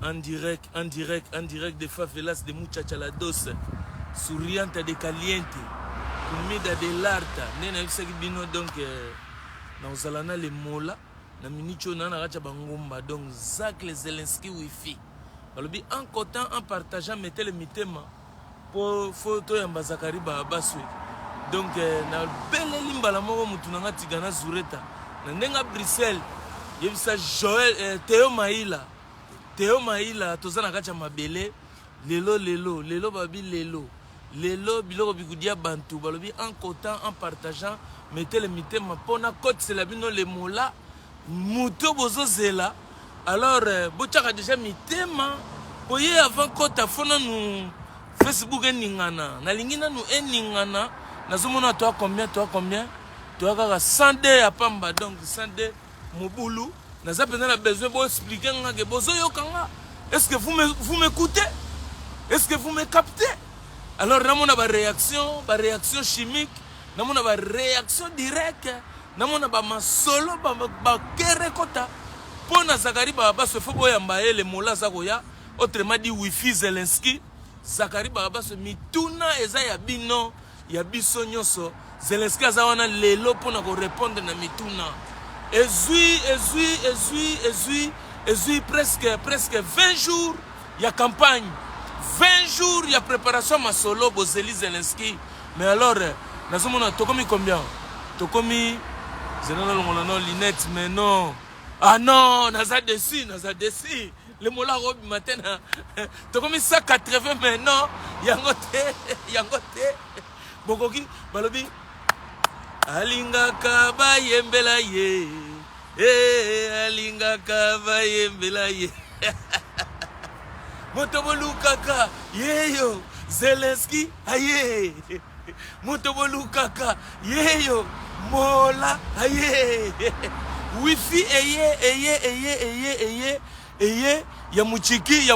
en direct de favelas de Muchachalados, souriante de caliente, comida de larta, nena yusaki bino donc na uzalana le mola, na minicho na racha bangomba donc Zach les Zelensky wifi. Balobi en cotant en partageant mettez le mitema pour photo ya Mbazakari ba baswe. Donc na belle limbala moko mutunanga tigana zureta. Na ndenga Bruxelles, yebisa Joël Théo Maïla tozana kacha mabele lelo babi lelo biloko bikudia bantu balobi en cotant en partageant mettez le mitema pona côte c'est la bino le mola muto bozo zela alors bochaka déjà mitema boye avant côte afona nous Facebook eningana na lingina nous eningana nazomona toi combien toi kaka 100 à pamba donc 100 mobulu. Naza pena besoin de expliquer que bozo yokanga. Est-ce que vous m'écoutez? Est-ce que vous me captez? Alors namona ba réaction chimique, namona ba réaction directe, namona ba masolo ba kere kota. Pona Zakari baba se faut boyamba le mola zakoya, autrement dit wifi Zelensky, Zakari baba se mituna eza ya bino, ya biso nyoso. Zelensky azawana lelo pona ko répondre na mituna. Et presque 20 jours, il y a campagne. 20 jours, il y a préparation ma solo, Bozeli Zelensky. Mais alors, nous sommes Tokomi combien? Tokomi, non, Linette, mais non. Ah non, Naza dessus. Le mola robe matin. Tokomi 180, mais non. Yangote. Bokoki, Balobi. Alingaka bayembela ye, alingaka bayembela ye. Motobolukaka yeyo Zelensky aye. Motobolukaka yeyo mola aye. Wifi eye ya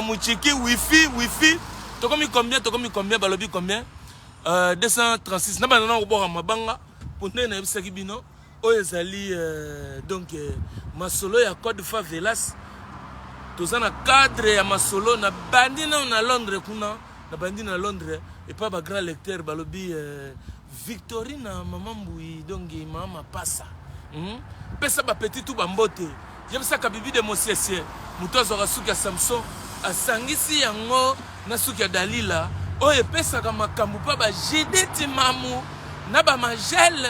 muchiki wifi. Tokomi combien balobi combien? 236. Naba nana obora mabanga. Pour nous, donc masolo ya code favelas tozana cadre ya masolo na bandi na Londres kuna na bandi na Londres et pas ba grand lecteur balobi Victorine maman Mbui donc mama passa pesa ba petit tout bambote j'aime ça ka bibi de mosiesie mutozo rasuka Samson asangisi yango na suki ya Dalila oye pesa ka makambu pa ba jideti mamu Naba Magel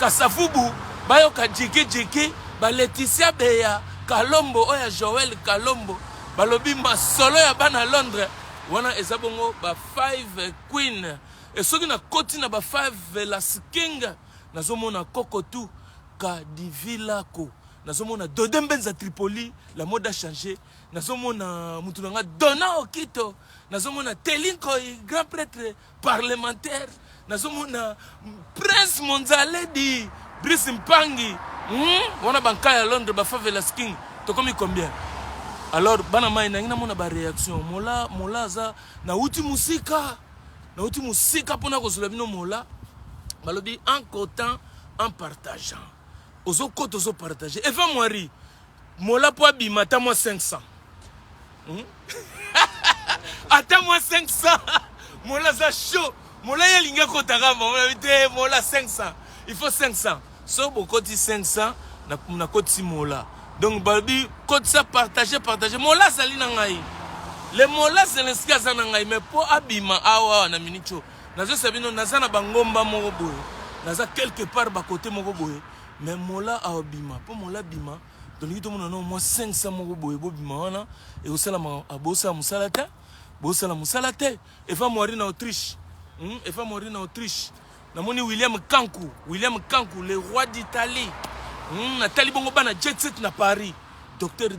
Kasafubu Bayoka Jiki Ba Laetitia Beya Kalombo Oya Joël Kalombo Balobi masolo ya bana Londres wana ezabongo ba 5 queen et soki na koti na ba 5 la king nazomona Kokotu Kadivilako nazomona Dodembenza Tripoli la mode a changé nazomona mutunanga Dona Okito nazomona Telinko grand prêtre parlementaire nazomona Prince Monzale di Brice Mpangi wana banka ya Londres ba favela king tokomi combien alors bana mai na ngina mona ba réaction mola za na uti musika pona ko bino mola balobi en cotant en partageant ozo partager Eva Moiri mola po abima ta moi 500 ata moi 500 mola za chaud mola ya linga kotaka mola 500 il faut 500 so beaucoup dit 500 na koti mola donc balbi koti ça partager mola sali na ngai le mola Zelensky azana ngai mais po abima awa na minicho nazo sabino nazana bangomba moko boye naza quelque part ba côté moko boye mais mola abima po mola bima donc tout monde non moi 500 moko boye bobima wana et osala abosa musalata bosala musalate Eva Moiri na Autriche Eva Moiri na Autriche namoni William Kankou le roi d'Italie Nathalie bongo bana jet set na Paris Dr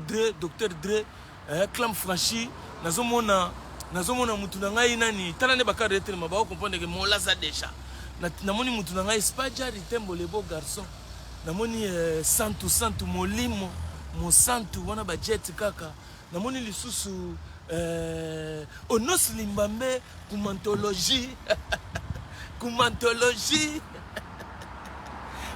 Dre Clam Franchi nazomona mutu na ngai nani tala ne bakare etre mabao comprendre que mola za déjà namoni mutu na ngai Spaja Ritembo le beau garçon namoni santu molimo mo santu wana ba jet kaka namoni lisusu Onos Limbambe Kumantologie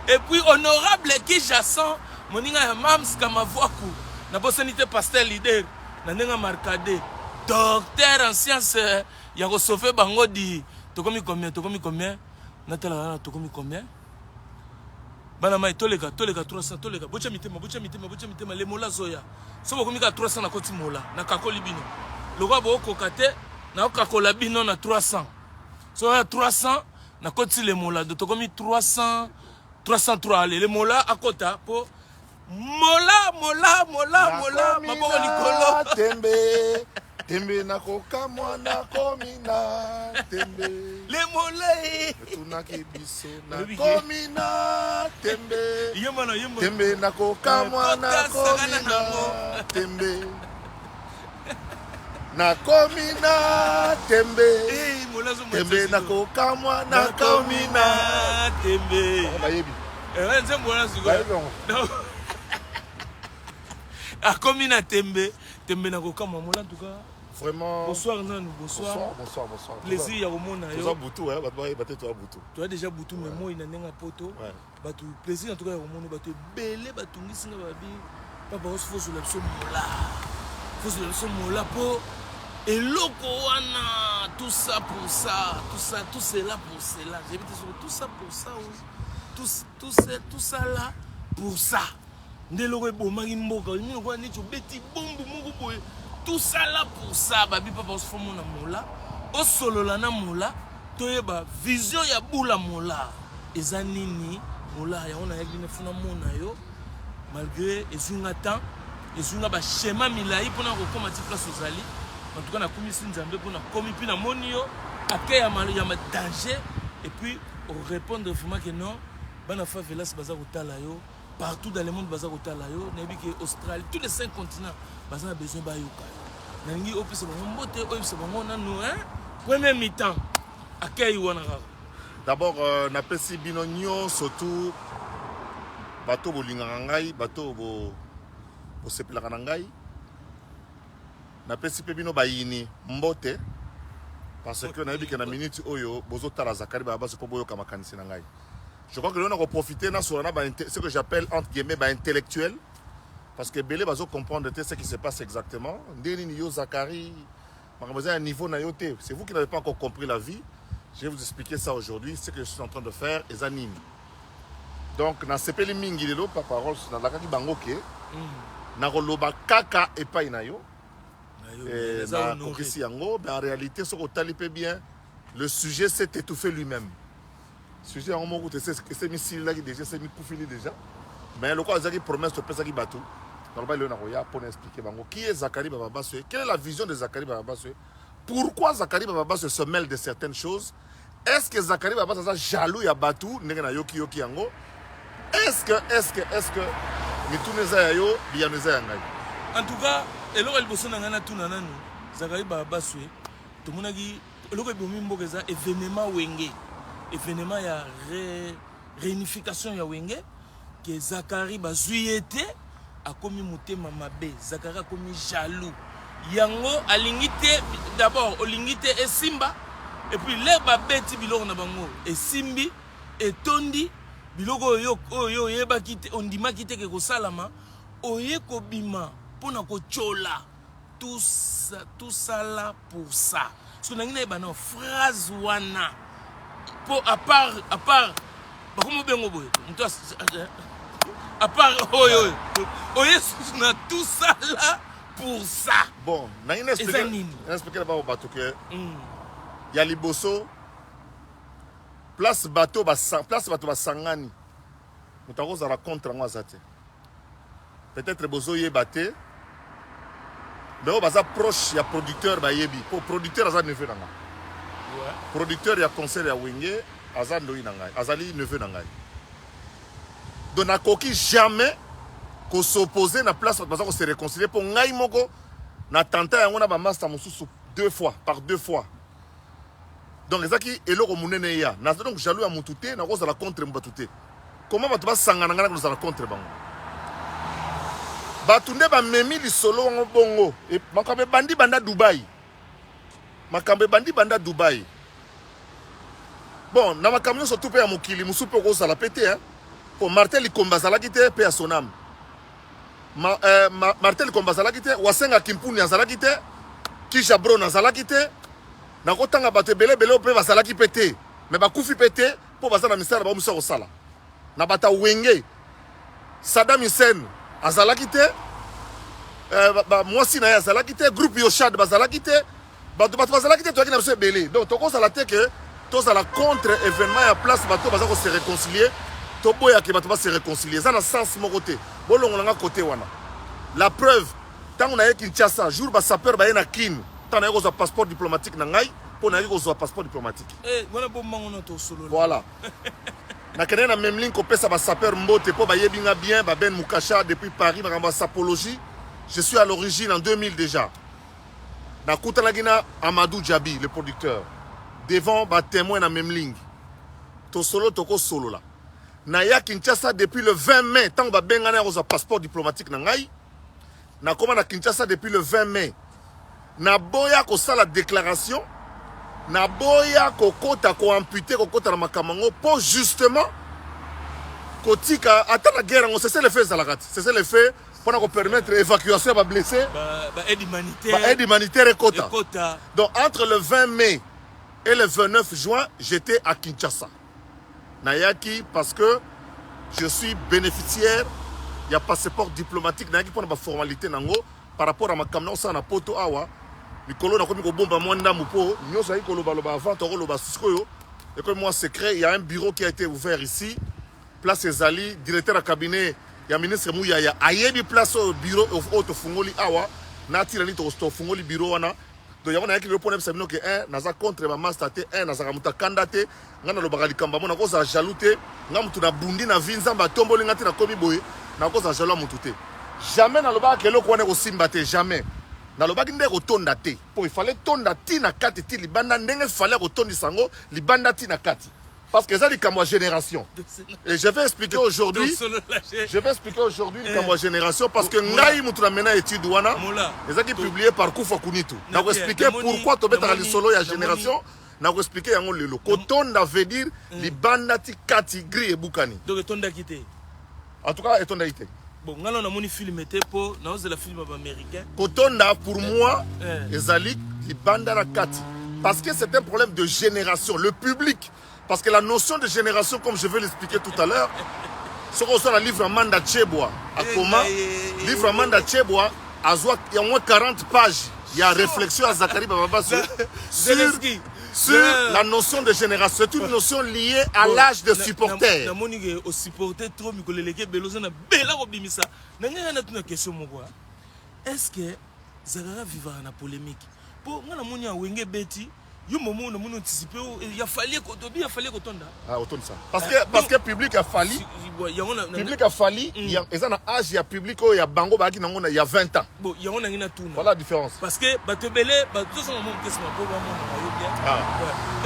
et puis honorable qui Jasson moninga ya Mams Kamavoaku na bosanité pasteur leader Nandenga marcade. Docteur en sciences, ya ko sauver bango di. Tokomi combien? Natala tokomi combien? Bana mai toleka 300 toleka. Bocha mitema le mola zoya. So bokomi ka 300 na koti mola na kakoli bino. Lokwa bo kokate na kakola bino na 300. So ya 300 na koti le mola de tokomi 303 allez le mola à kota po mola maboko likolo tembe na koka mwana komina tembe le mola tunaki biso na komina tembe tembe na koka mwana komina tembe na komina tembe tembe na koka mwana komina tembe a komina tembe na koka mwana en tout cas. Vraiment. Bonsoir Nanou, bonsoir. Plaisir ya komona yo. Toi Boutou hein, toi Boutou. Toi déjà Boutou mais moi ina nenga poto. Batu plaisir en tout cas ya komona batu belé batu ngisinga babi. Papa os faut sur la somme mola. Faut sur la somme mola po eloko wana tout ça pour ça, tout cela pour cela. J'ai dit tout ça pour ça. Tout ça là pour ça. Ndeloko bomaki mboka, ni ko ni beti bombu moko boye. Tout ça là pour ça, babi papa os faut mona mola. O solo la na mola, toyeba vision ya bula mola. Eza nini mola ya ona yaki ne funa mona yo. Malgré ezunga temps, ezunga ba schéma milai pona ko koma ti place ozali. En tout cas na komisi nzambe pona komi pi na moni yo, akay ya ma danger et puis répondre vraiment que non, bana fa velas baza kotala yo. Partout dans le monde, baza kotala yo, nebi que Australie, tous les 5 continents, baza a besoin ba yoka. Nangi opise ba mbote, opise ba ngona no hein. Premier mi-temps. Akay wana ka. D'abord na pesi bino nyo surtout bato bolingaka ngai, bato bo sepelaka na ngai. Na pesi pe bino bayini mbote parce que na yebi que na minute oyo bozo tala Zakari ba baso po boyoka makanisi na ngai. Je crois que l'on a profité de ce que j'appelle entre guillemets intellectuel. Parce que Belé va comprendre ce qui se passe exactement. Zakari, un niveau naïoté. C'est vous qui n'avez pas encore compris la vie. Je vais vous expliquer ça aujourd'hui. Ce que je suis en train de faire est anime. Donc, dans ce pays mingi lelo par parole dans la kaki bangoke. Na roloba kaka et pas inayo. Na kokisi yango, mais en réalité ce que talipé bien, le sujet s'est étouffé lui-même. Sujet en moment où c'est mis là déjà c'est mis koufili déjà mais le quoi Zaki promesse de pesa qui batou normalement le naroya pour expliquer bango qui est Zakari Baba Basoe, quelle est la vision de Zakari Baba Basoe, pourquoi Zakari Baba Basoe se mêle de certaines choses, est-ce que Zakari Baba Basoe jaloux ya batou ndengena yoki yango, est-ce que mituneza yo biyaneza yangai. En tout cas eloko liboso na ngana tuna nanu Zakari Baba Basoe to monaki eloko bomi mbokeza événement wenge événement ya réunification ya wenge que Zakari bazui été a commis motema mabe, Zakari a commis jaloux yango alingite d'abord olingite et simba et puis les babeti biloko na bango et simbi et tondi biloko yo yeba kite ondima kite ke ko salama oye ko bima pona ko chola tout ça là pour ça parce que nangina ba na phrase wana pour à part comment bengo boy à part oye na tout ça là pour ça bon na ina expliquer là-bas au bateau que ya liboso place bateau basangani mutakoza la contre moi zate peut-être bozo yebate mais on baza proche ya producteur ba yebi pour producteur aza neveu nanga producteur ya concert ya wenge aza ndoi nangai azali neveu nangai donc na koki jamais ko s'opposer na place baza ko se réconcilier pour ngai moko na tanta yango na ba master mususu deux fois donc ezaki eloko munene ya na donc jaloux ya mutute na koza la contre mbatute comment batu basangana ngana ko za contre bango batu nde ba memi lisolo ngo bongo et makambe bandi banda Dubaï bon na makamyo surtout pe ya mokili musupe ko sala pété hein pour Martel Ikomba sala kité pe ya son âme Martel Komba azalaki te, Wasenga Kimpuni azalaki te, Kisha Bron azalaki te, nakotanga bato ebele mpe bazalaki pe te, me bakufi pe te mpo baza na misala baomusa kosala. Na bata Wenge, Saddam Hussein azalaki te, mwasi na ye azalaki te, groupe Yoshad bazalaki te, bato bazalaki te toyaki na biso ebele. Donc tokozala te ke tozala contre événement ya place bato baza ko se réconcilier. Toboya ke bato ba se réconcilier. Ça na sens moko te. Bolongo nga côté wana. La preuve, tant on a Kinshasa, jour ba sapeur ba na kin, tant na yo passeport diplomatique na ngai, pour na yo passeport diplomatique. Voilà bon mangono to solo. Voilà. Na kene na même ligne ko pesa ba sapeur mbote po ba yebinga bien ba Ben Mukasha depuis Paris ba sapologie. Je suis à l'origine en 2000 déjà. Na kutana gina Amadou Djabi, le producteur. Devant ba témoin na même ligne. To solo toko solo là. Naya Kinshasa depuis le 20 mai, tant que ben gagné un passeport diplomatique na ngai. Na koma na Kinshasa depuis le 20 mai. Na boya ko sala déclaration, na boya ko kota ko amputer ko kota na makamango pour justement kotika ata la guerre on c'est le fait zalakat. C'est le fait pour nous permettre évacuation ba blessés, aide humanitaire et quota. Donc entre le 20 mai et le 29 juin, j'étais à Kinshasa. Nayaki parce que je suis bénéficiaire, il y a passeport diplomatique Nayaki pour la formalité nango par rapport à ma camion ça na poto awa mikolo na komi ko bomba mwanda mupo nyosa iko loba avant to loba sikoyo et comme moi secret il y a un bureau qui a été ouvert ici place Ezali directeur de cabinet ya ministre Mouya ya ayebi place au bureau au fungoli awa na tirani to fungoli bureau wana. Donc il y a qui répond que un naza contre ma master te un naza kamuta kandate ngana lobaka likamba mona ko za jaloute ngamutu na bundi na vinza ba tomboli ngati na komi boye na ko za jalo mutu te jamais na lobaka ke loko wana ko simba te jamais na lobaki nde ko tonda te pour il fallait tonda ti na kati ti libanda ndenge fallait ko tondi sango libanda ti na kati parce que ça dit comme génération et je vais expliquer aujourd'hui comme génération parce que ngai mutu na mena étude wana les qui publié par Kufa Kunitu na ko expliquer pourquoi to beta li solo ya génération na ko expliquer yango lelo ko tonda veut dire libanda ti kati gris et bukani donc tonda kité en tout cas tonda kité bon ngalo na moni film était pour na ose la film américain ko tonda pour moi ezali libanda na kati parce que c'est un problème de génération le public. Parce que la notion de génération, comme je vais l'expliquer tout à l'heure, ce qu'on soit dans le livre Amanda Tcheboa, à comment, livre Amanda Tcheboa, il y a au moins 40 pages, il y a réflexion à Zachary Bababa sur la notion de génération. C'est une notion liée à l'âge de supporter. Est-ce que Zagara vivra dans la polémique? Pour moi, Wenge Betty. Il a fallu que tonda. Ah, autant ça. Parce que le public a fallu. Le public a fallu. Il y a un âge, il y a public, il y a bango, il y a 20 ans. Bon, il y a un tout. Voilà la différence. Parce que Batebele, tout ça,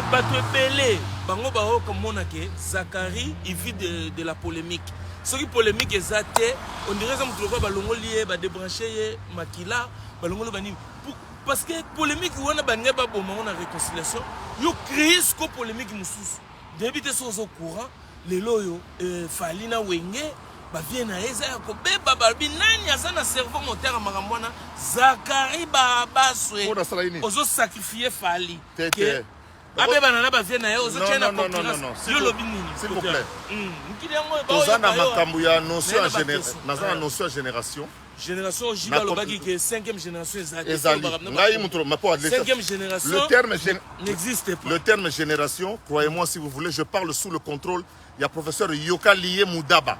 Batebele, bango, comme on a que Zachary, il vit de la polémique. Ce qui est polémique, on dirait que vous trouvez balongo lié, débranché, makila, balongo bani. Parce que polémique ou on a banné pas bon moment de réconciliation, yo créé ce que polémique nous sous. D'habiter sur au courant, les loyaux Falina Wenge, ba viennent à Eza ko be baba binani azana cerveau moteur à Marambona, Zachary Baba soué. Ozo sacrifier Fali. Abe banana ba viennent à ozo tena concurrence. Yo lobini. S'il vous plaît. Tozana makambu ya notion à génération, nazana notion à génération. Génération Jiba Lobaki qui est 5e génération Ezali. 5e génération. Le terme n'existe pas. Le terme génération, croyez-moi si vous voulez, je parle sous le contrôle. Il y a professeur Yoka Lié Moudaba.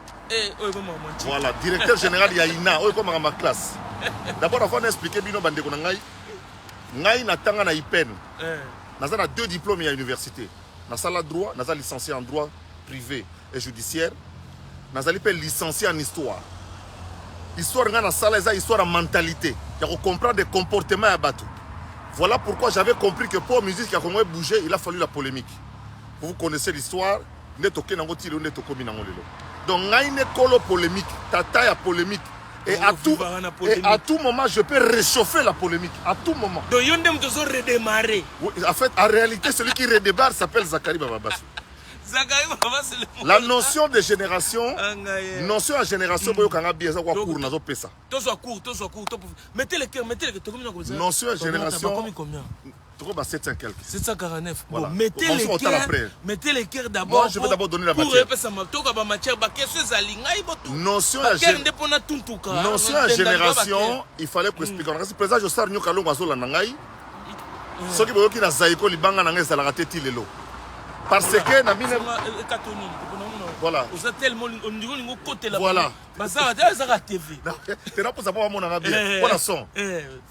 Voilà, directeur général Yaina, comme dans ma classe. D'abord, avant d'expliquer bino bande ko ngai. Ngai na tanga na IPEN. Naza na 2 diplômes à l'université. Na sala droit, naza licencié en droit privé et judiciaire. Naza licencié en histoire. Histoire dans la salle, c'est histoire de mentalité. Il faut comprendre des comportements à battre. Voilà pourquoi j'avais compris que pour la musique qui a bougé, il a fallu la polémique. Vous connaissez l'histoire, donc il y a une école polémique, tata ya polémique. Et à tout moment, je peux réchauffer la polémique. À tout moment. Donc il y a redémarrer. En fait, en réalité, celui qui redémarre s'appelle Zachary Bababassou. La notion de génération, notion de génération, mettez les cœurs. Notion de génération, 700 quelque. 749. Voilà. Bon, mettez les cœurs d'abord. Moi, je vais d'abord donner la matière. Notion de génération, il fallait que expliquer. Le président Jossar Nyokalo Mazola Nangai, ce qui veut dire que Zaïko Libanga Nangai Zalagate Tilelo. Parce que na mine voilà. Voilà. C'est là pour savoir mon arabe. Voilà son.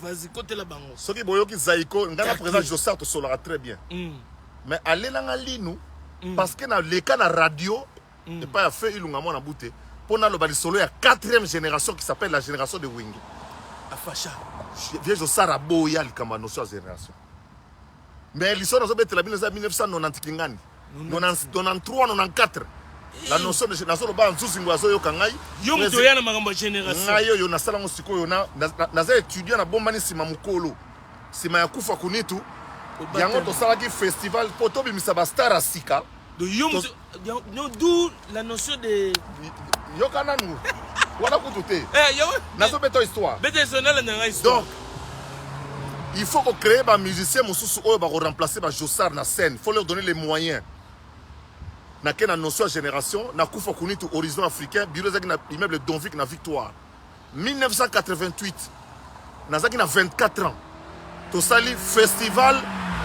Vas-y côté la bango. Ce qui veut dire que Zaïko ngana président Jossar to solara très bien. Mais aller là nous parce que na les cas na radio et pas fait ilunga mona bouté. Pour na le bali solo il y a 4e génération qui s'appelle la génération de Wing. Afacha. Vieux Jossar a boya le kama notion de génération. Mais l'histoire nous a bête la 1990 kingani. 93 94 la notion de génération le ba nzuzi ngwazo yo kangai yo mto yana makambo génération ngayo yo na sala ngosiko yo na za étudiant na bombani sima mukolo sima ya kufa kunitu yango to sala ki festival poto bimisa ba star asika de yo d'où la notion de yo kananu wala kututé yo na so beto histoire bétésonnel na histoire. Donc il faut qu'on crée des musiciens qui vont remplacer les Jossar na scène. Il faut leur donner les moyens. Na quelle notion de génération, na Koufa Kounitou horizon africain, bureau de l'immeuble Donvic na Victoire. 1988, na 24 ans. To sali festival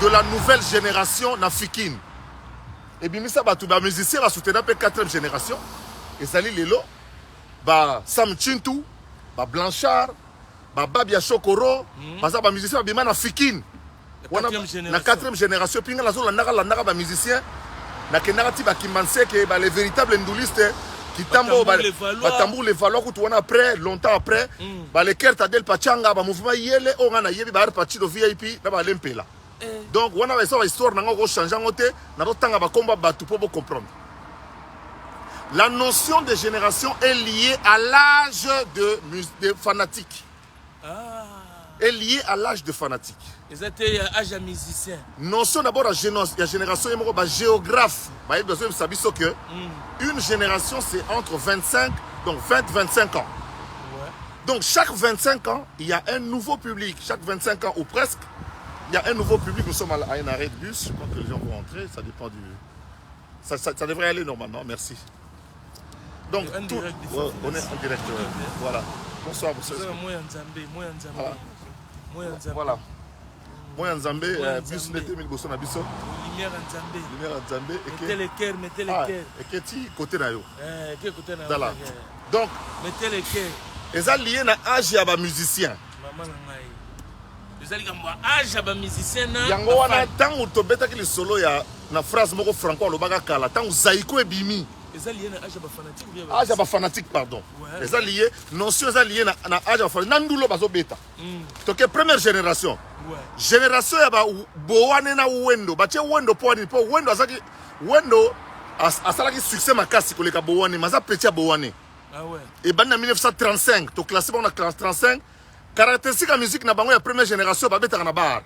de la nouvelle génération na Fikine. Et bien ça ba tout ba musicien va soutenir la 4e génération. Et sali lelo ba Sam Chintou, ba Blanchard, Babia Chokoro, parce que les musiciens sont na Fikine. La 4e génération, puis la zone la musicien, na kenarati ba Kimbanse que les véritables ndoulistes qui tambour les valoirs que après longtemps après, les Kerta del Pachanga, ba mouvement yele on a yebi ba parti VIP na ba lempela. Donc on a une histoire na ngo changer ngote na tanga ba combat batu pour comprendre. La notion de génération est liée à l'âge de fanatique. Est lié à l'âge de fanatique. Ils étaient âge de musicien. Notion d'abord la génération est géographe. Que une génération c'est entre 25 donc 20-25 ans. Ouais. Donc chaque 25 ans, il y a un nouveau public. Chaque 25 ans ou presque, il y a un nouveau public. Nous sommes à un arrêt de bus. Je crois que les gens vont entrer. Ça dépend du. Ça devrait aller normalement. Merci. Donc tout... on est en direct. Voilà. Bonsoir, monsieur. Voilà. Moi, Nzambe, bus n'était mis au biso. Lumière Nzambe. Lumière Nzambe. Mettez les cœurs, mettez les cœurs. Et que tu côté na yo. Côté na yo. Donc, mettez les cœurs. Et ça lié à l'âge à musicien. Maman ngai. Ils allaient comme âge à musicien na. Yango wana tant ou to beta que le solo ya na phrase moko franco lobaka kala tant zaiko e bimi. Ils allaient na âge à fanatique ou bien âge à fanatique pardon. Ils allaient notion ils allaient na âge à fanatique nandulo bazo beta. Donc première génération. Génération ya ba boane na wendo bache wendo po ani po wendo azaki wendo asalaki succès makasi koleka boane maza petit boane. Ah ouais. Et ben en 1935 to classé on a classe 35 caractéristique la musique na bango ya première génération ba beta na bar.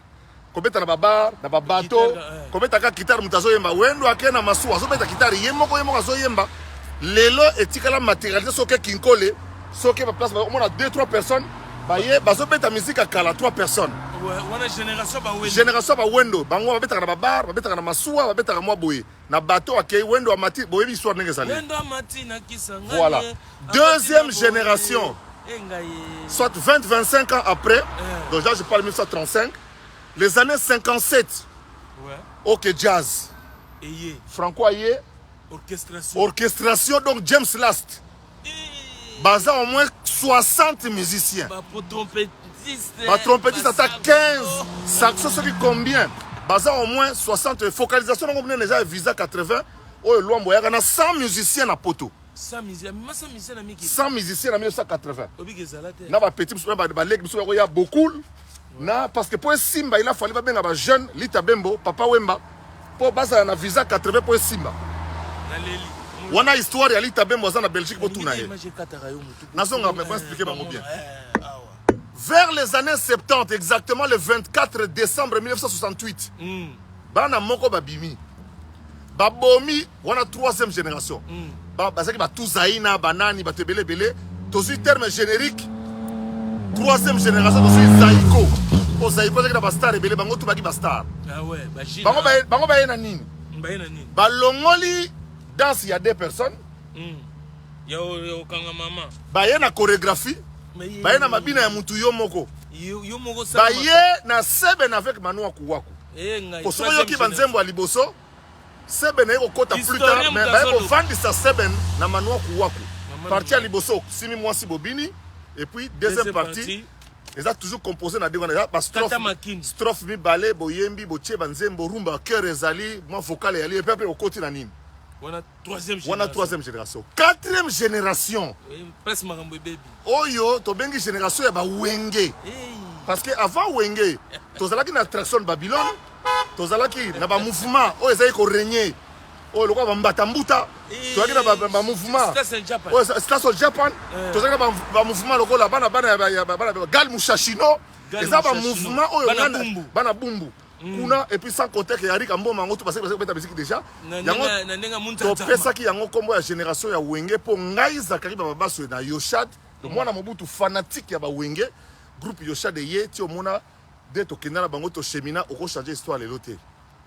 Ko beta na bar na ba bato ko beta ka guitare mutazo yemba wendo akena masu azo beta guitare yemoko azo yemba lelo etikala matérialité soke kinkole soke ba place on a 2-3 personnes baye bazo beta musique akala 3 personnes. Ouais, on a génération ba wendo. Génération ba wendo, bango ba betaka na bar, ba betaka na masuwa, ba betaka mwa boye. Na bateau akei wendo amati, boye histoire ndenge sali. Wendo amati na kisanga. Voilà. Deuxième génération. Soit 20-25 ans après. Donc là je parle 1935. Les années 57. Ouais. OK jazz. Ayé. Franco Ayé. Orchestration. Orchestration donc James Last. Baza au moins 60 musiciens. Bah pour trompettiste. Ma trompettiste à 15, saxo c'est combien? Baza au moins 60, focalisation on a déjà visa 80, oh loin y a 100 musiciens à poto. 100 musiciens, 100 musiciens en 1980. Na ba petit ba leg il y a beaucoup. Na parce que pour Simba il a fallu ba benga ba jeune Lita Bembo, Papa Wemba pour baza na visa 80 pour Simba. Na leli. Wana histoire ya Lita Bembo za na Belgique pour tout na ye. Nazonga me expliquer bango bien. Vers les années 70, exactement le 24 décembre 1968, Bana Moko Babimi. babomi wana troisième génération bazaki batuzaina banani bato ebele ebele tozwi terme générique troisième génération tozwi zaiko po zaiko azaki na bastar ebele bango tu baki bastar bango baye na nini balongoli danse ya 2 personnes baye na chorégraphie baye na mabina ya mutu yo moko baye na seben avec Manoa Kuwaku po soko yoki banzembo ya liboso seben naye kokota plus tard mais baye kovandisa seben na Manoa Kuwaku partie ya liboso simi mwasi bobini et puis deuxième partie eza toujours composé na dengwana ba strophe mibale boyembi botie banzembo rumba cœur ezali mwa vocal yali et puis okoti na nini wana troisième génération quatrième génération presque makambo baby oyo tobengi génération ya bawenge parce que avant wenge tozalaki na attraction Babylone tozalaki na ba mouvement oyo ezali ko régner oyo lokwa bambata mbuta tozalaki na ba mouvement oyo Station Japan tozalaki na ba mouvement lokola bana gal mushashino eza ba mouvement oyo bana bumbu kuna et puis sans compter que Yarika Mboma ngoto parce que beta musique déjà yango topesaki yango kombo ya génération ya wenge po ngai Zakari babaso na Yoshad le mwana mobutu fanatique ya ba wenge groupe Yoshad ye ti omona de to kenala bango to chemina oko changer histoire les loté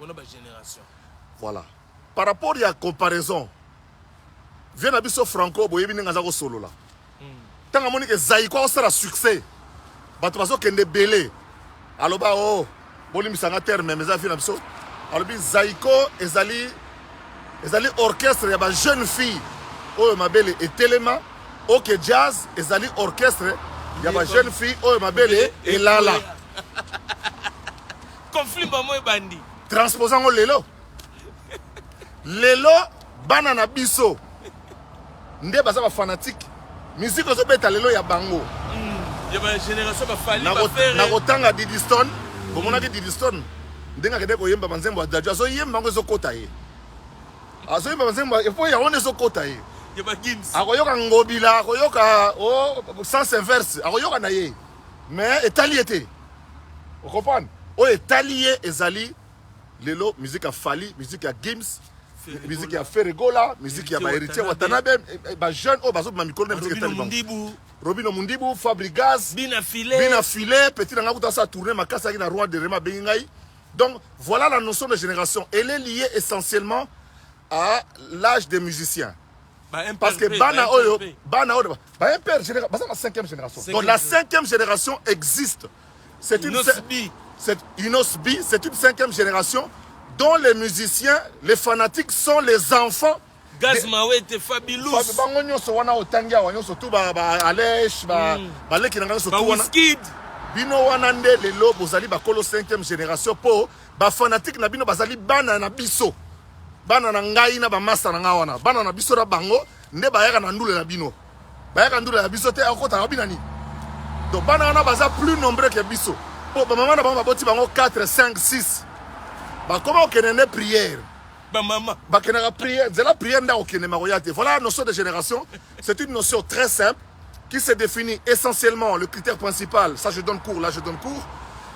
on a ba génération voilà par rapport à comparaison vient na biso franco boyebi ninga za ko solo la tanga moni ke Zaiko sera succès bato baso kende belé aloba oh bolimisanga terme mais afina biso alobi Zaiko ezali orchestre ya ba jeune fille oyo mabele etelema OK jazz ezali orchestre ya ba jeune fille oyo mabele elala conflit ba moy bandi transposant lelo bana na biso nde baza ba fanatique musique ozo beta lelo ya bango ya ba génération ba fali ba faire na kotanga Didiston bomonaki Didiston ndenga kede koyemba banzembo adjo azo yemba ngo ezokota ye azo yemba banzembo efo ya one ezokota ye ya ba Gims akoyoka ngobila akoyoka sens inverse akoyoka na ye mais etali ete o comprendre o etali ye ezali lelo musique a fali musique a Gims musique ya Ferregola musique ya ba héritier Watanabe ba jeune o bazo ba mikolo na musique etali Robino Mundibu, Fabrigas, Bina Filet, petit dans la sa tournée, ma casse na roi de Rema Bengai. Donc voilà la notion de génération. Elle est liée essentiellement à l'âge des musiciens. Parce que Bana Oyo, un père génération, la cinquième génération. Donc la cinquième génération existe. C'est une cinquième génération dont les musiciens, les fanatiques sont les enfants. Gazmawe était fabuleux. Bango nyonso wana otangia wanyo surtout ba Alèche ba leki nanga surtout wana. Bino wana nde lelo bozali ba kolo 5e génération po ba fanatique na bino bazali bana na biso. Bana na ngai na ba master na wana. Bana na biso na bango nde bayaka na ndule na bino. Bayaka ndule na biso te akota na bina ni. Donc bana wana baza plus nombreux que biso. Po ba mama na bango boti bango 4 5 6. Ba comment okene prière. Voilà la notion de génération. C'est une notion très simple qui se définit essentiellement le critère principal. Ça, je donne cours, là, je donne cours.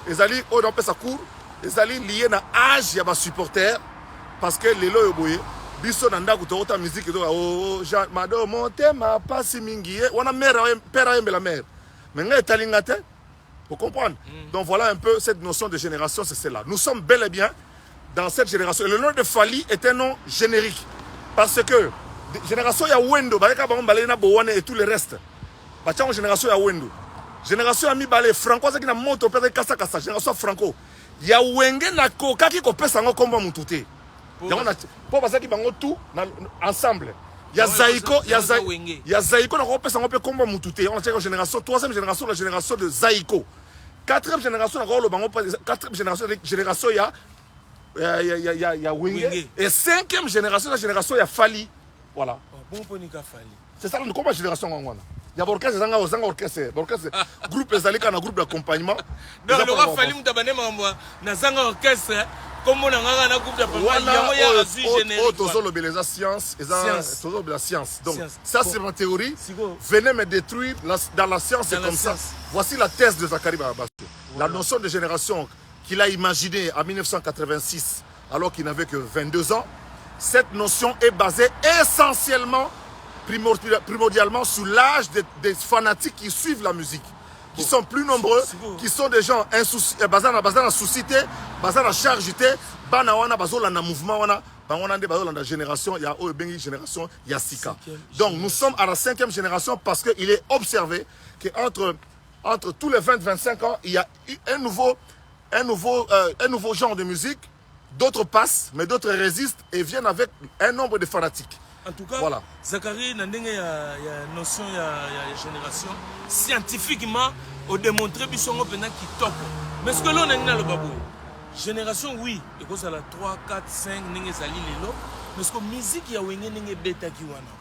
Les alliés, on appelle ça cours. Les alliés liés à l'âge, il y a des supporters. Parce que les lois, biso nanda kutorota musique oh Jean Mado monte ma passe mingi on a mère père et la mère mais nga etalingate pour comprendre. Donc voilà un peu cette notion de génération, c'est celle-là. Nous sommes bel et bien dans cette génération. Et le nom de Fali est un nom générique. Parce que génération ya Wendo, et tout le reste. Génération ya Wendo. Génération ya Mibale, Franco, c'est qui n'a moto, kasa kasa. Génération Franco. Ya Wenge na koka qui kopesa ngo komba mutute. Pour passer qui bango tout ensemble. Ya Zaiko, ya Zaiko na kopesa ngo pe komba mutute. On a la génération, troisième génération, la génération de Zaiko. Quatrième génération, génération ya Wenge. Et cinquième génération, la génération ya Fali. Voilà. C'est ça, comment génération on il y a orchestre, groupe ezalika na groupe d'accompagnement. Non, le roi Fali mutabane mamwa na zanga orchestre comme on a na groupe d'accompagnement ya générique. La science. Donc ça c'est ma théorie. Venez me détruire dans la science, c'est comme ça. Voici la thèse de Zakari Barabassi. La notion de génération qu'il a imaginée en 1986 alors qu'il n'avait que 22 ans cette notion est basée essentiellement, primordialement sur l'âge des fanatiques qui suivent la musique, qui sont plus nombreux, qui sont des gens basés dans la société, basés dans la chargité, basés dans le mouvement, dans la génération, il y a une génération, il y a Sika. Donc nous sommes à la 5e génération parce qu'il est observé qu'entre tous les 20-25 ans, il y a un nouveau genre de musique. D'autres passent, mais d'autres résistent et viennent avec un nombre de fanatiques. En tout cas, voilà. Zachary, il y a une notion, il y a génération. Scientifiquement, on démontre que c'est qui top. Mais ce que l'on a dans le babou, génération, oui, et que ça la 3, 4, 5, n'est pas lilo. Mais ce que la musique, il y a une bêta qui wana.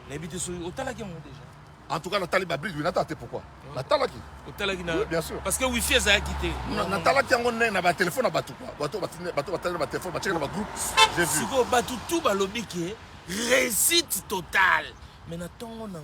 N'habite sur au talaki déjà. En tout cas, la taliba brille, oui, n'attendez pourquoi? La talaki. Au talaki, oui, bien sûr. Parce que Wi-Fi, ça a quitté. La talaki, on a un téléphone à bateau. Bateau, téléphone, check dans le groupe. J'ai vu. Si vous bateau tout balobi qui réussite totale. Mais n'attendons pas.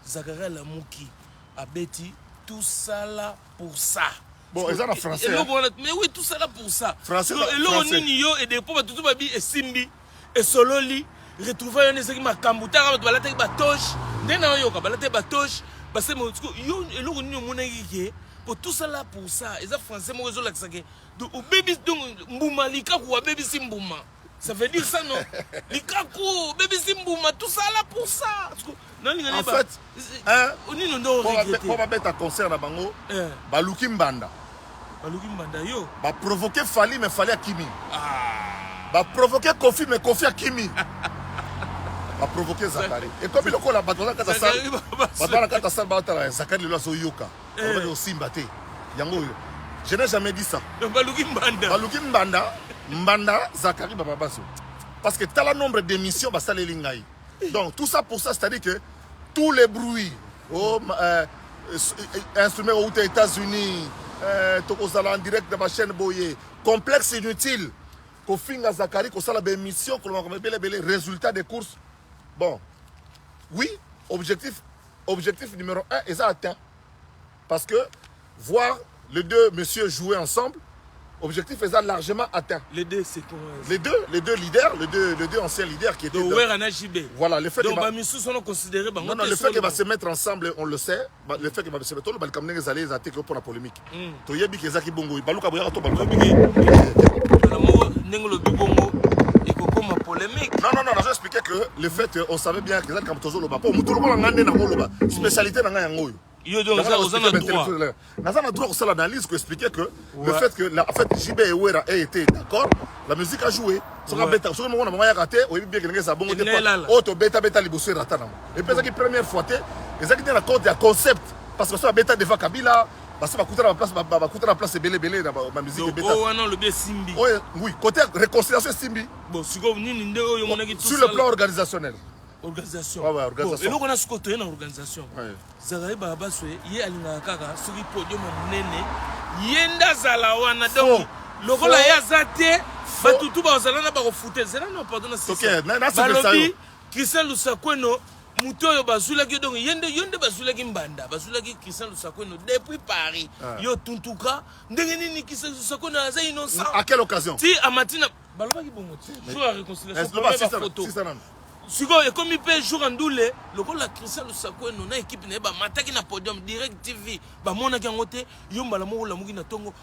Zachary Lamouki a bêti tout ça là pour ça. Bon, ils sont en français. Mais oui, tout ça là pour ça. Français. Et là, on y et des pauvres, tout le monde et Simbi et Sololi. Retrouver un essai qui m'a cambuté, la tête batoche. N'en yo ka la tête batoche. Parce que yo et là, on y pour tout ça là pour ça. Et ça français, moi, je l'ai donc, au baby, donc, Mbouma, Likakou, baby Simbouma. Ça veut dire ça, non? Likakou, baby Simbouma, tout ça là pour ça. En fait, on va mettre un concert à Bango, Baluki Mbanda. Baluki Mbanda, yo. Va provoquer Fali, mais Fali à Kimi. Va provoquer Kofi, mais Kofi à Kimi. Va provoquer Zachary. Et comme il a la bataille, Zachary le a yoka. On va aussi mbatter. Je n'ai jamais dit ça. Baluki Mbanda. Baluki Mbanda, Mbanda, Zachary Bababasso. Parce que tu as le nombre d'émissions, ça les lingaï. Donc tout ça pour ça, c'est-à-dire que tous les bruits, instruments aux États-Unis, en direct de ma chaîne Boye, complexe inutile, qu'au fin à Zachary, qu'on a la émission, qu'on a les résultats des courses. Bon, oui, objectif numéro 1, et ça atteint. Parce que voir les deux messieurs jouer ensemble, objectif est largement atteint. Les deux, c'est quoi? Les deux leaders, les deux anciens leaders qui étaient. Voilà, le fait donc, non, le fait qu'il va se mettre ensemble, on le sait. Le fait qu'il va se mettre ensemble, il va se mettre ensemble pour la polémique. Tu y a qui est bongo, il va le polémique. Non, je expliquais que le fait, on savait bien que les Tozo Loba, pour tout le monde a spécialité dans l'angoyo. On a droit à l'analyse qui expliquait que le fait que JB et Ouera aient été d'accord, la musique a joué. Et puis la première fois, ils ont accord de concept. Parce que ça bêta devant Kabila, parce que ça va coûter la place belé dans la musique de bêta. Oui, côté réconciliation Simbi. Sur le plan organisationnel. Organisation. Ouais, organisation. Et là, on a ce côté dans l'organisation. Zachary Bababasso, il y a un kaka sur le podium nene. Yenda Zalawana donc. Le rôle est zaté. Batutu bazalana ba refuter. Zela non pardon c'est ça. Balobi Christian Lusakweno muto yo bazula ki donc yende bazula ki mbanda. Bazula ki Christian Lusakweno depuis Paris. Yo tuntuka ndenge nini Christian Lusakweno aza innocent. À quelle occasion? Si à matina baloba ki bongo. Jour à réconciliation. Photo. Sigo et comme il peut jouer en doule, le rôle la Christian Lusakweno na équipe ne ba mataki na podium Direct TV ba mona ki ngote yomba la mo la mugi na tongo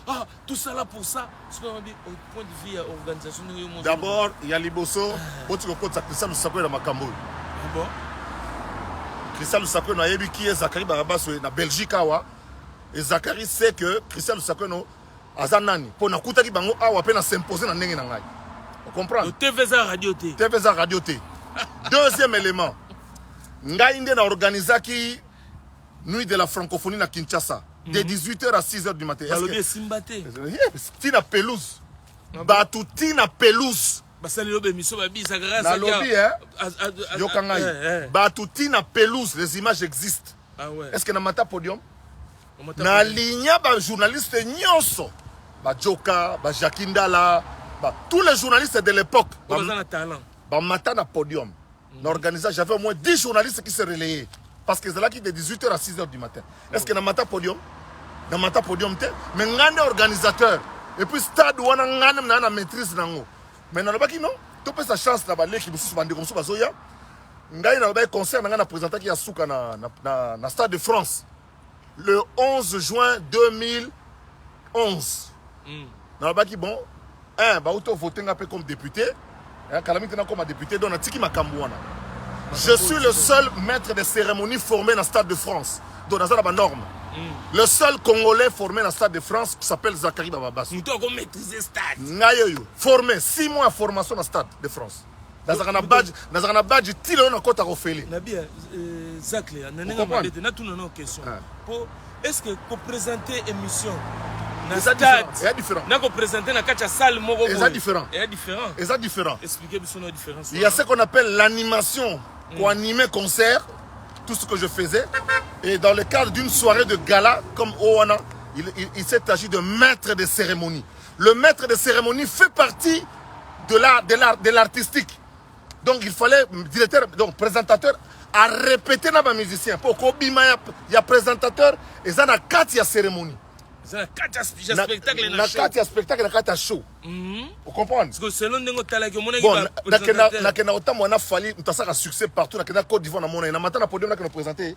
tout ça là pour ça ce qu'on dit au point de vue organisation. D'abord il y a Liboso tu comptes Christian Lusakweno na Makambo. Bon Christian Lusakweno a yebi qui est Zachary Bababasso na Belgique awa et Zachary sait que Christian Lusakweno azanani pour na kuta ki bango awa pe na s'imposer na ndenge na ngai. On comprend? TVza Radio T. TVza Radio T. Deuxième élément, Ngaïnde a organisé qui nuit de la francophonie à Kinshasa, de 18h à 6h du matin. Tina pelouse. Batu tina pelouse. La lobby, Batu tina pelouse, les images existent. Est-ce que na mata podium? Na ligne ba journaliste nyonso, ba Joka, ba Jakindala, tous les journalistes de l'époque. Bah, matin à podium, j'avais au moins 10 journalistes qui se relayaient. Parce que c'est là qui est de 18h à 6h du matin. Est-ce que dans matin podium? Dans matin podium, mais on est organisateur. Et puis, stade où on a maîtrise. Mais dans le bas, non? Tu peux sa chance na balé qui mususu bande comme ça bazoya. Ngai na ba concert na présenté qui a souka na Stade de France le 11 juin 2011. Na ba ki bon ba auto voter un peu comme député. Calamité comme député donc na tiki makambo wana. Je suis le seul maître de cérémonie formé dans le Stade de France. Donc, dans la norme. Le seul Congolais formé dans le Stade de France qui s'appelle Zakari Bababas. Nous devons maîtriser le stade. Formé, 6 mois de formation dans le Stade de France. Dans un badge, il y a un côté à refaire. Nabia, Zach, il y a une question. Est-ce que pour présenter l'émission, c'est différent. Pour présenter la salle, c'est différent. C'est différent. Expliquez-moi la différence. Il y a ce qu'on appelle l'animation. Pour animer concert, tout ce que je faisais. Et dans le cadre d'une soirée de gala, comme Owana, il s'est agi de maître de cérémonie. Le maître de cérémonie fait partie de l'artistique. Donc il fallait, directeur, donc présentateur, à répéter dans ma musicien. Pour qu'il y a présentateur, et ça n'a qu'à y a cérémonie. Ça n'a qu'à spectacle et spectacle et n'a show. Vous comprenez? Parce que selon nous, bon, na autant moi na fallait un succès partout na Côte d'Ivoire na mona na matin na podium na que nous présenter.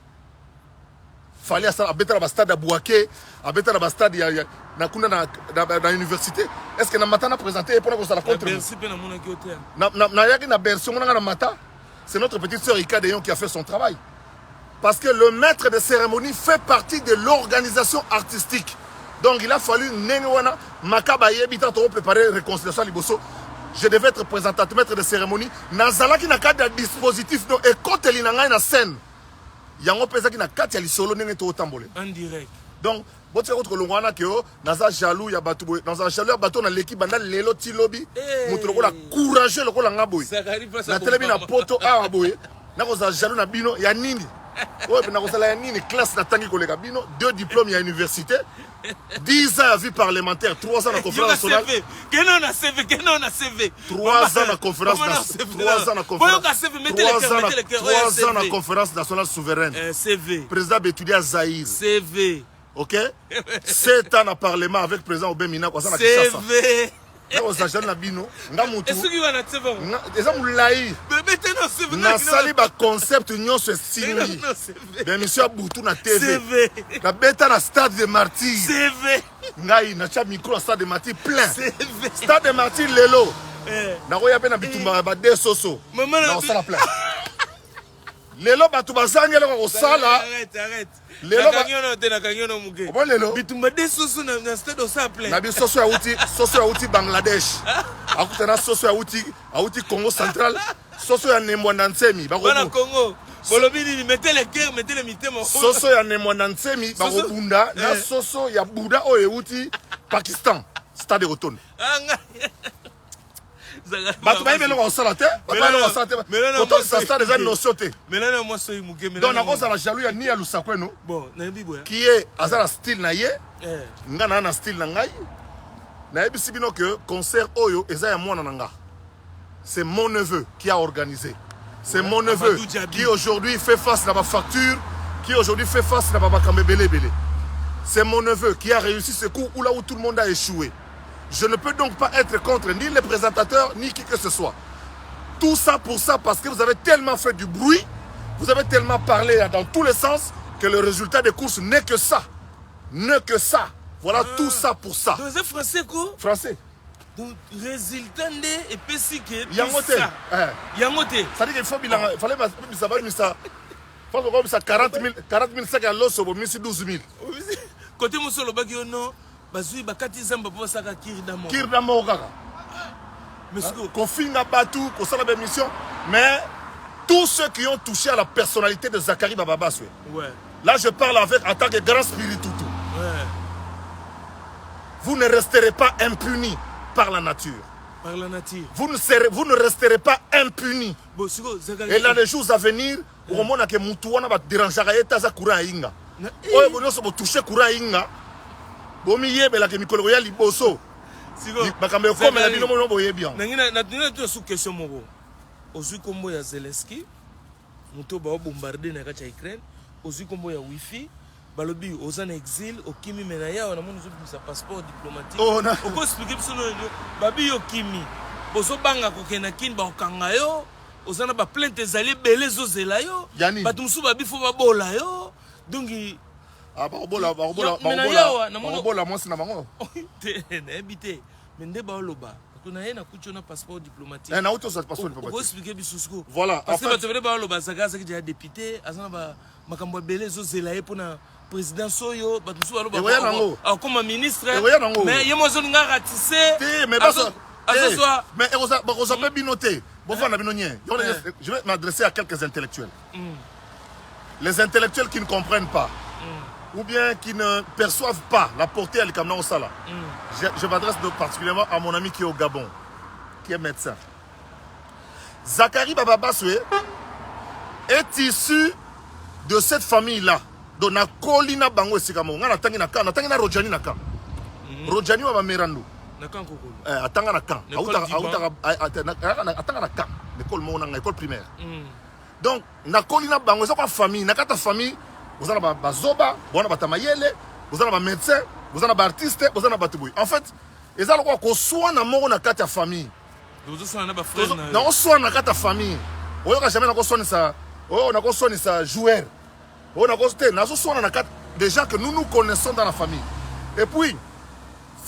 Fallait à ça abeta na stade à Bouaké, abeta na stade na kuna na université. Est-ce que na matin na présenté pour que ça la contre? Merci pe na mona ki hôtel. Na yaki na version na matin. C'est notre petite sœur Ika Deyon qui a fait son travail. Parce que le maître de cérémonie fait partie de l'organisation artistique. Donc il a fallu Nenwana, Makaba Yebita pour préparer la réconciliation à Liboso. Je devais être présentateur, maître de cérémonie. Nazala qui n'a qu'à de dispositif, donc et quand il y a une scène, il y a un peu qui n'a qu'à de solo n'engagé au tambour. En direct. Donc, bon c'est autre longwana que Naza jaloux ya batu boy, dans un jaloux bateau dans l'équipe banda lelo ti lobby, mutu la courageux le kola ngaboy. Na télébi na poto a boy, na ko za jaloux na bino ya nini. Ouais, na ko sala ya nini classe na tangi kolega bino, 2 diplômes à l'université. 10 ans à vie parlementaire, 3 ans à la conférence nationale. 3 ans à la conférence nationale. 3 ans à la conférence nationale souveraine. Président Bétudia Zahir. CV. Ok? 7 ans à parlement avec le président Obemina. CV. Est-ce qu'il y a un CV? nasali ba concept nyonso esingi bémission Boutou na TV na beta na stade de Martyr CV ngai na cha micro stade de Martyr plein stade de Martyr lelo na koya pe na bitumba ba de soso na osala plein lelo batu bazangela ko sala arrête lelo ba lelo bitumba de soso na stade osala plein na bi soso ya uti Bangladesh akutana soso ya uti Congo central soso ya Nemwanda Nsemi bana Congo bolobini mettez les cœurs mettez les mitemo soso ya Nemwanda Nsemi bakobunda na soso ya Bouddha oyo euti Pakistan stade Rotonde batu bayi belo osala te autant ça stade déjà notion te melana moi soy muke donc na kosa la jaloux ya ni ya Lusakweno bon na bibo qui est azala style na ye ngana na style na ngai na ebisi bino que concert oyo eza ya mwana nanga. C'est mon neveu qui a organisé. C'est mon neveu qui aujourd'hui fait face à ma facture, qui aujourd'hui fait face à ma Kambebele Bele. C'est mon neveu qui a réussi ce coup où là où tout le monde a échoué. Je ne peux donc pas être contre ni les présentateurs, ni qui que ce soit. Tout ça pour ça parce que vous avez tellement fait du bruit, vous avez tellement parlé dans tous les sens que le résultat des courses n'est que ça. N'est que ça. Voilà tout ça pour ça. Vous êtes français quoi? Français. Donc, résultat et puis si que Yangote. Yangote. Ça dit qu'il faut bilan. Il fallait ça 40 000 sacs à l'os au 12 000. Côté Moussolo Baki, non. Bazui Bakati Zamba pour ça Kirdamo. Kirdamo Kaka. Monsieur. Kofinga Batou, Kosala mission. Mais tous ceux qui ont touché à la personnalité de Zakari Bababas. Ouais. Là, je parle avec en tant que grand spiritou. Ouais. Vous ne resterez pas impunis par la nature. Par la nature. Vous ne resterez pas impunis. Bon, et dans les jours à venir, au moment que Moutouana va déranger à Etaza Koura Inga. Oh, vous avez touché Koura Inga. Bomi Yebela que Mikolo Royal Liboso. Bakambe comme la bino mono boye bien. Na tuna sous question moko. Ozui kombo ya Zelensky. Muto ba bombarder na kacha Ukraine. Ozui kombo ya Wi-Fi. Balobi aux en exil au Kimi menaya on a mon sa passeport diplomatique. On peut expliquer sur le babi au Kimi. bozo banga kokena kin ba okanga yo ozana ba plainte ezali belé zozela yo bato musu ba bifo ba bola yo donc bakobola mwasi na bango nayebi mais nde baoloba kuna ye na kuti na passeport diplomatique nauti oza passeport diplomatique okoexplike bisusuko voilà parce que bato bele baoloba azaka azaki deja député aza na makambo ya belé ezozela ye mpona présidence oyo bato mosusu baloba akoma ministre mais ye mo azolinga ratisse mais bakozwa mpe bino te bofanda bino nye je vais m'adresser à quelques intellectuels les intellectuels qui ne comprennent pas ou bien qui ne perçoivent pas la portée à l'Ikamna au Sala. Je m'adresse particulièrement à mon ami qui est au Gabon, qui est médecin. Zachary Bababaswe est issu de cette famille-là. Donc, na Kolina Bango et Sikamo. On a Tangina Kan, on a Tangina Rojani Naka. Rojani wa Merando. Nakan Kokolo. Atangana Kan. Atangana Kan. L'école monanga, l'école primaire. Donc, na Kolina Bango, c'est quoi famille? Nakata famille. Vous avez des zoba, vous avez des mayele, vous avez des médecins, vous avez des artistes, vous avez des batouilles. En fait, ils ont quoi qu'on soit dans mon ta famille. Vous avez des frères. Non, soit dans ta famille. On n'a jamais ça. On a consommé ça joueur. On a consommé des gens que nous connaissons dans la famille. Et puis,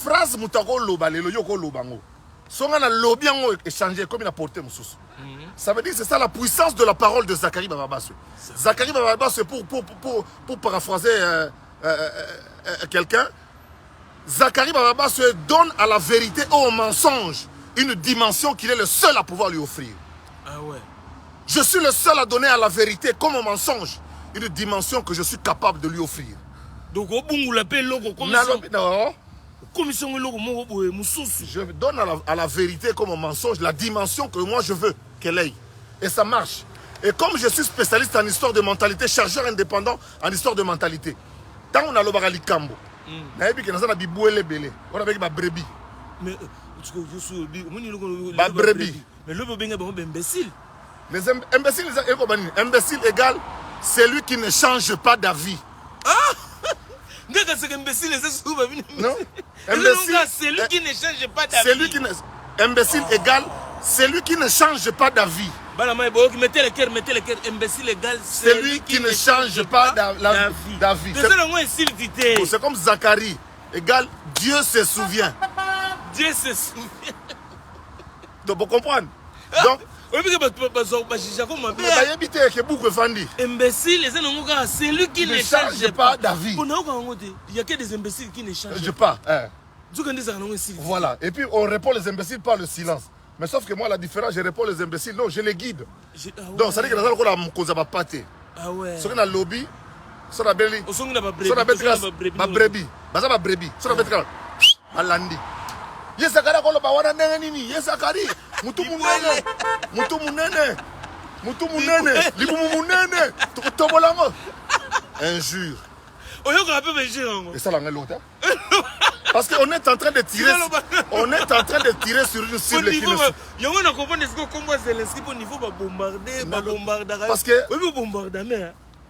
phrase mutako loba le yoko lobango. Son a lobby en échangé comme il a porté Moussous. Ça veut dire que c'est ça la puissance de la parole de Zachary Bababaswe. Zachary Bababaswe, pour paraphraser quelqu'un, Zachary Bababaswe donne à la vérité ou au mensonge une dimension qu'il est le seul à pouvoir lui offrir. Ah ouais. Je suis le seul à donner à la vérité comme au mensonge une dimension que je suis capable de lui offrir. Donc au bout l'appelle logo comme ça. Non. Je donne à la vérité comme au mensonge la dimension que moi je veux qu'elle ait. Et ça marche. Et comme je suis spécialiste en histoire de mentalité, chercheur indépendant en histoire de mentalité, tant on a l'obara likambo, on a brebis. Mais brebis. Mais le bébé est imbécile. Les imbéciles égale celui qui ne change pas d'avis. Non, imbécile, c'est lui qui ne change pas d'avis. Imbécile égale celui qui ne change pas d'avis. Mettez le cœur, imbécile égale celui qui ne change pas d'avis. C'est comme Zacharie égale Dieu se souvient. Dieu se souvient. Donc, vous comprenez? Donc, imbécile, c'est lui qui ne change pas d'avis. Il n'y a que des imbéciles qui ne changent pas. Voilà. Et puis on répond les imbéciles par le silence. Mais sauf que moi, la différence, je réponds les imbéciles. Non, je les guide. Donc, ça veut dire que nous avons pâté. Ah ouais. Ce qu'on a lobby, ça a brebis. Ça a brebis. Alandi. Yesakara koloba wana nini Yesakari mutu munene libu munene tobolango injure et ça l'autre parce qu'on est en train de tirer sur une cible qui ne parce que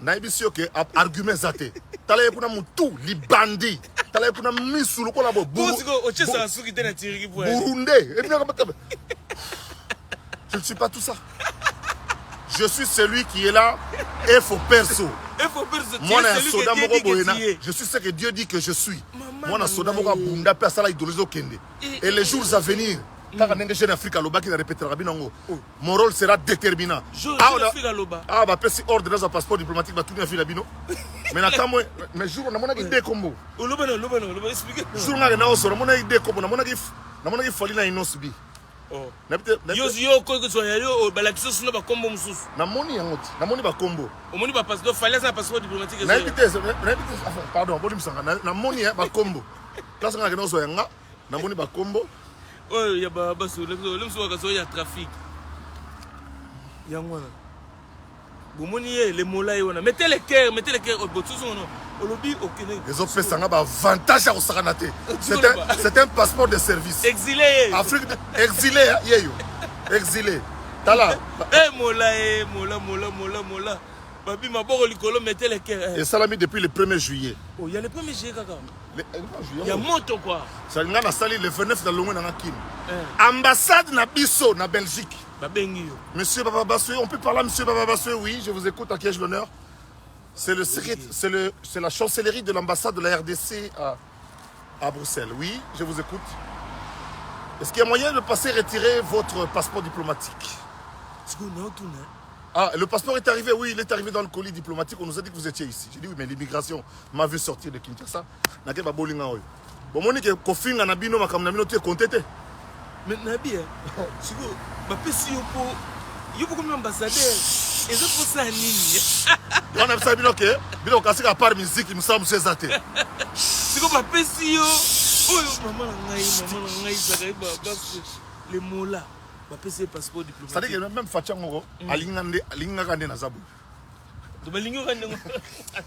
naibisio que argument zate tala kuna mutu libandi tala kuna misulu kola bo burunde je ne suis pas tout ça. Je suis celui qui est là et faut perso. Moi je suis ce que Dieu dit que je suis. Moi na soda moko bunda pe sala idolizo kende. Et les jours à venir kaka ndenge jeune Afrique loba qui répétera binango. Mon rôle sera déterminant. Ah bah pesi ordre dans un passeport diplomatique ba tout bien fila bino. Mais na kamwe mais jour na mona idée kombo. Expliquer. Jour na na oso na mona idée kombo na mona ki foli na inosbi. Yo ko soya yo balakiso sino ba kombo mususu. Na moni yangoti, na moni ba kombo. Omoni ba passeport fallait ça passeport diplomatique. Na pardon, boni msanga na moni ba kombo. Place nga na soya nga, na moni ba kombo. Oh ya ba baso le mso ka soya trafic. Yangwana. Bomoni les molai wana. Mettez le cœur au botuso non. Les autres fait un avantage à Osaranate. C'est un passeport de service. Exilé. Afrique exilé, exilé. Tala. Mola. Babi ma boro likolo mettez le cœur. Et ça l'a mis depuis le 1er juillet. Oh, il y a le 1er juillet kaka. Il y a moto quoi. Ça nga na sali le 29 dans l'ongwe na Kim. Ambassade na biso na Belgique. Monsieur Baba Bassoué, on peut parler à Monsieur Baba Bassoué, oui, je vous écoute, à qui ai-je l'honneur? C'est la chancellerie de l'ambassade de la RDC à Bruxelles. Oui, je vous écoute. Est-ce qu'il y a moyen de passer retirer votre passeport diplomatique? Ah, le passeport est arrivé, oui, il est arrivé dans le colis diplomatique. On nous a dit que vous étiez ici. J'ai dit oui, mais l'immigration m'a vu sortir de Kinshasa. Bon, moi, je suis confiné na bino makamna tu es compté. Mais Nabi, si vous, si vous comme ambassadeur, et je pense à Nini. On a ça bino que bino kasi à part musique, il me semble c'est ça. Si vous m'appelez si oh maman ngai ça les mots là. C'est passeport diplomatique. C'est-à-dire que même Fatia Moro, alinga kande na zabu. En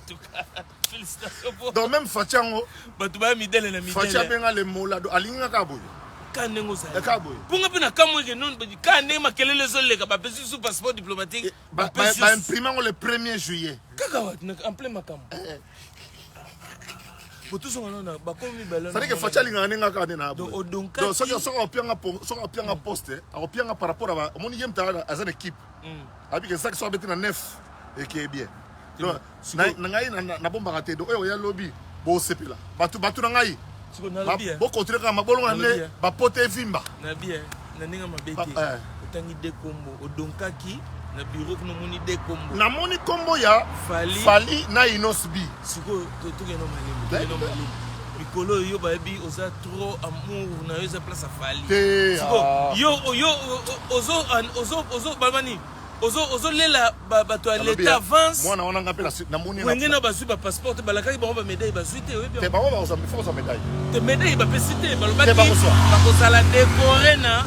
tout cas, félicitations pour. Donc même Fatia Moro, Batuba midele na midele. Fatia benga le mola do alinga kaboy. Kande ngosa. Kaboy. Punga pena kamwe ke non badi kande makelele zoleka ba pesi sous passeport diplomatique. Ba imprimant le 1er juillet. Kakawat en plein makam. C'est-à-dire que Fatia linga kande na abo. Donc ça on pianga poste, on pianga par rapport à mon yem ta as une équipe. Abi que ça qui soit beti na 9 et qui est bien. Donc na ngai na bomba raté do ya lobby bo sepela. Batu na ngai. Bo continuer ka mabolonga ne ba pote vimba. Na bien na ninga mabeki. Otangi de kombo odonkaki na bureau no moni de kombo. Na moni kombo ya Fali na Inosbi. Siko to no malimbi. Mikolo yo baby oza trop amour na yo za place à Fali. Siko yo ozo babani. Ozo lela bato à l'état avance. Moi na wana ngapela na moni na. Wengena basu ba passeport balakaki ba médaille basuite oui bien. Te ba ba oza faut médaille. Te médaille ba pesité balobaki ba kozala décorer na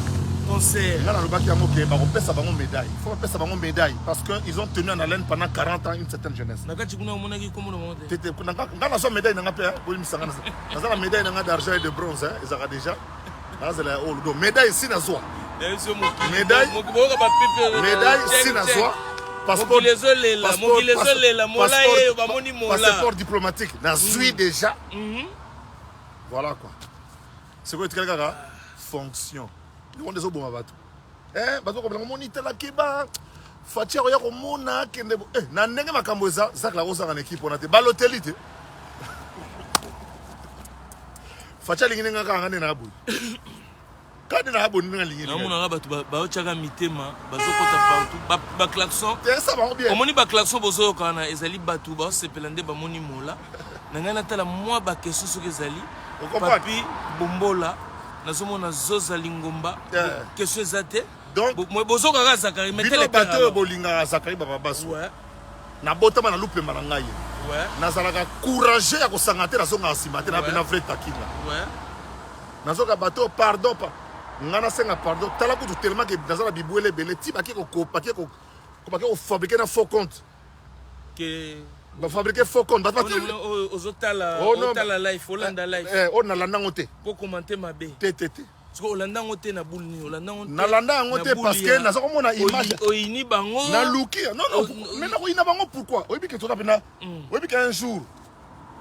concert. Là dans le bac yango ke ba kopesa bango médaille. Faut pesa bango médaille parce que ils ont tenu en haleine pendant 40 ans une certaine jeunesse. Nakati kuna monaki komo monte. Tete ngana so médaille na ngape bo misanga na. Na la médaille na d'argent et de bronze hein, ils ont déjà. Là c'est la do médaille si na zo. Médaille si na zo. Passeport diplomatique na zui déjà. Voilà quoi. C'est quoi tu quelqu'un fonction. On des oboma bato. Bato ko moni tela keba. Fatia ya ko mona kende na ndenge makambo eza zak la rosa en équipe on a te balotelite. Fatia lingi nga ka ngane na bu. Kadi na aboni nga lingi. Na mona bato ba ochaka mitema bazokota partout ba klaxon. Ça va bien. Omoni ba klaxon bozo kana ezali bato ba sepelande ba moni mola. Na ngana tala moi ba question soki ezali. Papi bombola. Nazomona zoza lingomba question zate donc moi bozo kaka Zakari mettez les bateaux bolinga Zakari Baba Bassoué ouais na botama na lupe marangai ouais nazalaka courageux ya kosangate na zonga asimate na bena vrai takina ouais nazoka bateau pardon pa ngana senga pardon tala kutu tellement que nazala bibwele bele ti ba ko fabriquer na faux compte que ba fabriquer faux compte ba otala life Olanda life on a landa ngote pour commenter ma bé tétété parce que Olanda ngote na boule ni Olanda ngote na landa ngote parce que na zoko mona image oyini bango na luki non mais na oyina bango pourquoi oyebi que tota pena oyebi que un jour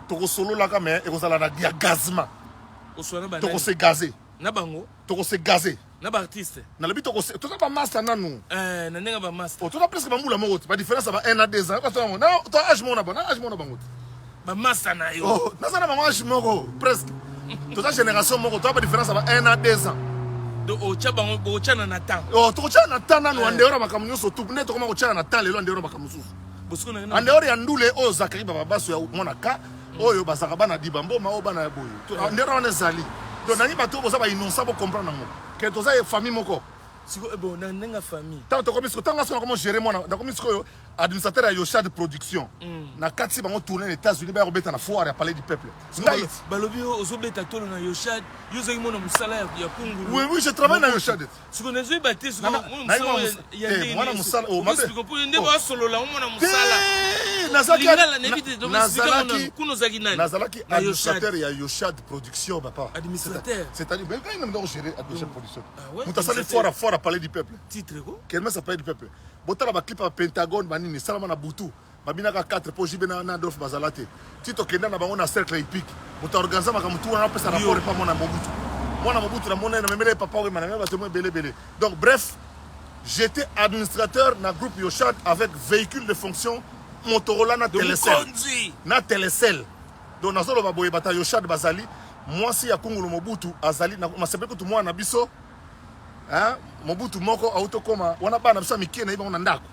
toko solo la ka mais e ko sala na gazma oswana ba toko se gazer na bango toko se gazer na ba artiste na le bito ko se tota ba master nanu na nenga ba master tota presque ba mula moko ba différence ba 1 à 2 ans parce que na to âge mona ba na âge mona bango ba master na yo oh na sana ba âge moko presque tota génération moko to ba différence ba 1 à 2 ans do ocha bango ocha na temps oh to ocha na temps nanu ande ora makamunyo so tu ne to koma ocha na temps lelo ande ora makamusu bosiko na ande ora ya ndule o Zakari Baba Bassoué ya mona ka oyo basaka bana dibambo ma o bana ya boyo to ande ora na zali donc nani bato ko za ba innocent bo comprendre ngo que to za famille moko siko bon na nenga famille tant to komisko tanga so comment gérer moi na komisko administrateur ya Yosha de production na kati bango tourner les États-Unis ba robeta na foire ya palais du peuple balobi ozobeta tolo na Yosha yozo imona musala ya kungulu oui je travaille na Yosha siko na zoi baté siko mona musala o mabe siko pour ndé ba solo la mona musala nazalaki administrateur ya Yosha de production papa administrateur c'est-à-dire ben quand même donc gérer administrateur de production mutasali foire à palais du peuple titre ko quel ça palais du peuple botala ba clip à Pentagone banini salama na butu babinaka 4 po jibe na Adolphe bazala te ti tokenda na bango na cercle hippique moto organise makambo tu wana apesa rapport pas mona Mobutu na mona na memele papa we mananga bato mo belé. Donc bref, j'étais administrateur na groupe Yoshad avec véhicule de fonction Motorola na Telecel. Donc nazolo ba boye bata Yoshad bazali moi si ya Kungulu Mobutu azali na masepeko tu mwana biso hein Mobutu moko auto koma wana bana biso mikie na ibanga ndako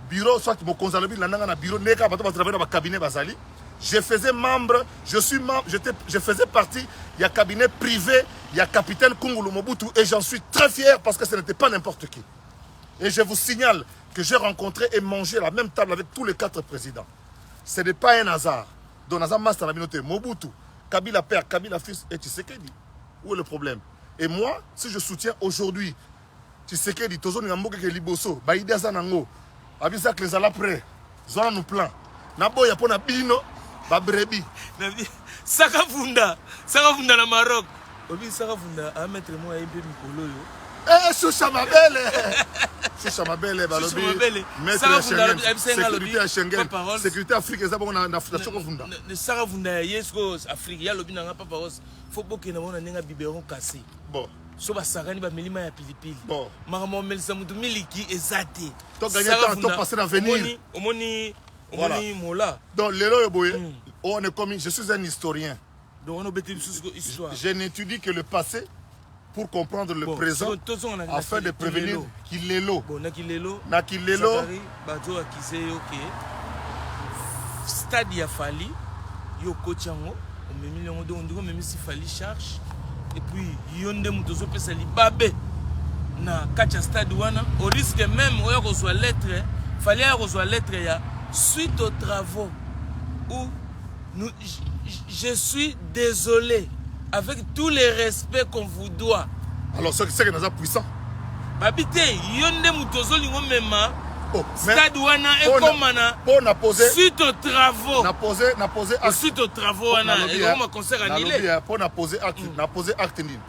bureau soit mo konzalobi la nanga na bureau neka bato ba travailler na cabinet bazali. Je faisais membre, je faisais partie, il y a cabinet privé, il y a capitaine Kungulu Mobutu et j'en suis très fier parce que ce n'était pas n'importe qui. Et je vous signale que j'ai rencontré et mangé à la même table avec tous les 4 présidents. Ce n'est pas un hasard. Donc, dans un master la communauté, Mobutu, Kabila père, Kabila fils et Tshisekedi. Où est le problème? Et moi, si je soutiens aujourd'hui Tshisekedi, Tozo Ngamboke Liboso, Baïda Zanango, Abisa Klezala Pré, Zona nous plan, Nabo Yapona Bino, Babrebi. Sakafunda na Maroc. Obi Sakafunda a mettre moi un peu Mikolo yo. Eh Choucha Mabele. Choucha Mabele balobi. Mettre sécurité à Schengen. Sécurité Afrique ça bon na Sakafunda. Le Sakafunda yesko Afrique ya lobi na papa rose. Faut pas que na mona ninga biberon cassé. Bon. So ba sakani ba milima ya pilipili. Bon. Mama melisa mutu miliki ezate. To gagner temps to passer dans venir. Omoni voilà. Mola. Donc, Lélo Boye, on est comme je suis un historien. Donc, on a histoire. Je n'étudie que le passé pour comprendre le présent afin de prévenir qu'il est l'eau. Bon, Nakilelo. Bajo akise ok. Stade ya Fali, yo kochango, on me mis le on me mis si Fali charge et puis yonde mutozo pesa libabe na kacha stade wana au risque même oya reçoit lettre, Fali a reçoit lettre ya suite aux travaux où je suis désolé avec tous les respects qu'on vous doit. Alors c'est que nous sommes puissants. Babite yonde mutozo lingo mema stade wana ekomana suite aux travaux. Na posé suite aux travaux wana et on concert annulé. Pour na poser acte ni.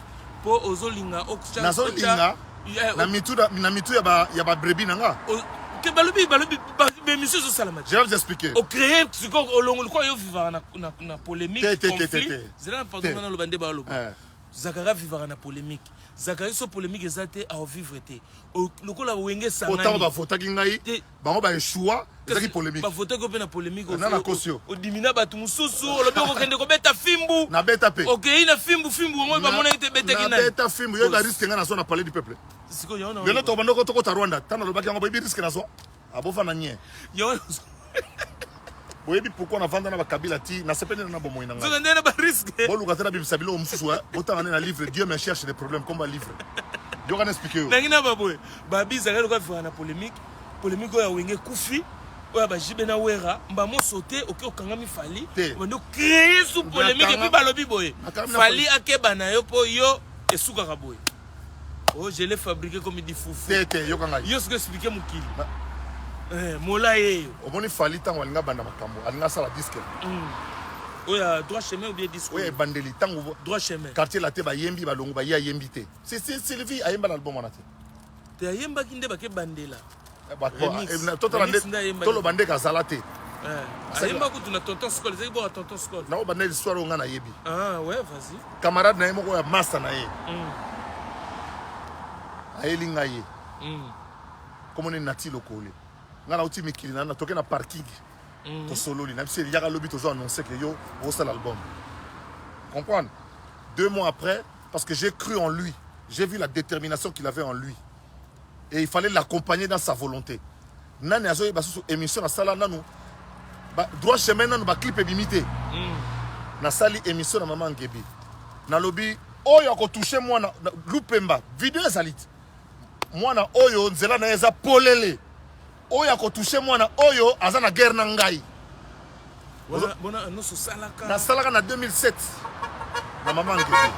Pour ozolinga okcha. Na mitu ya ba brebi nanga. Monsieur Salama. Je vais vous expliquer. Au créer, ce qu'on vivra na polémique, conflit. Zela pardon na lobande ba lobo. Zakara vivra na polémique. Zakara so polémique ezate à vivre té. Lokola wenge sangani. Autant ba voter ngai. Bango ba choix, ezaki polémique. Ba voter ko pe na polémique au. Na na caution. O dimina batu mususu, lobi ko kende ko beta fimbu. Na beta pe. OK, ina fimbu ngo ba mona ite beta kina. Na beta fimbu, yo la risque nga na so na parler du peuple. Siko yo na. Yo to bando ko to ta Rwanda, tana lobaki ngo ba bi risque na so. Abofa na nye. Yo. Boyebi pourquoi on a vendu na Kabila ti na sepene na bomo inanga. Zo ndena ba risque. Bo lukatela bi sabilo mususu autant na livre Dieu me cherche des problèmes comme un livre. Yo kan expliquer yo. Nangina baboy. Babi zaka ko fa na polémique oya wenge kufi oya ba jibe na wera mba mo sauter OK okangami Fali. Bando créer sous polémique et puis balobi boy. Fali akeba na yo po yo esuka ka boy. Oh, je l'ai fabriqué comme il dit foufou. Tete yo kanga. Yo ce que expliquer mukili. Mola ye. Omoni Fali tango alinga banda makambo, alinga sala disque. Oya droit chemin ou bien disque. Oya bandeli tango droit chemin. Quartier la te ba yembi ba longo ba ya yembi te. C'est le vie ayemba l'album wana te. Te ayemba kinde ba ke bandela. Ba tolo bande ka sala te. Ayemba ko tuna tonton Skol, c'est bon tonton Skol. Na o bandeli histoire nga na yebi. Ah ouais, vas-y. Camarade na yemo ko ya master na ye. Ayelinga ye. Comme on est nati lokole. Nga na uti mikili na toke na parking. To solo li na bisi yaga lobi tozo annoncer que yo o ça l'album. Comprendre? 2 mois après parce que j'ai cru en lui. J'ai vu la détermination qu'il avait en lui. Et il fallait l'accompagner dans sa volonté. Nani azo ba sous émission na sala nanu. Ba droit chemin nanu ba clip ebimité. Na sali émission na maman Ngebi. Na lobi oyo ko toucher moi na Lupemba. Vidéo salit. Moi na oyo nzela na eza polele. Oyo ko toucher moi na oyo azana guerre na ngai. Bona no so salaka. Na salaka na 2007. Na maman Ngebi.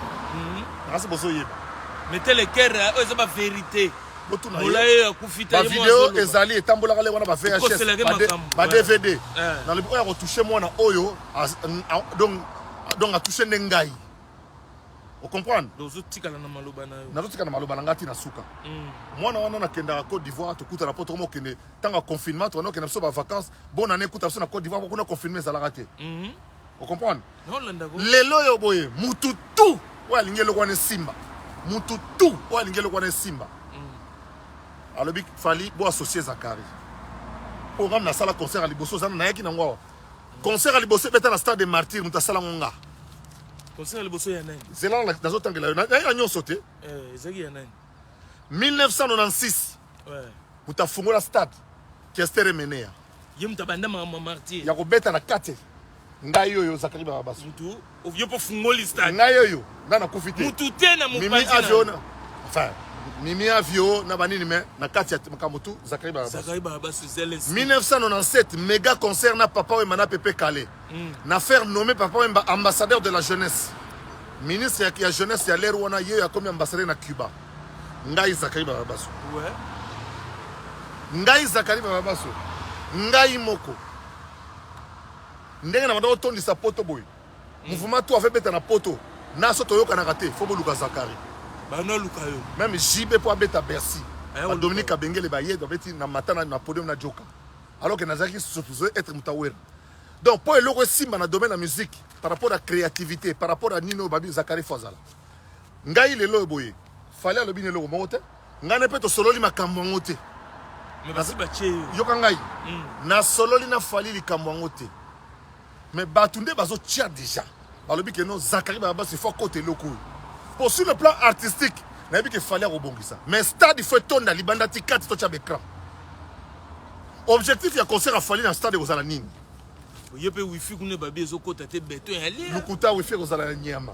Ngasi boso yeba. Mettez le cœur eza ba vérité. La vidéo ezali etambola kale wana ba VHS ba DVD na le oyo ko toucher moi na oyo donc a toucher ngai ocomprendre ozotikala na maloba na yo nazotika na maloba na ngati na suka mwana wana nakendaka Côte d'Ivoire tokuta na poto tomo kende tanga confinement to nakenda biso ba vacances bonne année kuta biso na Côte d'Ivoire kuna confinement ezalaka te ocomprendre lelo yo boye mutu tu oyo alingi eloko wana esimba mutu tu oyo alingi eloko wana esimba alobi fali bo associé Zakari po ngam nasala concert à liboso zana nayaki nango awa concert à liboso beta na stade des martyrs mutu asala ngonga concert à liboso ya nani zela nazotangela yo nayika nyonso te ezaki ya nani 1996 mutu afungola stade Kester Emenea ye mutu abanda martyr ya kobeta na kate ngai oyo Zakari Barabasu mutu yo po fungoli stade ngai oyo nga nakufi te mutu te na mimi mopanzi avion enfin mimi avion na banini me na kati ya makambo tu Zakari Barabasu zeles 1997 méga concert na Papa Wemba na Pepe Kale na faire nommer Papa Wemba ambassadeur de la jeunesse ministre ya jeunesse ya l'ère wana ye ya comme ambassadeur na Cuba ngai Zakari Barabasu ngai Zakari Barabasu ngai moko ndenge na manda otondisa poto boy mouvement tout avait beta na poto na soto yokanaka te fo boluka Zakari bana luka yo même JB pour abeta Bercy Dominique Abengele ba yedo beti na matana na podium na joka alors que nazaki supposé être mutawera donc pour eloko simba na domaine de la musique par rapport à la créativité par rapport à Nino Babi Zakari Fazala ngai lelo boye fallait alobi ne loko mote ngane pe to sololi makambo ngote mais basi ba che yoka ngai na sololi na fali likambo ngote mais batunde bazo tia déjà balobi que non Zakari Barabasu il faut côté loko pour sur le plan artistique n'a pas qu'il fallait rebondir ça mais stade il faut tourner libanda ti 4 to écran objectif il y a concert à fallir dans stade de Rosala nini yepe wifi kuna babi ezokota te beto ya li lukuta wifi Rosala nyama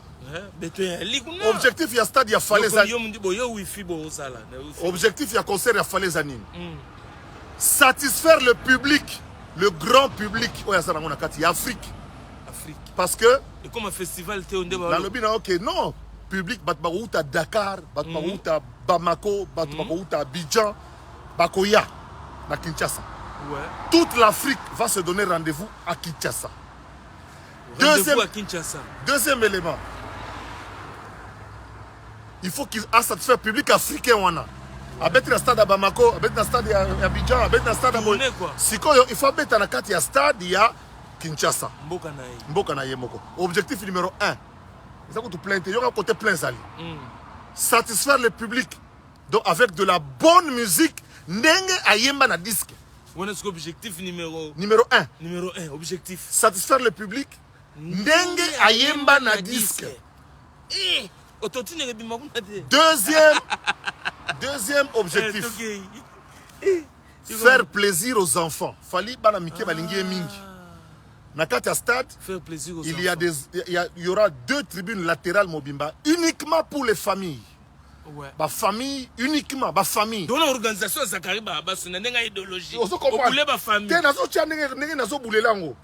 beto ya li kuna objectif il y a stade il y a fallir za yo mundi bo yo wifi bo osala objectif il y a concert il y a fallir za nini satisfaire le public le grand public oya sana ngona kati ya Afrique parce que et comme un festival te onde ba la lobby na OK non public bat barouta Dakar bat barouta Bamako bat barouta Abidjan bakoya na Kinshasa toute l'Afrique va se donner rendez-vous à Kinshasa deuxième élément il faut qu'il a satisfait le public africain wana abeti na stade à Bamako abeti na stade à Abidjan abeti na stade à sikoyo il faut abeti na kati ya stade ya Kinshasa mboka na ye moko objectif numéro 1 ça coûte plein il y aura côté plein sali satisfaire le public donc avec de la bonne musique ndenge ayemba na disque on est objectif numéro 1 objectif satisfaire le public ndenge ayemba na disque deuxième objectif faire plaisir aux enfants fali bana mike balingi mingi na kati ya stade faire plaisir aux il y aura 2 tribunes latérales mobimba uniquement pour les familles ba famille uniquement ba famille dans l'organisation Zakari Barabasu na ndenga idéologie okule ba famille te nazo tia ndenge nazo bulela ngo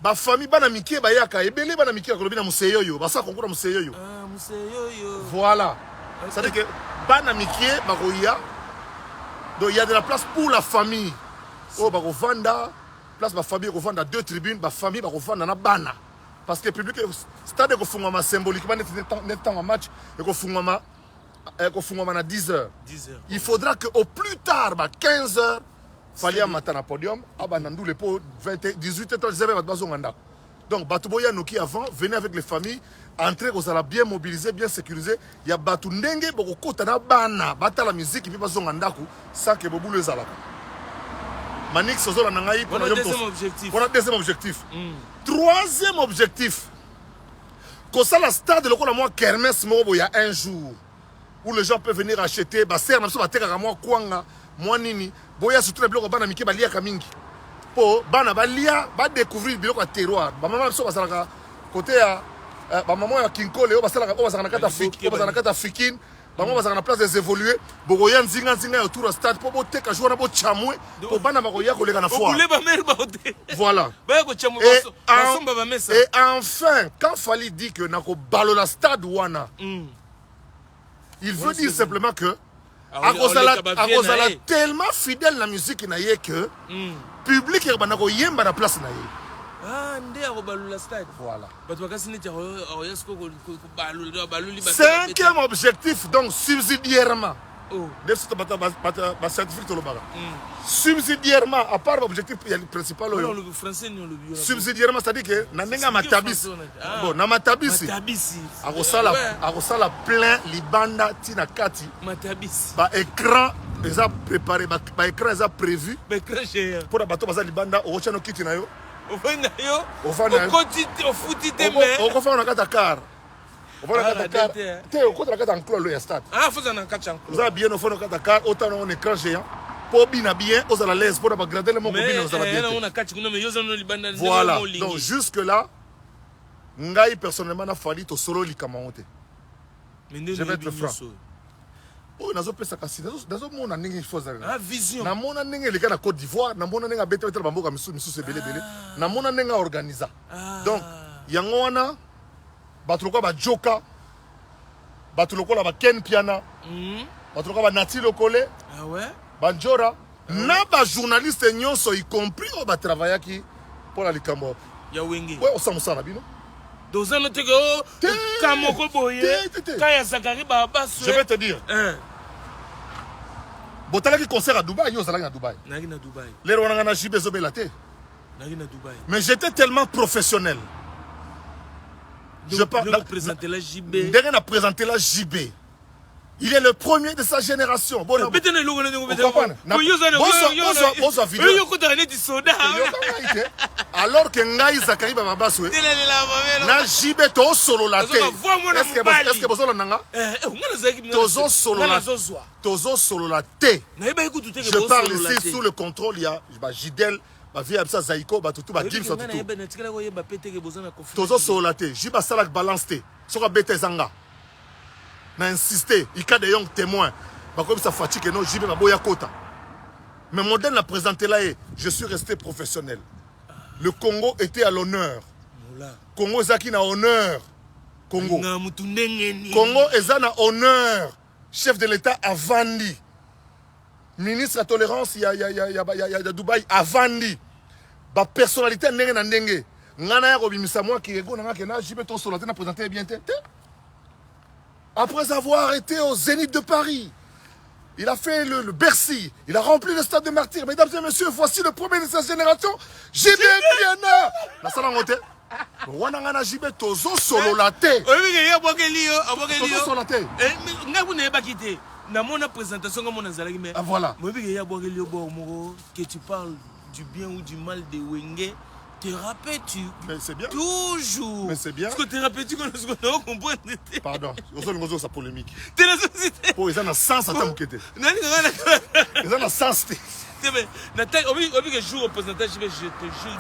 ba famille bana mike bayaka ebele bana mike kolobi na museyoyo basa konkola museyoyo museyoyo voilà ça veut dire que bana mike bakoya donc il y a de la place pour la famille oh bako vanda place ma famille revendre 2 tribunes ma famille revendre na bana parce que le public stade ko fungama symboliquement net temps en match et ko fungama na 10h il faudra que au plus tard 15h fallait matin na podium abana ndule po 18h30 bazonganda donc batuboya noki avant venez avec les familles entrer aux ala bien mobilisés bien sécurisés il y a batu ndenge boko kota na bana batala musique puis bazonganda ku sans que bobulu ezalaka Manix Sozola Nangaï pour le deuxième objectif. Troisième objectif. Comme ça, la stade, le coup, moi, Kermesse, il y a un jour où les gens peuvent venir acheter. Bah, c'est un peu de moi, Kwanga, moi, Nini. Boya, surtout les blocs, Bana Miki, Balia Kamingi. Pour Bana Balia, va découvrir le bloc à terroir. Bah, maman, ça va côté à. Bah, maman, à Kinko, Léo, ça va Fikin. Bango bazana na place des évoluer bogoya nzinga autour du stade pour boter ka jouer na bo chamwe pour bana bakoya ko leka na foire voilà et enfin quand Fali dit que nako balola stade wana il veut dire simplement que akozala tellement fidèle la musique na ye que public ya banako yemba na place na ye Ah, nde ya kobalula stade. Voilà. Bato bakasi neti ya siko kobalula baluli bato. Cinquième objectif, donc subsidiairement. Oh. Scientifique subsidiairement, à part l'objectif principal, Le français ni le bio. subsidiairement, c'est-à-dire que na matabisi. Bon, na matabisi. Arosala plein libanda tina kati. Matabisi. Ba écran déjà préparé, ba écran déjà prévu. Ba écran géant. Pour bato baza libanda o chano kiti na yo. O fana yo. O fana. O futi te mais. O fana na kata on va la carte. On va la carte en clos le stade. Ah, faut en carte en clos. Vous avez bien au fond de la carte, autant on écran géant. Pour bien bien, aux à l'aise pour regarder le mot bien aux à la voilà. Donc jusque là, ngai personnellement n'a fallu to solo likamonte. Je vais être franc. Oh, nazo pesa kasi, nazo mona ningi chose. Ah, vision. Na mona ningi le gars na Côte d'Ivoire, na mona ninga bete bete bamboka misu se belé belé. Na mona ninga organisa. Donc yango wana batuloko ba joka batuloko la ba ken piana batuloko ba nati lokole ah ouais banjora na ba journaliste nyonso y compris o ba travaillaki pour la likambo ya wenge ouais osamusa na bino dans un autre go kamoko boye kaya zakari ba baso je vais te dire botalaki concert à Dubaï yo zalaki na Dubaï naki na Dubaï lero wana na jibe zo belate naki na Dubaï mais j'étais tellement professionnel. Je parle présenter la JB. Derrière a présenté la JB. Il est le premier de sa génération. Bon, alors que Ngai Zakari Babaswe, na JB to solo la té. Est-ce que vous nanga? Tozo solo la té. Je parle ici sous le contrôle. Il y a Jidel. Ba vie absa zaiko ba tutu ba gim so tutu tozo solate jiba salak balance te soka bete zanga na insister il cas de young témoin ba comme ça fatigue non jibe ba boya kota mais modèle n'a présenté là je suis resté professionnel. Le Congo était à l'honneur. Congo zaki na honneur. Congo eza na honneur. Chef de l'État avandi. Ministre à tolérance, il y a Dubaï, Avandi. Ba personnalité ndenge na ndenge. Ngana ya robimisa moi qui ego nanga kena jibe to solo na présenter bien tête. Après avoir été au Zénith de Paris, il a fait le Bercy, il a rempli le stade de Martyrs. Mesdames et messieurs, voici le premier de sa génération, JB Piana. Na sala ngote. Wana ngana jibe tozo solo la té. Oui, ya bokelio, abokelio. Tozo solo la té. Ngabu ne ba kité. Na mon présentation comme on a zalaki mais voilà que tu parles du bien ou du mal de Wenge te rappelles-tu mais c'est bien toujours mais c'est bien ce que te rappelles-tu qu'on a compris pardon on sa polémique t'es la société pour ils en a sens à t'amukete ils en a sens mais Nathalie obi que jour représentant je te jure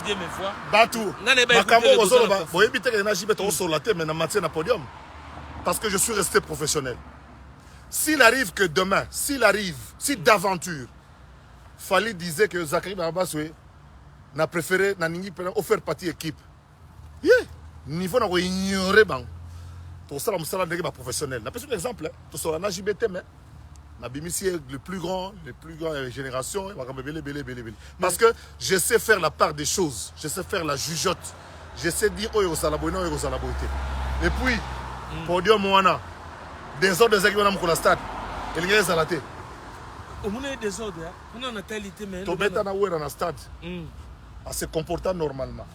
Dieu mes fois batou makambo ozolo ba boyebi te na jibe to solo la té mais na matière na podium parce que je suis resté professionnel. S'il arrive que demain, si d'aventure, Fali disait que Zakari Babaswe n'a préféré, n'a offert partie équipe. Yeah, niveau n'a pas ignoré bang. Tout ça, c'est un professionnel. N'a pas un exemple. Tout ça, on a JBT, mais n'a le plus grand génération. Parce que je sais faire la part des choses, je sais faire la jugeote, je sais dire oh salaboino oh salaboité. Et puis, podium moana. Des ordres des équipes dans le stade. Et les gens sont on a des ordres. On a une talité mais to beta na dans le stade. À se comporter normalement.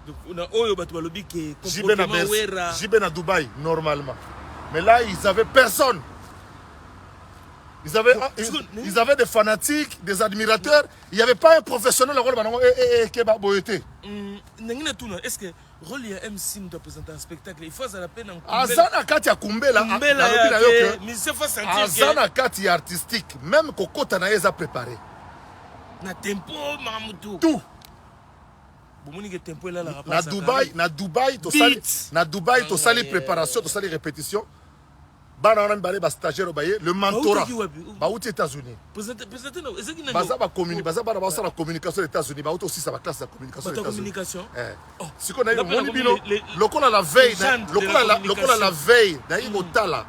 Donc on a oyo batu balobi ke comportement wera. Jibe na Dubaï normalement. Mais là ils avaient personne. Ils avaient des fanatiques, des admirateurs. Il n'y avait pas un professionnel le rôle Keba Boyete. Est-ce que rôle il y a MC nous doit présenter un spectacle il faut ça la peine en Azana Kati a Kumbela Azana Kati artistique même Koko Tanaïs a préparé. Na tempo Mamutu. Tout. Tempo là na Dubaï to sali préparation to sali répétition. Ba stagiaire le mentorat ba aux États-Unis. Baza ba communication aux États-Unis ba aussi ça va classe de communication aux États-Unis. Si qu'on a eu mon bino lokola la veille lokola la veille na Imotala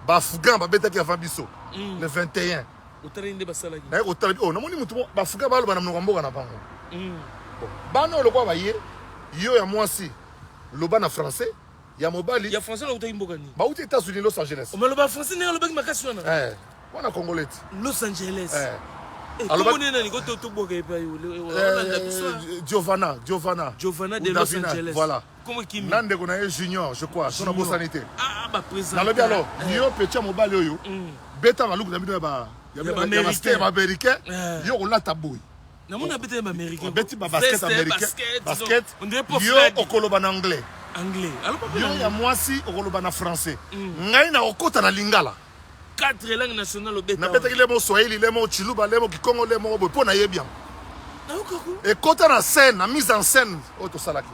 ba Afghan ba beta ki avant biso le 21 otarinde basalaki na otali na moni mutu ba Afghan ba lo na mboka na bango. Bon bano lokwa ba ye yo ya mwasi loba na français ya mobali ya français na utaki mboka ni ba uti États-Unis Los Angeles o maloba français ne loba makasi wana wana congolais Los Angeles alors comment nena ni ko to boka epa yo Giovanna de Los Angeles voilà comment kimi nande ko na junior je crois son abo sanité ba président na lobi alors yo petit mobali oyo beta maluku na bido ba ya américain yo kolata boy namona beta ba américain beti ba basket américain basket yo okoloba na anglais alors yo ya mwasi okoloba na français ngai na okota na lingala 4 langues nationales au beta na beta ile mo swahili ile mo chiluba ile mo kikongo ile mo bo pona yebian et kota na scène na mise en scène auto salaki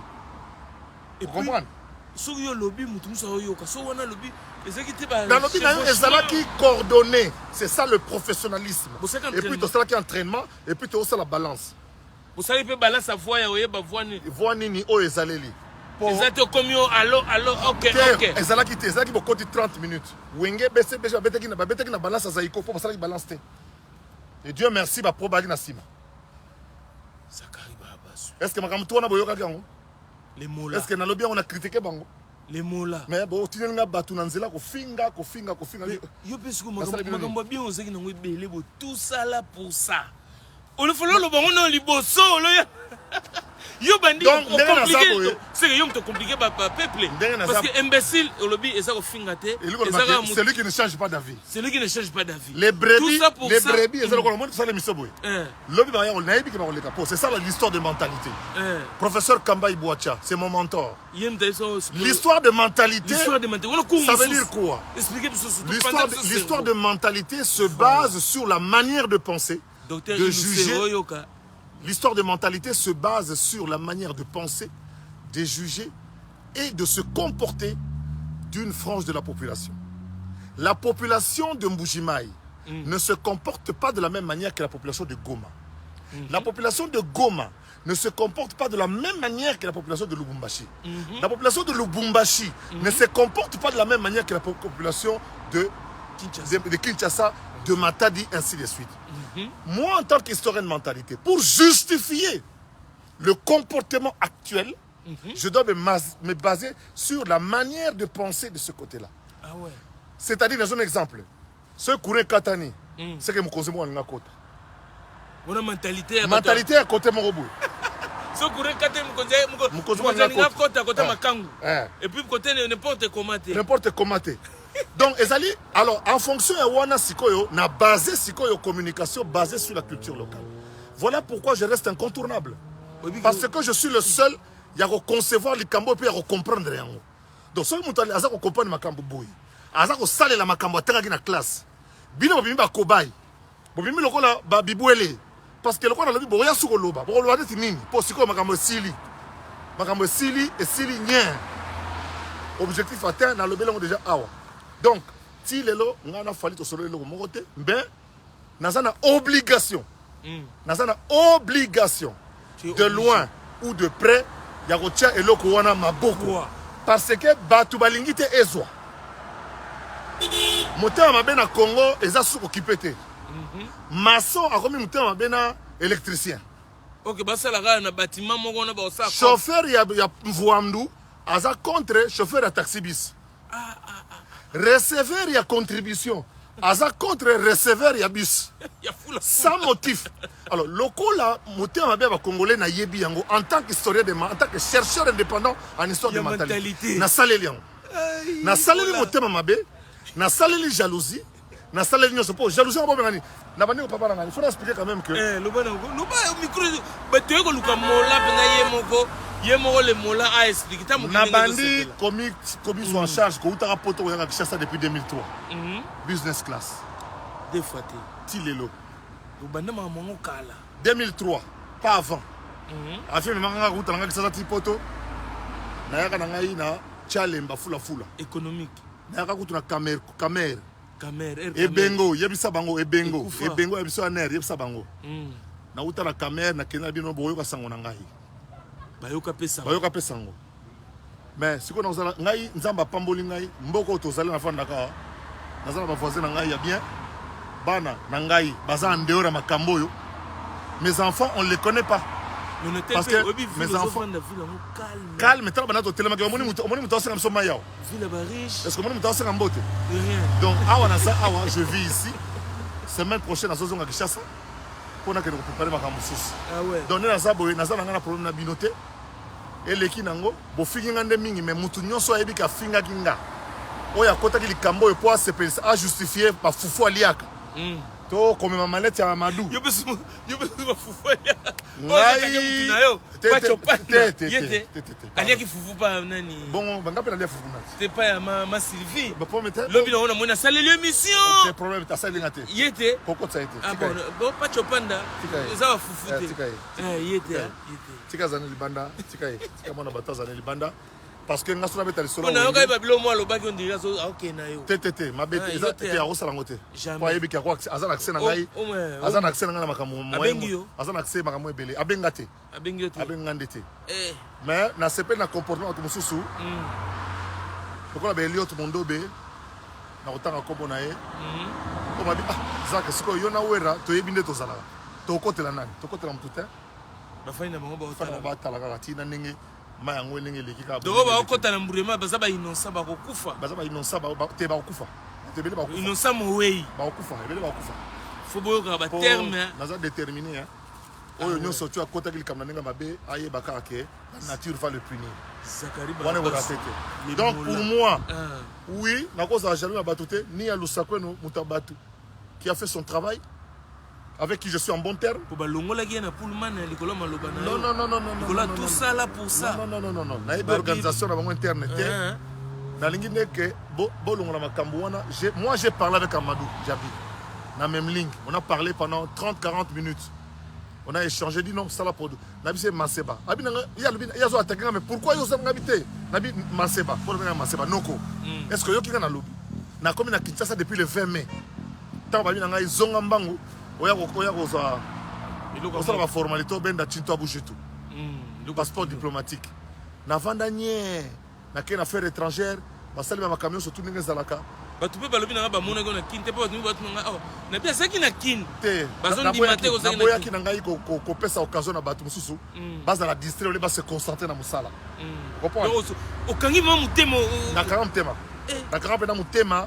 et comprendre so yo lobby mutu musa yo ka so wana lobby ezaki te ba dans lobby na yo ezalaki coordonné c'est ça le professionnalisme et puis to salaki entraînement et puis to ça la balance vous savez pe balance à voix ya oyeba voix nini o ezaleli exactement comme yo allo OK ezalaki te ezalaki bokoti 30 minutes wenge bese babetaki na balance zaiko po basalaki balance te et Dieu merci ba probaki na sima sakari baba est-ce que makamtu wana boyoka yango les mots là est-ce que na lobby on a critiqué bango les mots là mais bon tinelinga batu na nzela ko finga yo pesko makambo bien ozaki nango ebele bo tout ça là pour ça on le follow le bango na liboso lo yo bandi compliqué c'est que yo te compliqué ba peuple parce que imbécile au lobby et ça ko fingate celui qui ne change pas d'avis les brebis et ça le monde ça les misoboy lobby ba ya na yebi ki ba koleka po c'est ça l'histoire de mentalité professeur Kamba Ibouacha c'est mon mentor l'histoire de mentalité ça veut dire quoi l'histoire de mentalité se base sur la manière de penser de juger. L'histoire de mentalité se base sur la manière de penser, de juger et de se comporter d'une frange de la population. La population de Mbujimaï ne se comporte pas de la même manière que la population de Goma. La population de Goma ne se comporte pas de la même manière que la population de Lubumbashi. La population de Lubumbashi ne se comporte pas de la même manière que la population de Kinshasa, de Matadi, ainsi de suite. Moi, en tant qu'historien de mentalité, pour justifier le comportement actuel, je dois me baser sur la manière de penser de ce côté-là. Ah ouais. C'est-à-dire, dans un exemple, ce Kouré Katani, c'est que je suis un côté. Mon mentalité. Mentalité à côté de mon robot. Ce Kouré Katani, je suis un côté Makangu. Et puis, côté n'importe comment. N'importe comment. Donc, Ezali, alors, en fonction de Wana Sikoyo, na basé Sikoyo communication basée sur la culture locale. Voilà pourquoi je reste incontournable. Parce que je suis le seul à concevoir les Cambo et à comprendre rien. Donc, si vous avez comprendre ma Cambo boy, à saler la Makambo à la classe, bino bimi ba kobay, bimi lokola ba bibouele, parce que lokola lobi boya sukoloba, boya de nini, pour Sikoyo Makambo sili et sili nien. Objectif atteint dans le bilan déjà awa. Donc, si les lots, on a fallu tout solo le moté, ben, nous avons obligation, de loin ou de près, il y a et l'eau qu'on a beaucoup. Parce que Batu Balingi te ezwa. Moteur ma ben à Congo, ils ont occupé. Maçon a remis moteur ma ben à électricien. Ok, bah ça là, on a bâtiment, on a ça. Chauffeur, il y a Mvouamdou, Aza contre chauffeur à taxi bis. Receveur, il y a contribution. Aza contre receveur, il y a bus. Sans motif. Alors, local là, moteur ma bien congolais na yebi yango en tant qu'historien en tant que chercheur indépendant en histoire de mentalité. Na saleli yango. Na saleli moteur ma bien, na saleli jalousie, na saleli nyoso po jalousie on ba ngani. Na bandi ko papa na ngani. Il faut expliquer quand même que le bon no ba micro ba te ko luka mola pena yemoko. Yemoko le mola a expliqué ta na bandi commis sont en charge ko utara poto ya Kinshasa depuis 2003. Business class. Des fois Tilelo. Au banda mamango kala 2003, pas avant. Afin manga ko utara Kinshasa ti poto. Na yaka na ngai na chalemba fula économique. Na yaka ko tuna Camer. Ebengo yebisa bango ebengo yebisa aner yebisa bango. Na utara Camer na kena bino boyo ka sango na ngai. Bayoka pesango. Mais si on a ngai nzamba pamboli ngai mboko tozali na fandaka nazala ba voisin na ngai ya bien bana na ngai baza en dehors makambo yo. Mes enfants on les connaît pas. Parce que mes enfants calme tant banato tellement que on moni muto senga msoma yao ville ba riche est-ce que moni muto senga mbote rien donc awa na ça awa je vis ici semaine prochaine à Zozonga Kishasa pour na que préparer ma campus ah ouais donc na ça boy na ça na problème na binote et leki nango bo fingi ngande mingi mais mutu nyonso ayebi ka finga kinga oya kota ki likambo e po se a justifier pa fufu aliaka to comme ma mallette ya Amadou yo besu fufu ya ngai nayo pacho pate yete alia ki fufu pa nani bon banga pe na fufu na c'est pas ya ma Sylvie ba pomme te lobi na mona sala l'émission c'est problème ta sala ngate yete koko ça été ah bon pacho panda ça va fufu te yete tika zana libanda tika mona bataza na libanda parce que nga sona beta lisolo on a yoka ba bilo mo alobaki on dirait so OK na yo tete mabete ezate ya rosala ngote kwa yebi ka kwa azana accès na ngai azana accès na nga na makambo moyen azana accès makambo ebele abenga te abenga ndete mais na sepe na comportement to mususu ko la belio to mondobe na kotanga kombo na ye ko mabi zaka siko yo na wera to yebi ndeto zala to kotela nani to kotela mtuta ba faina bango ba tala ka tina ndenge mayango ndenge lekika doko ba okota na mburema baza ba innocent ba kokufa te ba kokufa te bele ba kokufa innocent moweyi ba kokufa bele ba kokufa faut boyoka ba terme naza déterminé hein oyo nyonso tu akota ki likamna ndenge mabe aye bakaka ke la nature va le punir Zakari wana ko tete donc pour moi oui na cause jamais batute ni ya lusakweno mutabatu qui a fait son travail avec qui je suis en bon terme. Pour balongola qui na Pullman likolo maloba na. Non. Tout ça là pour ça. Non. Na organisation na bango interne té. Na lingi que bolongola makambo wana, moi j'ai parlé avec Amadou Djabi. Na même ligne, on a parlé pendant 30-40 minutes. On a échangé, dit non, ça la pour Nabi c'est Maseba. Abi il y a zo attaquer mais pourquoi yo ça ngabité? Nabi Maseba, pour venir Maseba noko. Est-ce que yo kinga na lobby? Na comme na Kinshasa depuis le 20 mai. Tant babi na ngai zonga mbangu. Oya koza la formalité benda tinto abouche tout le passeport diplomatique na vandanye na ken affaires étrangères basali ba camion surtout ndenge zalaka batu pe balobi na ba mona ko na kinte pe batu batu nga na bia saki na kin te bazon di maté ko saki na boya ki na ngai ko pesa occasion na batu mususu baza la distraire le ba se concentrer na musala comprendre okangi ma mutema na karam na mutema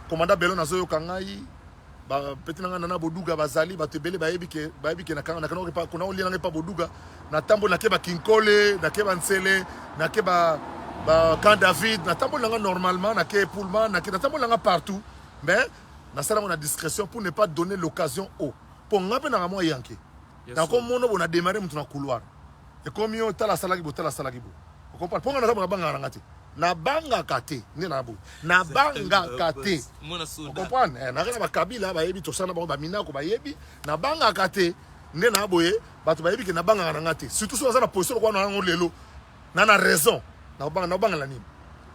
commandant Belon na zoyo kangai ba petit nanga na boduga bazali batebele bayebi ke na kana pa kuna oli na pa boduga na tambo na ke ba kinkole na ke ba nsele na ke ba Camp David na tambo nanga normalement na ke Pullman na ke na tambo nanga partout mais na sala mon discrétion pour ne pas donner l'occasion au pour ngape na mo yanke na ko mono bona démarrer mutu na couloir et comme yo tala salaki bo on comprend pour na banga ngati na banga kate ni na bo na banga kate on comprend na kana bakabila ba yebi to sana ba minako ba yebi na banga kate ne na boye bato ba yebi ke na banga ngate surtout so na position ko na ngolelo na raison na banga la nini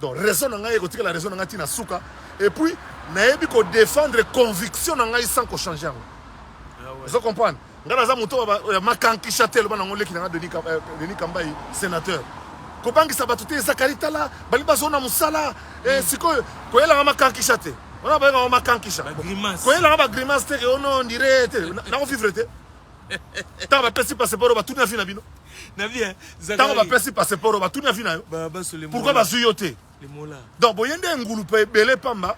donc raison na ngai ko tika la raison na ngati na suka et puis na yebi ko défendre conviction na ngai sans ko changer vous comprenez ngana za muto ba makanki chatel ba na ngoleki na Denis Kambai sénateur kobangisa bato te Zakari Tala bali bazona musala siko koyela makankisha te ona ba makankisha koyela ba grimace te ono ndire te na ko vivre te ta ba pesi passeport ba tout na fina bino na bien Zakari ta ba pesi passeport ba tout na fina yo pourquoi ba suyo te les mola donc boyende ngulu pe belé pamba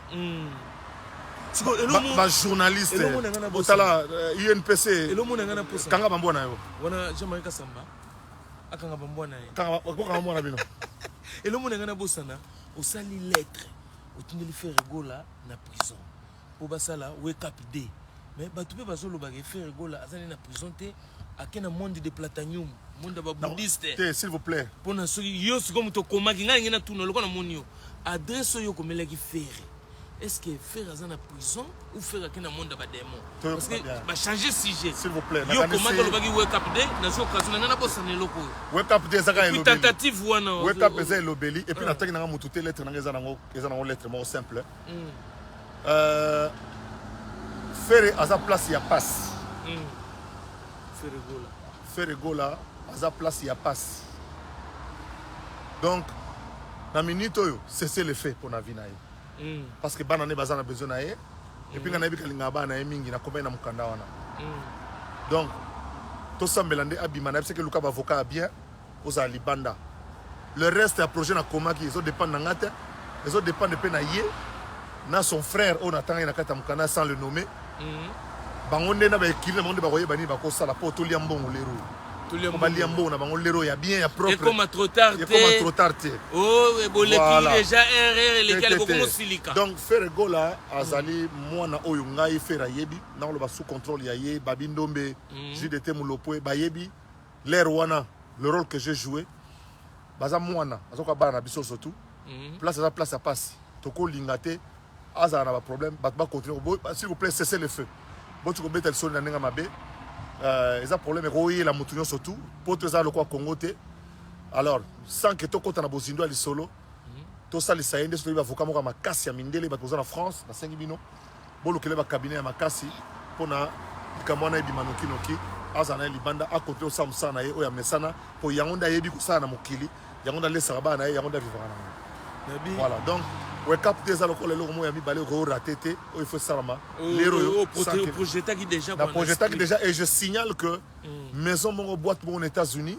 siko ba journaliste otala UNPC kanga bambo na yo wana Jamaika Samba akanga bambwana ye kanga ko mwana bino elo mona ngana bosana osali lettre otindeli faire gola na prison po basala wake up day mais batu pe bazolo ba faire gola azali na prison te akena monde de platanium monde ba bouddhiste te s'il vous plaît pona soki yo siko muto komaki ngai ngena tuno lokona monio adresse yo komelaki faire est-ce que faire azana prison ou faire akena monde ba démon parce que ba changer sujet s'il vous plaît yo comment lo baki wake up day na so occasion ngana bosana loko wake up day zaka elobeli tentative wana wake up eza elobeli et puis na tangi nanga mutu te lettre nanga eza nango lettre mo simple faire aza place ya passe faire gola aza place ya passe donc na minute oyo cesser le fait pour na vie na ye parce que bana ne bazana besoin na ye et puis ngana bika linga bana ye mingi na komena mukanda wana donc tout ça melande abimana c'est que Luka avocat bien aux alibanda le reste a projet na koma qui ils dépend ngate ils ont dépend de penaye na son frère on attend na kata mukana sans le nommer bangonde na ba équilibre monde ba koye bani ba ko sala po to liambongo lero ba liambo na bango lero ya bien ya propre et comme trop tard oh et bon l'équilibre déjà erreur lesquels beaucoup silica donc faire gola azali mwana oyo ngai faire yebi na lo ba sous contrôle ya ye babindombe JDT mulopwe ba yebi l'air wana le rôle que j'ai joué baza mwana azoka bana na biso surtout place à passe toko lingate azana na ba problème ba continuer s'il vous plaît cessez le feu bon tu combien tel son na nga mabe ils ont problème royer la mutunyo surtout pour tout ça le quoi Congo té alors sans que to kota na bozindo ali solo to ça les saïende sur les avocats mo makasi ya mindele ba en France na 5 bino bon le ba cabinet ya makasi pona kamwana ebimanoki noki azana libanda a côté au samsa na ye o ya mesana po yangonda yebi ko sana mokili yangonda lesa ba na ye yangonda vivre na voilà donc wake up des alors le mo ya mi balé ro ratété il faut salama l'héros projet qui déjà la projet qui déjà et je signale que maison mon boîte aux États-Unis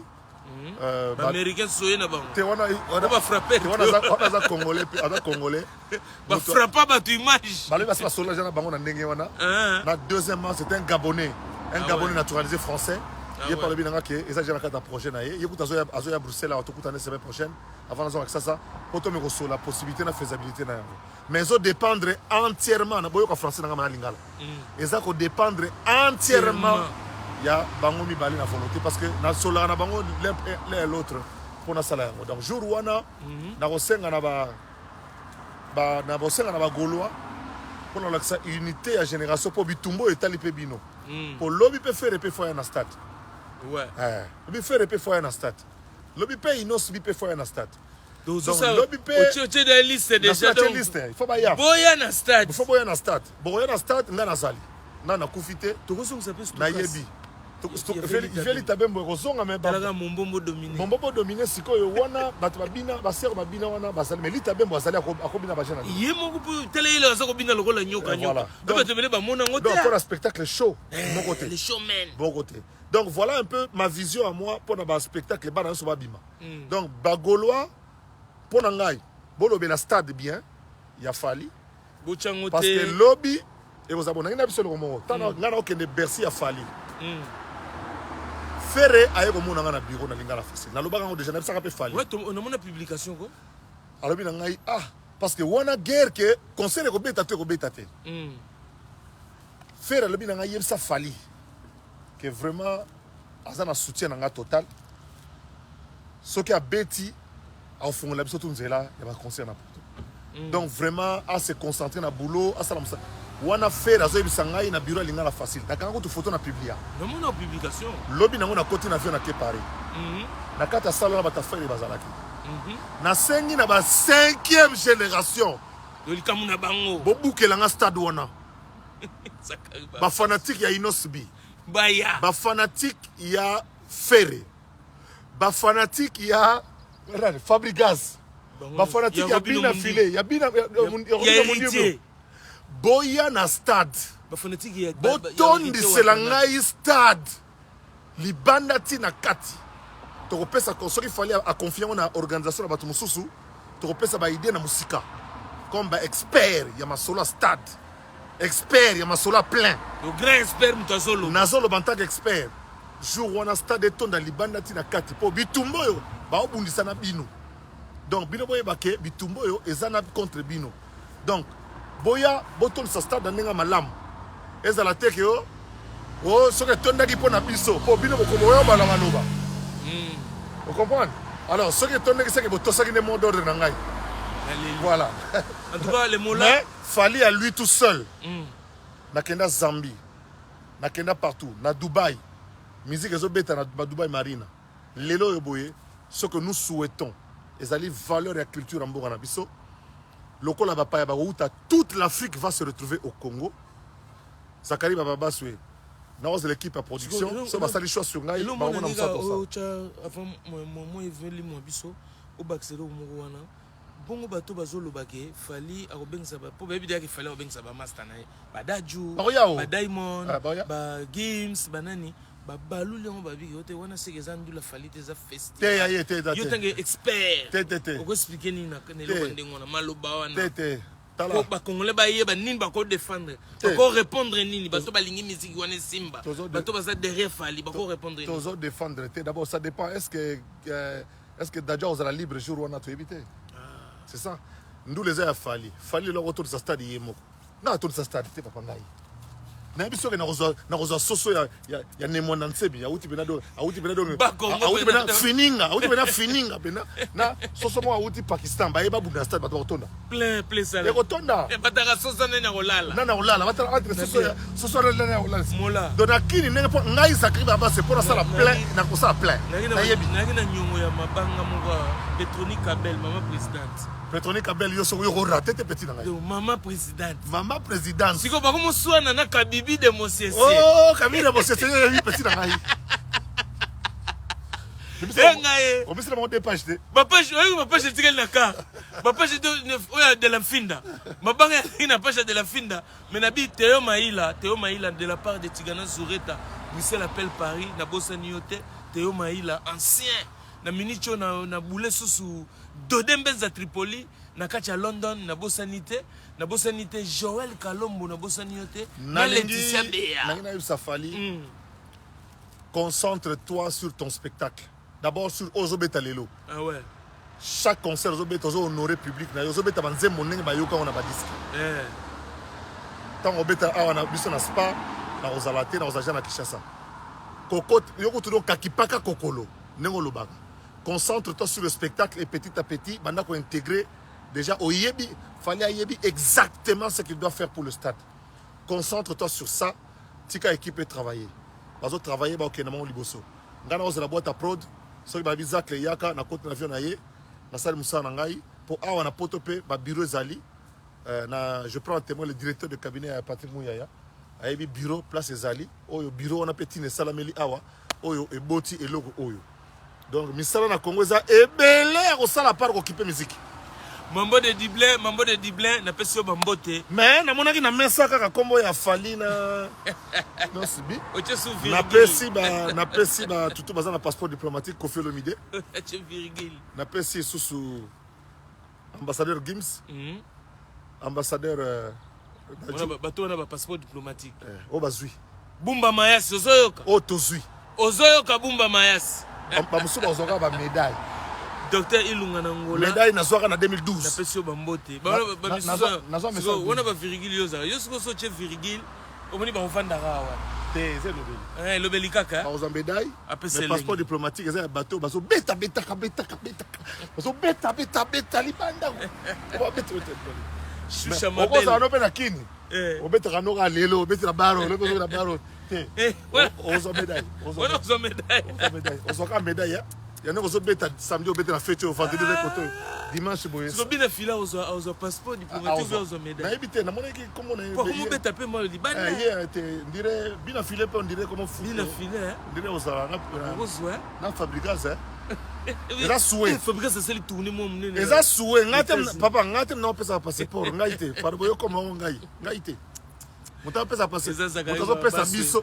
américain soyez na bango on va frapper on a congolais ba frapper ba tu image balé ba solo jana bango na ndenge wana na deuxièmement c'est un gabonais naturalisé français il parle bien nga que ça j'ai un projet na ye écoute azoya Bruxelles à tout la semaine prochaine avant d'avoir accès à ça pour tomber sur la possibilité la faisabilité na mais ça dépendre entièrement na boyoka français na lingala et ça ko dépendre entièrement ya bango mi bali na volonté parce que na sola na bango l'un l'autre pour na sala donc jour wana na kosenga na ba na bosenga na ba gaulois pour na l'accès unité à génération pour bitumbo et talipe bino pour lobby peut faire épée foyer na stade ouais lobby faire épée foyer na stade lobby peut inos bi peut foyer na stade donc lobby peut tu de liste déjà donc il faut ba ya boya na stade il faut boya na stade nga na zali na kufite to ko ça peut na yebi il fait tabembo rozonga mais balaga mombombo dominer sikoyo wana bato babina basero babina wana basali mais litabembo azali akobina bajana ye moko tele ile azako bina lokola nyoka donc tu venez ba mona ngote donc pour un spectacle show mon côté le showman bon côté donc voilà un peu ma vision à moi pour un spectacle bana so babima donc bagolois pour ngai bolobe na stade bien ya fali parce que lobby et vous abonnez na biso le moment tana ngana okende Bercy ya fali Ferré aye ko mona na bureau na lingala facile na lobaka ngo déjà na bisaka pe fali ouais on a mon publication ko alors bi na ngai parce que wana guerre que conseil ko beta te Ferré le bi na ngai yebisa fali que vraiment azana soutien na total ce qui a beti au fond la biso tunzela ya ba conseil na poto donc vraiment à se concentrer na boulot à salam wana faire azo yebisa ngai na bureau lingala facile dakanga ko tu photo na publier na mon publication lobi nango na côté na vie na ke Paris na kata sala na bata faire bazalaki na sengi na ba 5e génération likamuna bango bobukela nga stade wana ba fanatique ya Inosbi baya ba fanatique ya Ferré ba fanatique ya Fabrigaz ba fanatique ya Bina Filé ya Bina ya boya na stade botondisela ngai stade libanda tina kati tokopesa soki fali aconfie na organisation na bato mosusu tokopesa baidée na musika comme ba expert ya masolo stade expert ya masolo plein le grand expert mutazolo nazolo bantaka expert jour wana stade etonda libanda tina kati po bitumbo oyo baobundisa na bino donc bino boyeba ke bitumbo oyo eza na contre bino donc boya botol sa stade ndenge malamu ezala teke yo soki tondaki pona biso po bino bokomoyo balanga loba vous comprenez alors soki tondaki seke botosaki ne mot d'ordre na ngai voilà en tout cas les mots là mais fallait à lui tout seul nakenda Zambie nakenda partout na Dubaï musique ezobeta na Dubaï Marina lelo yo boye ce que nous souhaitons ezali valeur et culture en mboka na biso lokola bapaya bakouta toute l'Afrique va se retrouver au Congo. Zakari Baba Soué. Nous l'équipe à production. Ça va salir choix sur ngai. Avant moi éveli moi biso au baxero mwana. Bongo bato bazolo bake fali akobenza ba po bebi dia ke fali akobenza ba master na ba Daju ba Diamond ba Gims ba nani babalu lengo babi yote wana seke ndula falite za festival te ya ye te yo tange expert te oko expliquer ni na neloko ndengona maloba wana te ko ba congolais ba yeba nini ba ko défendre ba ko répondre nini bato ba lingi musique wana simba bato ba za derrière fali ba ko répondre nini tozo défendre te d'abord ça dépend est-ce que Dadja osera libre jour wana to éviter c'est ça nous les a fali le retour de sa stade yemo na to de sa stade te papa ngai na biso ke na rozo soso ya nemona nsebi auti bena fininga bena na soso mo auti Pakistan ba yeba bunda stade bato tonda plein ça e kotonda e bataka soso na kolala na kolala bataka entre soso na kolala mola dona kini nenge po ngai sakri ba c'est pour ça la plein na ko ça plein na yebi na nyongo ya mabanga mo Petronique Kabel maman présidente Petronique Kabel yo so yo raté te petit na ngai maman présidente siko ba ko moswana na Kabibi de Mosese oh Kabibi de Mosese yo petit na ngai engaye o bisela mo dépêche te page tikel na ka page de la finda mabanga ina page de la finda mais nabi Théo Maïla de la part de Tigana Zoureta Bruxelles appelle Paris na bosani yote Théo Maïla ancien na minicho na boule susu Dodembenza Tripoli na kacha London na bosanité Joël Kalombo na bosanité na Laetitia Bea na Safali concentre-toi sur ton spectacle d'abord sur Ozobeta Lelo ah ouais chaque concert Ozobeta honorer public na Ozobeta banzembo ndenge bayoka on a ba disque tant obeta awana biso na spa na ozalate na ozaja na Kinshasa kokot yoko tudo kakipaka kokolo nengo lobaka. Concentre-toi sur le spectacle et petit à petit, maintenant qu'on intégrer déjà au Yebi, fallait Yebi exactement ce qu'il doit faire pour le stade. Concentre-toi sur ça, tika équipe peut travailler. Bazo travailler ba okenamo liboso. Ngana oza la boîte à prod, so ba bizak le yaka na côté avion na ye, na salle Moussa na ngai pour awa na potope ba bureau zali. Je prends en témoin le directeur de cabinet à Patrick Mouyaya. Ayebi bureau place zali, oyo bureau on a petit ne salameli awa, oyo e boti e logo oyo. Donc, misala na Congo za ebele ko sala part ko kipe musique. Mambo de Diblin na pesio bambote. Mais na monaki na mesa kaka kombo ya fali na non sibi. Oche sou virgule. Na pesi ba tutu baza na passeport diplomatique Kofi Olomide. Oche virgule. Na pesi sous ambassadeur Gims. Ambassadeur bato na ba passeport diplomatique. O bazui. Bumba Mayas ozoyoka. O tozui. Ozoyoka Bumba Mayas. Bamusuba ozoka ba médaille. Docteur Ilunga Nangola. Médaille na soaka na 2012. Na pesio bambote. Wana ba virgule yoza. Yosuko so che virgule. Omoni ba ofanda rawa. Te zelo. Lobeli kaka. Ba oza médaille. Le passeport diplomatique eza bateau bazo beta. Bazo beta libanda. Ba beta. Shusha mabel. Okoza no pe na kini. Obeta kanoka lelo, obeta na baro, lelo na baro. Ozo médaille. Ozo ka médaille. Ya ne ozo beta samedi obeta na fête au vendredi de côté. Dimanche boye. Zo bina fila ozo passeport diplomatique ozo médaille. Na ebité na monaki comment na. Comment beta pe mo libanda. Te dirait bina filé pe on dirait comment fou. Bina filé. Dirait ozo na. Ozo na fabricage eza souhait. Fabricage c'est le tourner mon nene. Eza souhait ngatem papa ngatem na pesa passeport ngaite. Parbo yo comme ngaite. Muta pesa passeport.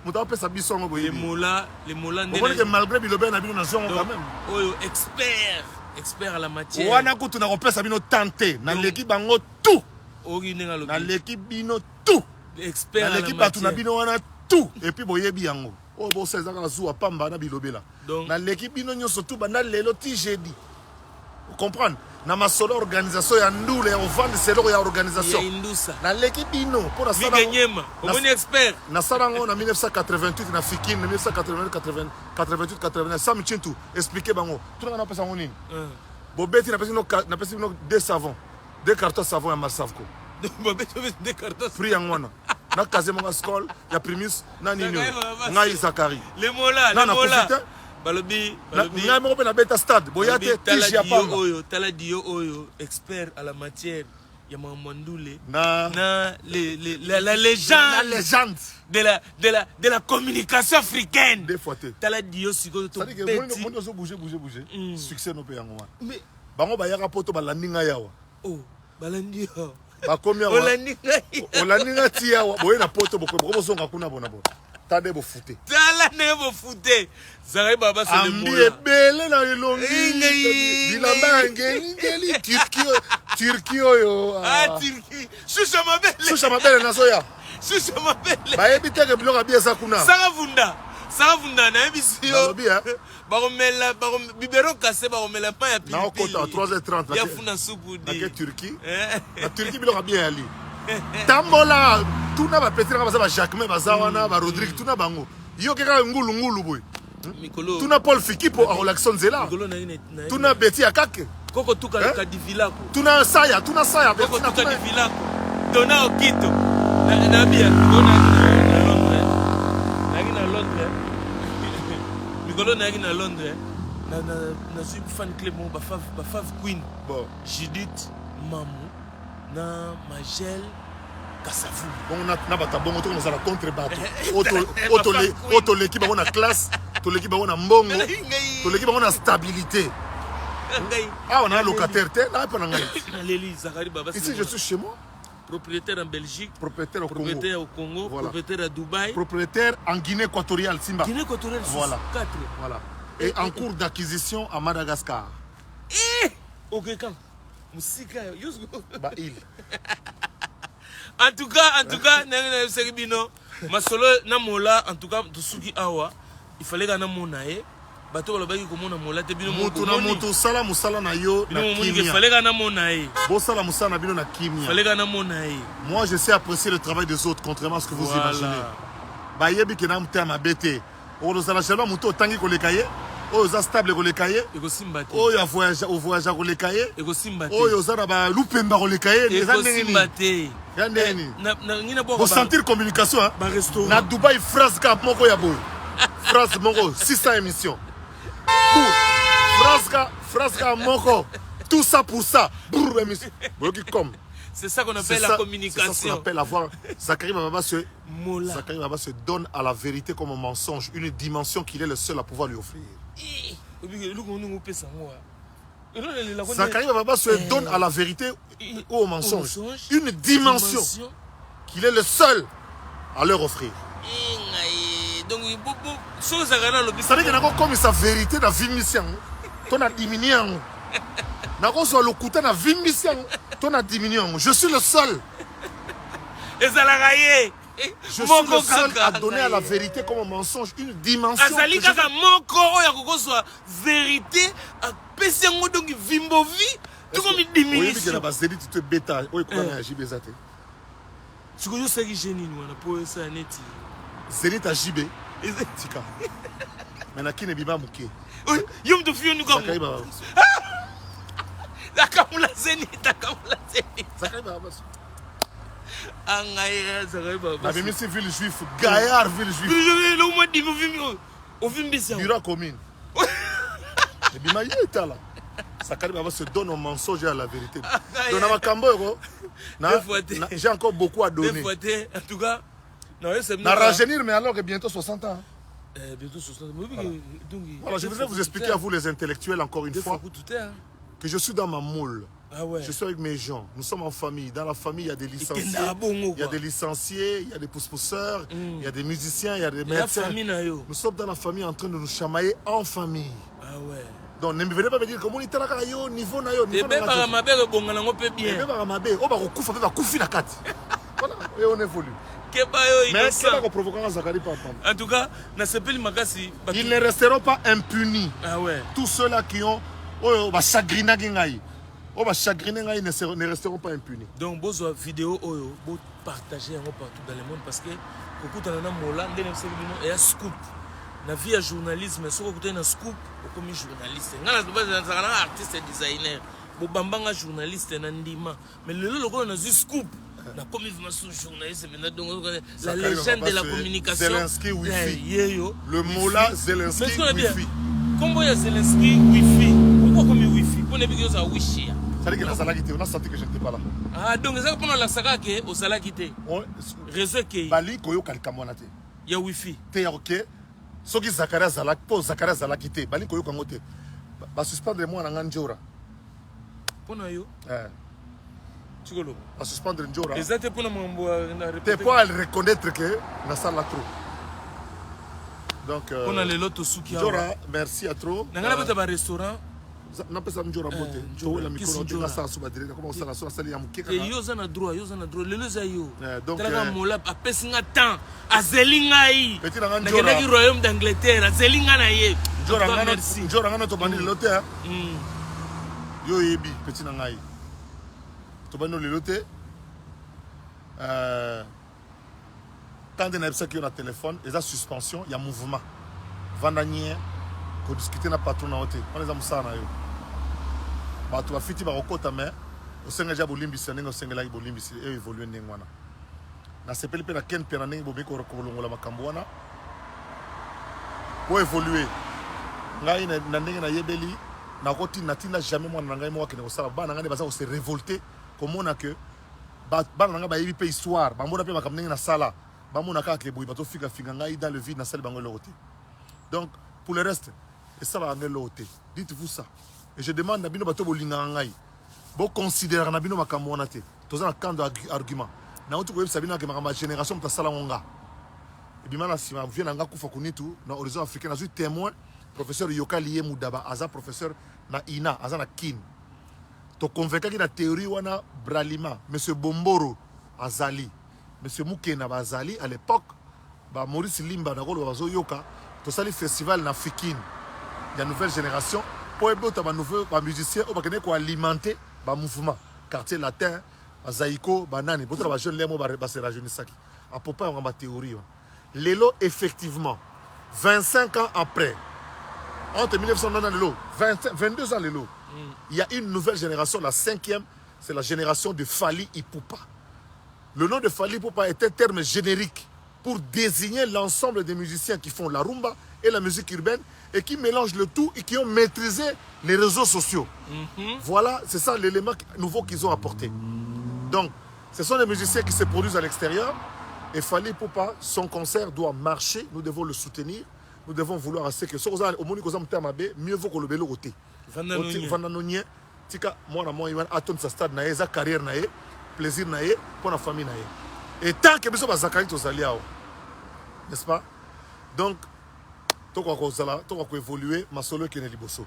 Muta pesa biso ngo boye. Les mola ndene. On que malgré bilobe na bino na zongo quand même. Oyo expert à la matière. Wana kutu na kopesa bino tante na l'équipe bango tout. Ogi nenga lobi. Na l'équipe bino tout. Expert à la matière. Na l'équipe batu na bino wana tout et puis boyebi yango. Oh bo seza kana zuwa pamba na bilobela. Na l'équipe bino nyonso tout bana lelo ti jeudi. Vous comprenez? Na masolo organisation ya ndule ya ovande selo ya organisation. Ya indusa. Na l'équipe bino pour la sala. Miganyema. Omoni expert. Na sala ngo na 1988 na Fikine 1988 89 Sam Chintu expliquer bango. Tout na pesa ngonini. Bobeti na pesa no deux savons. Deux cartons savon ya Marsavco. Bobeti deux cartons. Prix ngwana. Na Kazema Skol ya Primus na Nino. Ngai Zakari. Les mola. Balobi ngai mo pe na beta stade boyate tiji ya pamba tala dio oyo expert à la matière ya Mamandule na la légende de la communication africaine des fois tala dio siko to petit monde zo bouger succès no pe yango mais bango bayaka poto balandi ngai yawa balandi bakomi yawa olandi ngai ti yawa boye na poto boko zonga kuna bona bona tade bo fute tala ne vous foutez. Zaraï Baba c'est le ambi mot. ebele na elongi bilamba ngeli Turquie oyo Ah Turquie. Choucha mabele. susha mabele nazoya Choucha mabele. bayebi teke biloko bie eza kuna Saravunda na ebisio. balobi Baromela bibero cassé baromela pa ya pilipili. naokota 3h30 Ya funa supu di. nake Turquie na Turquie biloko bie yali tambola tuna bapeti nanga baza bajacquemain baza wana barodrigue tuna bango yo keka ngulungulu boye Mikolo. tuna Paul Fikipo akolakisa nzela Mikolo na ine. tuna Beti ya kake Koko tuka kadivila ko. tuna saya Koko tuka divila ko. Dona okito. Na bia na Londres. Na Londres. Mikolo na Londres. Na suis fan club mon ba fav queen. bon Judith Mamou na Magel Kasavu. bon na bata bongo to na contre bato auto l'équipe bango na classe to l'équipe bango na mbongo to l'équipe bango na stabilité ah on a un locataire te na pa na ngai Leli Zakari Baba. ici je suis chez moi propriétaire en Belgique, propriétaire au Congo propriétaire au Congo, Voilà. propriétaire à Dubaï. propriétaire en Guinée équatoriale Simba Guinée équatoriale, Voilà. 4. voilà et en cours d'acquisition à Madagascar Ok, quand Musika, ba île En tout cas, na Seribino, Masolo na mola, en tout cas, Tusuki Awa, il fallait que na monae, bato balobaki komona mola te bino mutu na mutu sala musala na yo na il kimia fallait que na monae, bosala musala na bino na il kimia fallait que na monae. moi je sais apprécier le travail des autres contrairement à ce que vous Voilà. imaginez bayebi ke na mutema mabe ozala jalwa mutu otangi koleka ye oyo oza stable koleka ye Eko simba te. oyo ovoyage koleka ye Eko simba te. oyo oza na balupemba koleka ye eza Eko ndenge simba nini te. ya ndenge nini Na ngina bo kosentir communication hein? ba restaurant. na Dubaï phrase ka moko ya boye phrase moko 600 émissions phrase ka moko tout ça pour ça brrr émission boyoki comme C'est ça qu'on c'est appelle ça, la c'est ça qu'on communication. appelle avoir Zachary Baba Mola. Zachary Baba se donne à la vérité comme un mensonge une dimension qu'il est le seul à pouvoir lui offrir Zachary Baba se donne à la vérité ou au mensonge une dimension qu'il est le seul à leur offrir. Donc, C'est-à-dire qu'il n'a pas comme sa vérité dans la mission. Ton a diminué. N'a pas sur le côté dans la mission. Ton a diminué. Je suis le seul. Je suis le seul à donner à la vérité comme un mensonge une dimension. Azali kaka moko oya kokoswa vérité a pesi ngo donc vimbovi tout comme diminution. Oui, mais tu te bêta. Oui, comment agir bezate. Tu connais ça qui génie nous on a pour ça neti. Zénith à JB. Tika. Maintenant qui ne biba muké. Yom to fiyo nous comme. Zachary Baba. Takamula Zénith, takamula Zénith. Zachary Baba. Angaya Zachary Baba. La même ville juif, Gaillard ville juif. Le mois di au film bisa. Dura commune. Et bima yeta là. Zachary Baba se donne au mensonge et à la vérité. Donc na makambo j'ai encore beaucoup à donner. En tout cas, non, c'est Na rajeunir mais alors que bientôt 60 ans. Bientôt 60 ans. Voilà, je voudrais vous expliquer à vous les intellectuels encore une fois que je suis dans ma moule. Ah ouais. Je suis avec mes gens. Nous sommes en famille. Dans la famille, il y a des licenciés. Il y a des licenciés, il y a des pousse-pousseurs, il y a des musiciens, il y a des médecins. Nous sommes dans la famille en train de nous chamailler en famille. Ah ouais. Donc ne venez pas me dire comment on est là yo niveau na yo niveau na yo. Ba mabe bonga nango pe bien. Ba mabe o ba ko kufa ba kufi na kati. Voilà, et on évolue. Mais en tout cas, ils ne resteront pas impunis. Ah ouais. Tous ceux-là qui ont chagriné ne resteront pas impunis. Donc, vos vidéos, vous partagez partout dans le monde parce que beaucoup de gens et un scoop. La vie à journalisme, si vous avez un scoop, vous comme journaliste. Vous êtes un artiste et designer. Vous êtes un journaliste et un ndima. Mais le logo, on a un scoop. La légende de la communication. Zelensky Wi-Fi. Le mot là, Zelensky Wi-Fi. Comment il y a Zelensky Wi-Fi? Pourquoi comme Wi-Fi? Pour ne pas dire ça Wi-Fi. Ça dit que la salle a quitté. On a senti que je n'étais pas là. Ah, donc c'est pendant la saga que au salle a quitté. Réseau qui. Bali koyo kalikamonate. Il y a Wi-Fi. Te ya ok. Ce qui Zakaria Zalak, pour Zakaria Zalak quitté. Bali koyo kangote. Ba suspendre moi na nganjora. Pour yo. À suspendre Njora. T'es pas à reconnaître que na salle trop. Donc, on a les lots suki. Njora, merci à trop. Nangala bata ba restaurant. Napesa Njora bote. Njora la micro na sa suba direct. Comment ça la so sali ya mukeka. Et yo zana droit, lelo za yo. Donc tala mola apesi nga temps, azelinga yi. Petit na Njora. Nakendaki royaume d'Angleterre, azelinga na ye. Njora ngana to bandi lote. Yo yebi petit na ngai. To bandi le lote. Quand on a besoin de téléphone, il y a suspension, il y a mouvement. Vandanier, qu'on discute na patron na hotel. On les a moussa na yo. Bah tu vas fiti ba okota mais au senga ja bolimbi senga senga la bolimbi et évoluer ndengwana. Na sepeli pe na ken pe na ndenge bobiko rokolongola makambo wana. Pour évoluer. Ngai na ndenge na yebeli na koti natina jamais moi na ngai mo wakene ko sala ba na ngai baza ko se révolter comme on a que ba na ngai ba yebi pe histoire, ba mona pe makambo ndenge na sala. Bamona ka ke boy bato fika ngai dans le vide na salle bango loté. Donc pour le reste et ça va ngelo loté. Dites-vous ça. Et je demande na bino bato bolinga ngai. Bo considérer na bino makambo wana te. Toza na kando argument. Na otu ko yebisa bino ke makamba génération ta sala ngonga. Et bimana sima vient nga kufa kunitu na horizon africain na zu témoin professeur Yokali Mudaba aza professeur na ina aza na kin. To convaincre ki na théorie wana Bralima monsieur Bomboro azali. Monsieur Moukena Bazali à l'époque, Maurice Limba Nagolo Bazo Yoka, tout ça le festival na Fikine. Il y a une nouvelle génération pour ébaucher ba nouveau musicien au bakene ko alimenter ba mouvement quartier latin, Zaïko, banane, pour ba jeune lemo ba se rajeunir saki. À propos on ma théorie. Lelo effectivement 25 ans après entre 1990 et 22 ans lelo, il y a une nouvelle génération, la 5e, c'est la génération de Fally Ipupa. Le nom de Fally Ipupa est un terme générique pour désigner l'ensemble des musiciens qui font la rumba et la musique urbaine et qui mélangent le tout et qui ont maîtrisé les réseaux sociaux. Voilà, c'est ça l'élément nouveau qu'ils ont apporté. Donc, ce sont des musiciens qui se produisent à l'extérieur et Fally Ipupa, son concert doit marcher, nous devons le soutenir, nous devons vouloir assez que ce soit au monde mieux vaut que le bélo côté. Vandanonien, tika moi il attend sa stade na sa carrière na plaisir naé pour la famille naé et tant que biso bazakali tozaliao n'est-ce pas? Donc to ko évoluer ma solo qui est liboso.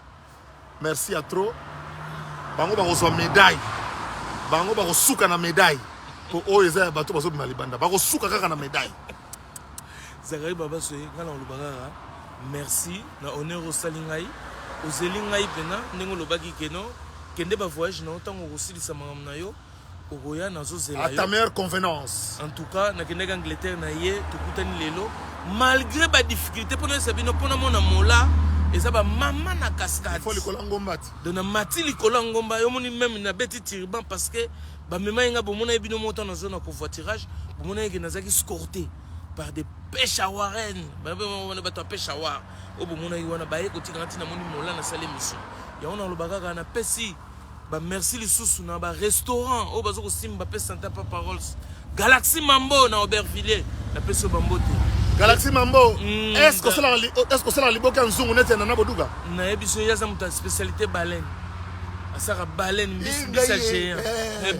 Merci à trop. Bango ba reçoit médaille, bango ba suka na médaille pour oeza bato bazo bima libanda ba suka kaka na médaille. Zakari baba soye ngala lubagara merci na honneur au salingai au zelingai pena ndenge lobaki keno kende ba voyage na otango kosilisa mangam na yo. À ta meilleure convenance. En tout cas, na Kenya Angleterre na ye tukutani lelo malgré ba difficulté pour nous sabino pour na mola et ça ba maman na cascade. Il faut le kolangomba. De na mati li kolangomba yo moni même na beti tiriban parce que ba mema nga bo mona ebino monta na zone ko voiturage bo mona ke nazaki escorté par des pêcheurs ba mona ba to pêcheurs o bo mona yiwana ba ye ko tika na moni mola na salle mission. Ya ona lo bagaka na pesi. Bah merci les sous na ba restaurant au bazo ko simba pe Santa Papa Rolls Galaxy Mambo na Aubervilliers na peso bambote Galaxy Mambo est-ce que c'est la liboka nzungu nete na boduga na ebiso yaza muta spécialité baleine asaka baleine bisa géant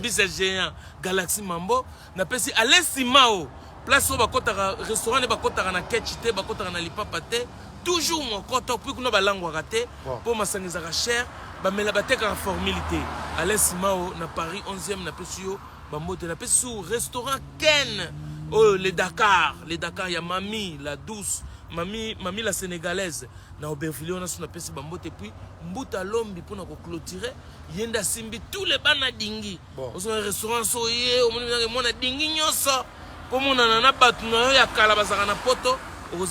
bisa géant Galaxy Mambo na pesi Alessimao place au bakota restaurant ne bakota na ketchite bakota na lipapa te toujours mon koto puis kuna balangwa raté pour masangiza cher ba mela bateka formalité Alessimao na Paris 11e na pesio bambote na pesu restaurant Ken oh les Dakar ya Mami la douce Mami la sénégalaise na Aubervilliers on a son pesi bambote puis mbuta lombi pour na ko clôturer yenda simbi tous les bana dingi au son restaurant so ye au mona dingi nyoso pour mona na batu na ya kala bazaka na poto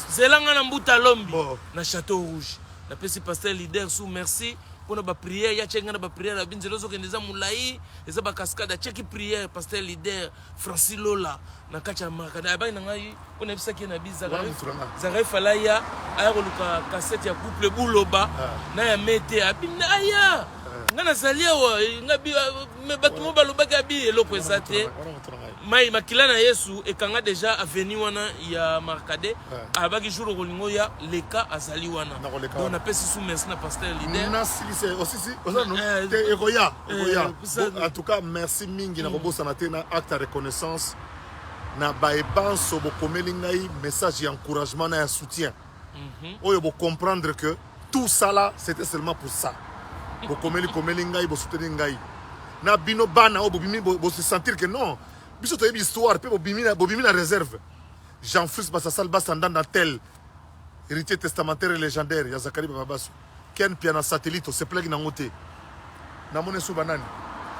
zelanga na mbuta lombi na Château Rouge na pesi pasteur leader sous merci pour na ba prière ya chenga na ba prière la binzelo so kendeza mulai eza ba cascade cheki prière pasteur leader Francis Lola na kacha makada ba na ngai on ebisa ki na bizaka zaka falaya aya ko luka cassette ya couple buloba na ya mete abinda aya ngana zalia wa ngabi me batu mo balobaki abi eloko ezate mai makila na Yesu ekanga déjà aveni wana ya markade abaki jour kolingo ya leka azali wana donc na pesi sous merci na pasteur leader na c'est aussi ekoya en tout cas merci mingi na kobosa na tena acte de reconnaissance na baebanso bokomeli ngai message ya encouragement na ya soutien oyo bo comprendre que tout ça là c'était seulement pour ça. Bo komeli ngai bo soutenir ngai. Na bino bana o bo bimi bo se sentir que non. Biso to yebi histoire pe bo bimi na réserve. Jean-Fils Bassasal Bassanda tel héritier testamentaire et légendaire ya Zakari Bababasu. Ken piana satellite se plug na ngote. Na mone so banani.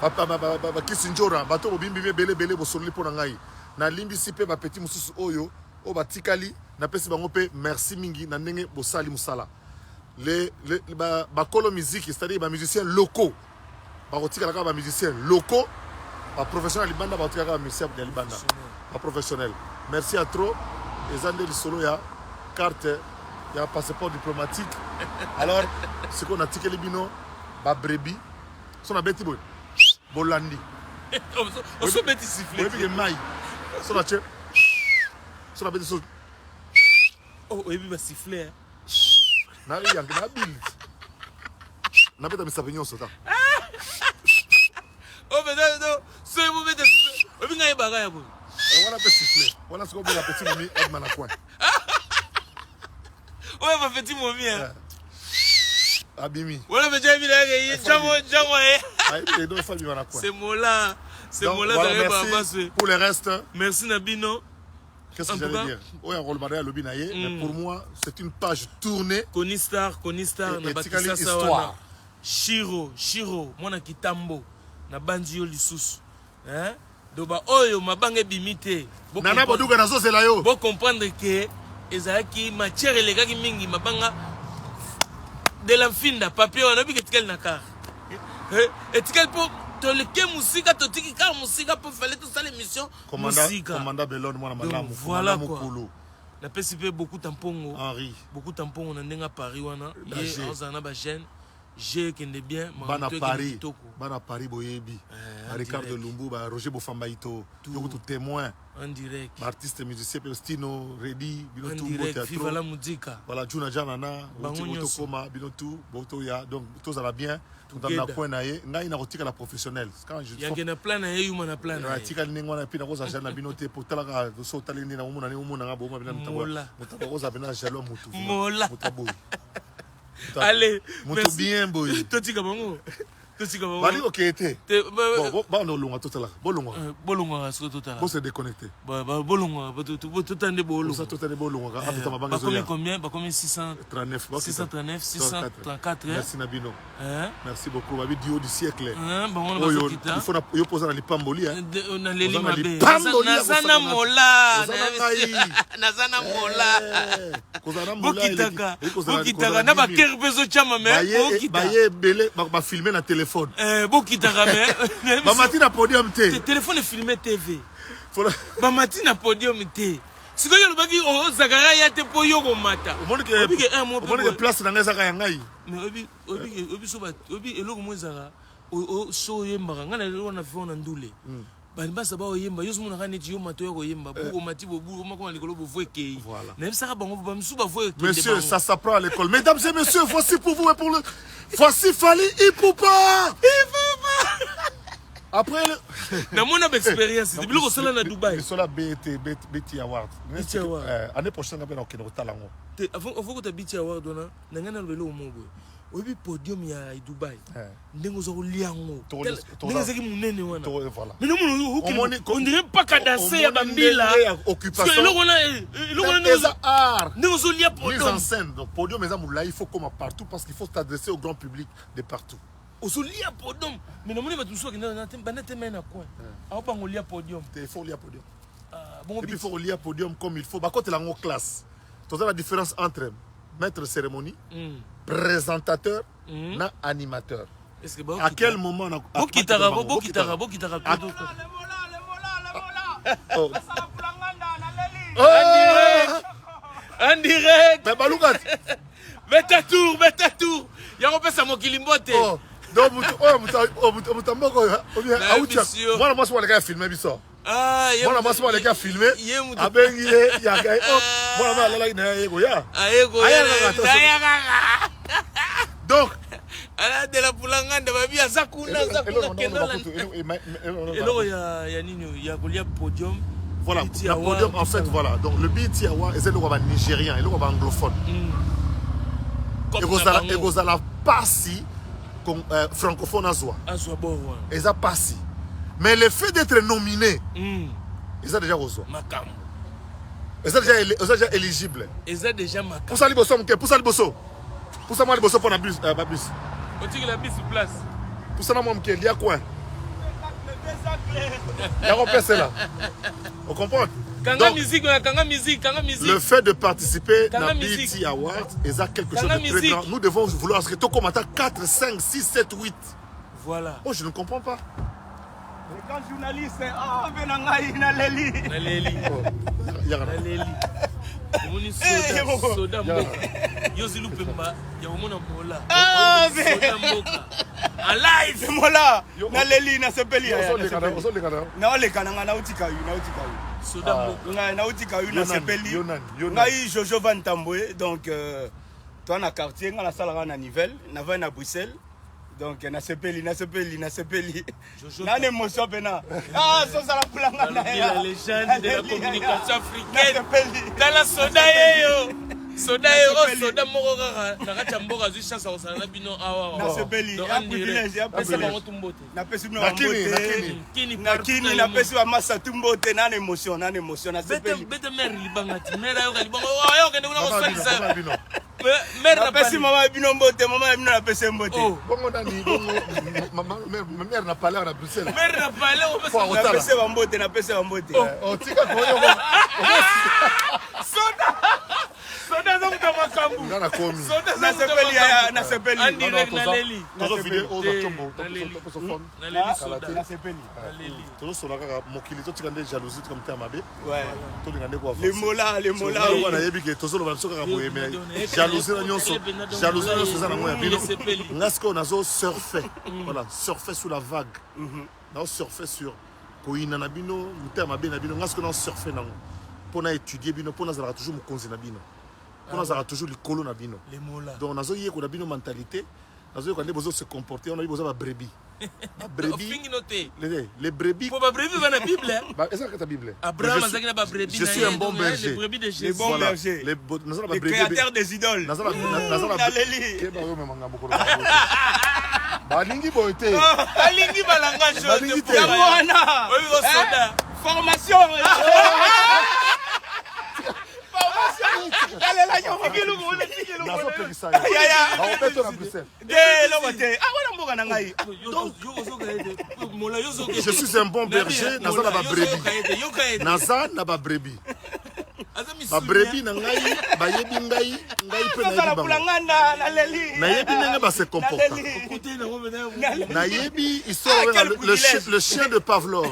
Ba kisinjora bato bo bimi bele bo solli pona ngai. Na limbisi pe ba petit mususu oyo o batikali na pesi bango pe merci mingi na ndenge bo sali musala. Ba kolo musique, c'est-à-dire les musiciens locaux. Les musiciens locaux, les professionnels, les musiciens professionnels. Merci à trop. Les années du solo, il y a carte, il y a un passeport diplomatique. Alors, ce qu'on a tiqué les binos, ba brebis, son a bêti bolandi. On se met ici. On a maille. Son a tché. Son a bêti so. Oh, il va siffler. Na bil. Na beta mi sapignon sota. Oh mais non, c'est vous mettez siffler. On vient y bagaille bon. On a pas siffler. On a ce qu'on dit la petite momie Edman à coin. Ouais, ma petite momie hein. Abimi. Voilà, mais j'ai vu là c'est Mola. C'est Mola pour le reste. Merci Nabino. Qu'est-ce que j'allais dire? Oui, on le lobby mais pour moi, c'est une page tournée. Konistar, na Bakisa histoire. Shiro, mwana kitambo na banzi yo lisusu. Hein? Doba oyo mabange bimite. Nana boduka na zo la yo. Bo comprendre que ezaki matière elegaki mingi mabanga de la finda papier on a vu que tikel nakar. Et tikel pour toleke musika totiki ka musika pour faire toute ça l'émission musika. Commandant Belon mwana malamu. Voilà quoi. La PCP beaucoup tampongo. Henri. Beaucoup tampongo na ndenga Paris wana. Yé ozana ba jeune. J'ai qui est bien. Bana Paris boyebi. Ricardo Lumbu, Roger Bofambaito. Tout témoin. En direct. Artiste musicien Stino Redi. En direct. Viva la musique. Voilà Juna Janana. Botokoma Binotu Botoya. Donc tout ça va bien. Tout dans la coin naie. Ngai na rotika la professionnelle. Quand je. Il y a na plan naie ou na plan naie. Rotika ningo na pina roza jana binote pour talaka so talini na umuna ni umuna ngabo mabina mutabola. Mutaboza bina jalo mutu. Mola. Mutaboy. Allez, merci bien boy. Totika bango. Totika bango. Bali okete. Bon no longa totala. Bolonga. Bolonga so totala. Bon se déconnecter. Bolonga, tout tande bolonga. Ça totale bolonga. Ba combien? Ba combien 639. 639, 634. Merci Nabino. Merci beaucoup. Babi duo du siècle. Bon on va quitter. Il faut yo poser dans les pamboli hein. On a les limabe. Nazana mola. Nazana mola. Bokitaka na ba kerbezo chama mais baye belé ba filmer na téléphone. Bokitaka mais ba matina podium té. Téléphone filmer TV. Ba matina podium té. Siko yo lobaki o Zakara ya te po yo ko mata. Omoni ke place na ngeza ka ngai. Mais obi so ba obi eloko mo Zakara o so yemba ngana lelo na fona ndule. Bani basa ba oyemba yo sumuna kana ti yo mato yo ko yemba buko mati bobu makoma likolo bo voeke. Na bisaka bango ba msu ba voeke. Monsieur, ça s'apprend à l'école. Mesdames et messieurs, voici pour vous et pour le voici Fally Ipupa. Après na mon expérience depuis le sala na Dubaï. Sur la BT Award. Année prochaine on va au Talango. Faut que tu BT Award na ngana le mo boy. Obi podium ya Dubaï. Ndengo zo liango. Ndengo zaki munene wana. Voilà. Mais non on dirait pas qu'à danser ya bambila. Occupation. Le art. Ndengo zo lia podium. Mise en scène. Donc podium là il faut comme partout parce qu'il faut s'adresser au grand public de partout. Ozolia podium. Mais non, on tout na quoi. On pas lia podium. Il faut lire podium. Bon, il faut lire podium comme il faut. Par contre, la classe. Tu as la différence entre maître cérémonie, présentateur, et animateur. À quel moment on a Bokitara. En direct. Mais Balougat. Mets ta tour. Ya repesa mokilimbote. Donc mutamboko moi moi souvent les gars filmer biso. Moi moi souvent les gars filmer. Abengi ya gars. Moi moi la ina yego ya. Ayego. Donc ala de la pulanganda babi azakuna kenola. Eloko ya nini ya kolia podium. voilà, BET na Award, podium en tout fait, ça. voilà. Donc le BET Award, c'est le nigérien, et le anglophone. Comme Et vous allez pas si francophone à Zoa. Azwa bon, ouais. Et ça pas si. Mais le fait d'être nominé, ils ont déjà reçu. Makam. Ils sont déjà éligibles. Ils ont déjà makam. Pour ça, les bosso, pour ça, les bosso. Pour ça, moi, les bosso pour la bus. On la bus sur place. Pour ça, moi, il y a quoi? Il y a repéré là. On comprend? Kanga musique, kanga musique. Le fait de participer Kanga à musique. BET Awards, c'est quelque chose de Kanga très musique. grand. Nous devons vouloir ce que tout commentaire 4, 5, 6, 7, 8. Voilà. Oh, je ne comprends pas. Les grands journalistes, oh, Benangaï, Naleli. Naleli. Naleli. Omoni soda mboka. Yozilu pemba, ya omona mola. Soda mboka. En live. Mola, Naleli, na sepeli. Na ole kananga na utika yu. Soda mboka. Na utika yu na sepeli. Ngai Jojo Van Tamboué, donc toi na quartier, nga na salaka na Nivelles, na va na Bruxelles. Donc na sepeli. Na émotion pena. Ah, ça la planga na. La légende de la communication africaine. Dans la soda yo. Soda yo, soda moko kaka na kati mboka zwi chance ko sala bino awa. Na sepeli, ya privilège, ya pesa bango tumbote. Na pesi bino mbote. Kini na pesi wa masa tumbote na émotion na sepeli. Bete mère libangati. Mère yo kalibanga. Oh yo kende kuna ko salisa. Mère na pesi mama bino mbote, mama bino na pesi mbote. Bongo nani, bongo ma mère n'a pas l'air à Bruxelles. Mère n'a pas l'air au Bruxelles. Na pesi wa mbote. Oh, tika koyo. Soda zongo makambu. Ngana komi. Na sepeli. En direct na Leli. Tozo vidéo oza tombo. Na soda. Na sepeli. Tozo sola kaka mokili to tika nde jalousie comme ta mabe. Ouais. To linga nde kwa. Les mola. Wana yebi ke tozo loba soka ka boye mais jalousie na nyonso. Jalousie na nyonso za na moya bino. Ngasko nazo surfer. Voilà, surfer sous la vague. Na surfer sur koina na bino, muta mabe na bino, ngasko na surfer nango. Pona étudier bino, pona zala toujours mokonzi na bino. On a toujours les colons na bino. Donc on a zoyé qu'on a bino mentalité. On a zoyé qu'on a besoin de se comporter. On a besoin de brebis. Les brebis. Pour la brebis dans la Bible. Est-ce que ta Bible? Abraham a dit brebis. Je suis un bon berger. Les brebis de Jésus. Les bons bergers. Les créateurs des idoles. Naleli. Balingi boité. Balingi balanga Balingi te. Yamwana. Formation. Je suis un bon berger. Naza na ba brebis. Naza na ba brebis. Ba brebis na ngai bayebi ngai pe na yebi bango. Na yebi nanga ba se comporta. Na yebi histoire le chien de Pavlov.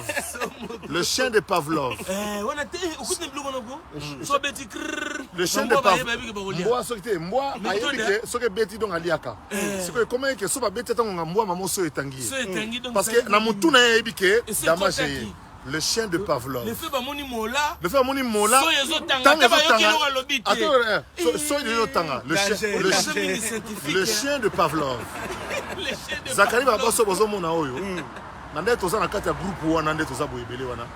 Le chien de Pavlov. Le chien de Pavlov. Moi sokite, moi ayebi ke soke beti donc aliaka. C'est comment que so ba beti tango ngambwa mamoso etangi. Parce que na mutu na yebi ke damage. Le chien de Pavlov. Le fait bamoni mola. Le fait bamoni mola. Le chien de Pavlov. Zakari babaso bozo mona oyo. Nande toza na kati ya groupe wana nande toza boyebele wana.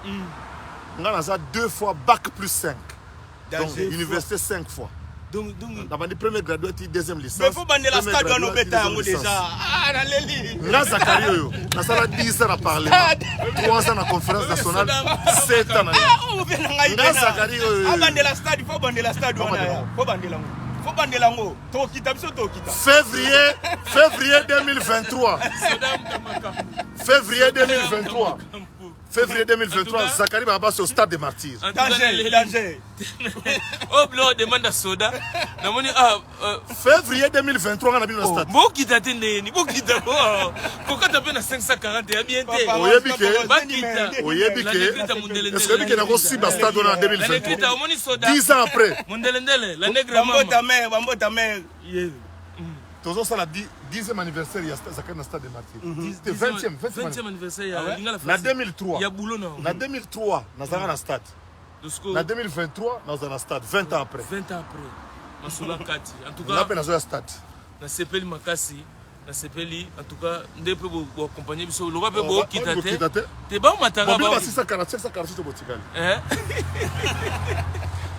Ngana za 2 fois bac plus 5. Donc université 5 fois. Donc la bande première graduate, deuxième licence. Mais faut bander la stade on beta déjà. Ah na Leli. Nga Zakari oyo. Na sala 10 ans à parler. 3 ans à conférence nationale, 7 ans. Nga Zakari oyo. Ah bander la stade, faut bander la stade wana. Faut bander la. Faut bander la ngo. To kita biso to kita. Février 2023. Février 2023. Février 2023, Zakari va passer au stade des martyrs. Danger. Oh, blanc demande à Soda. Février 2023, on a bien au stade. Bon, qui t'a tenu, bon, qui t'a. Pourquoi t'as fait 540 et bien été? Oyebike. Est-ce que tu as reçu le stade en 2023? 10 ans après. La nègre Bambo ta mère. Toujours ça, la 10e anniversaire, il y a Zakari dans le stade des martyrs. C'était 20e anniversaire. En 2003. Il y a boulot, non? En 2003, nous avons un stade. En 2023, nous avons un stade. 20 ans après. 20 ans après. Masula Kati. En tout cas, nous avons un stade. Na sepeli makasi. na sepeli en tout cas nde pe bo accompagner biso loba pe bo kita te te te ba matanga ba 646 to botikali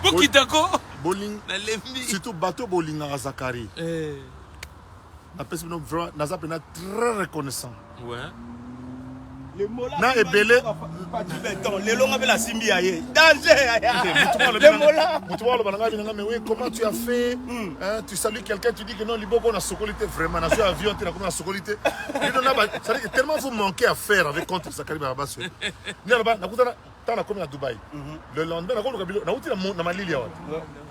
bo kita ko bowling na lembi surtout bateau bowling à Zakari na pesi no vraiment naza pena très reconnaissant ouais le mola na ebele le longa pe la simbi aye danger le mola mutu walo bananga binanga mais oui comment tu as fait hein tu salues quelqu'un tu dis que non liboko na sokolité vraiment na sur avion tu na comme na sokolité ça dit tellement vous manquez à faire avec contre Zakari Barabas ni là-bas na kutana tant na comme à Dubaï le lendemain na ko luka bilo na uti na malili yawa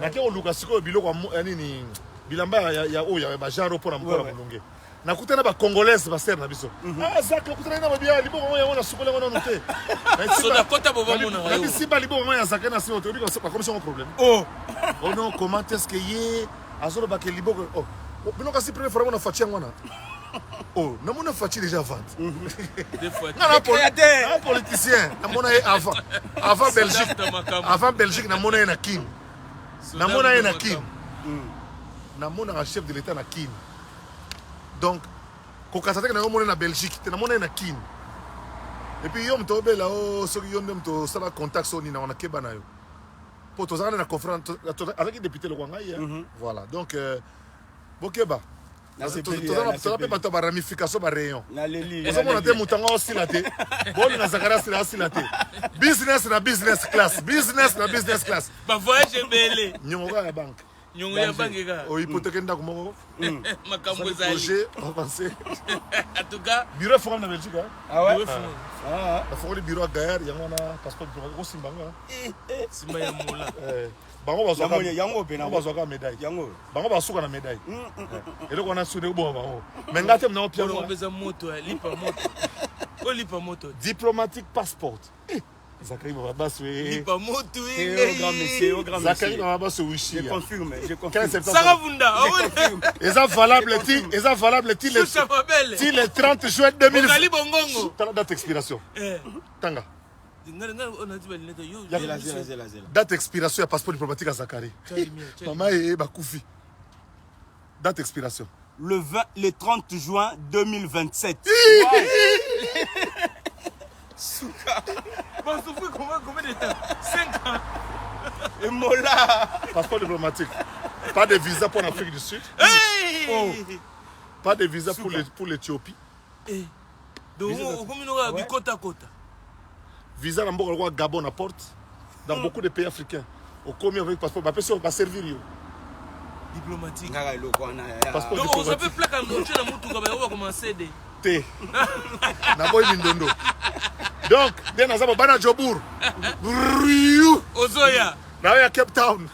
na ke o luka siko biloko nini bilamba ya oya ba jaro pour na mkola mulunge nakutana ba congolaise ba ser na biso zak nakutana na babia liboko moya wana sukola wana note so da kota boba mona na bisi ba liboko moya zakana sio to biko pas comme son problème oh non comment est-ce que yé azolo ba ke liboko oh bino kasi première fois on a fachi ngwana oh na mona fachi déjà vente des fois un politicien na mona avant Belgique na mona na kin na mona na kin na mona chef de l'état na kin. Donc, quand on a en Belgique, on a en Kin. Et puis, on a un contact sur on a Kebana. Pour tous les conférence avec les députés de Wangaï. Voilà. Donc, Bokeba. Tu as pas de ramification de rayon. On a des moutons aussi là. Bon, on a Zakara aussi là. Business na business class. Business na business class. Bah, voyage belé. Nous avons la banque. Nyongo ya banque ga. O hypothèque ndako moko. Makambo ezali. Projet avancé. En tout cas, bureau forum na Belgique. Ah ouais. La forum le bureau à Gaillard, il y a un passeport au Simbanga. Simba ya mola. Bango bazoka. Yango pe na bazoka médaille. Yango. Bango basuka na médaille. Et donc on a soudé bon bango. Mais ngate na piano. On besoin moto, lipa moto. O lipa moto. Diplomatique passport. Zakari Barabas oui. Lipa moto oui. Grand monsieur, grand monsieur. Zakari Barabas oui. Je confirme, je confirme. Saravunda. Et ça valable le 30 juin 2000. Kali bongongo. T'as la date d'expiration. Tanga. Date d'expiration, passeport diplomatique à Zakari. Maman est Bakoufi. Date d'expiration. Le 30 juin 2027. Souka. Bon, Souka, combien de temps? 5 ans. Et Mola. Passeport diplomatique. Pas de visa pour l'Afrique du Sud. Pas de visa pour l'Éthiopie. Donc, on a du côte à côte. Visa dans le Gabon apporte. Dans beaucoup de pays africains. Au commis avec passeport, va servir. Diplomatique. Donc, on s'appelle plaque en gauche, on va commencer. Donc, bien ensemble, Bana Jobour. Ozoya. Là, il y a Cape Town.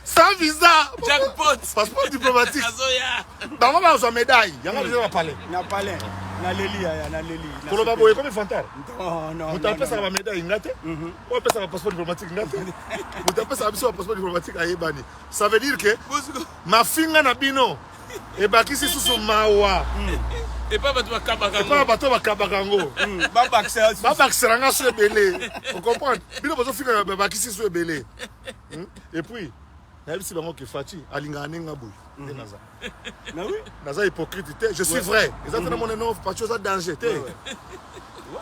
Sans visa. Jackpot. Passeport diplomatique. Ozoya. Dans le moment, médaille. Il y a un palais. Na palais. Na leli. Pour le baboye, comme fantasme. Non. Vous tapez ça la médaille, ngate. Ou appelle ça un passeport diplomatique, ngate. Vous tapez ça un passeport diplomatique à Yébani. Ça veut dire que ma finga na bino. Et bah qui c'est sous son mawa. Et pas bateau à Kabakango. Et pas bateau à Kabakango. Baba Xeranga sur belé. Vous comprenez? Bino bateau finga bah qui c'est sur belé. Et puis, il y a aussi bango qui fati alinga nenga boy. Naza. Na oui. Naza hypocrite. Je suis vrai. Exactement mon nom parti aux danger.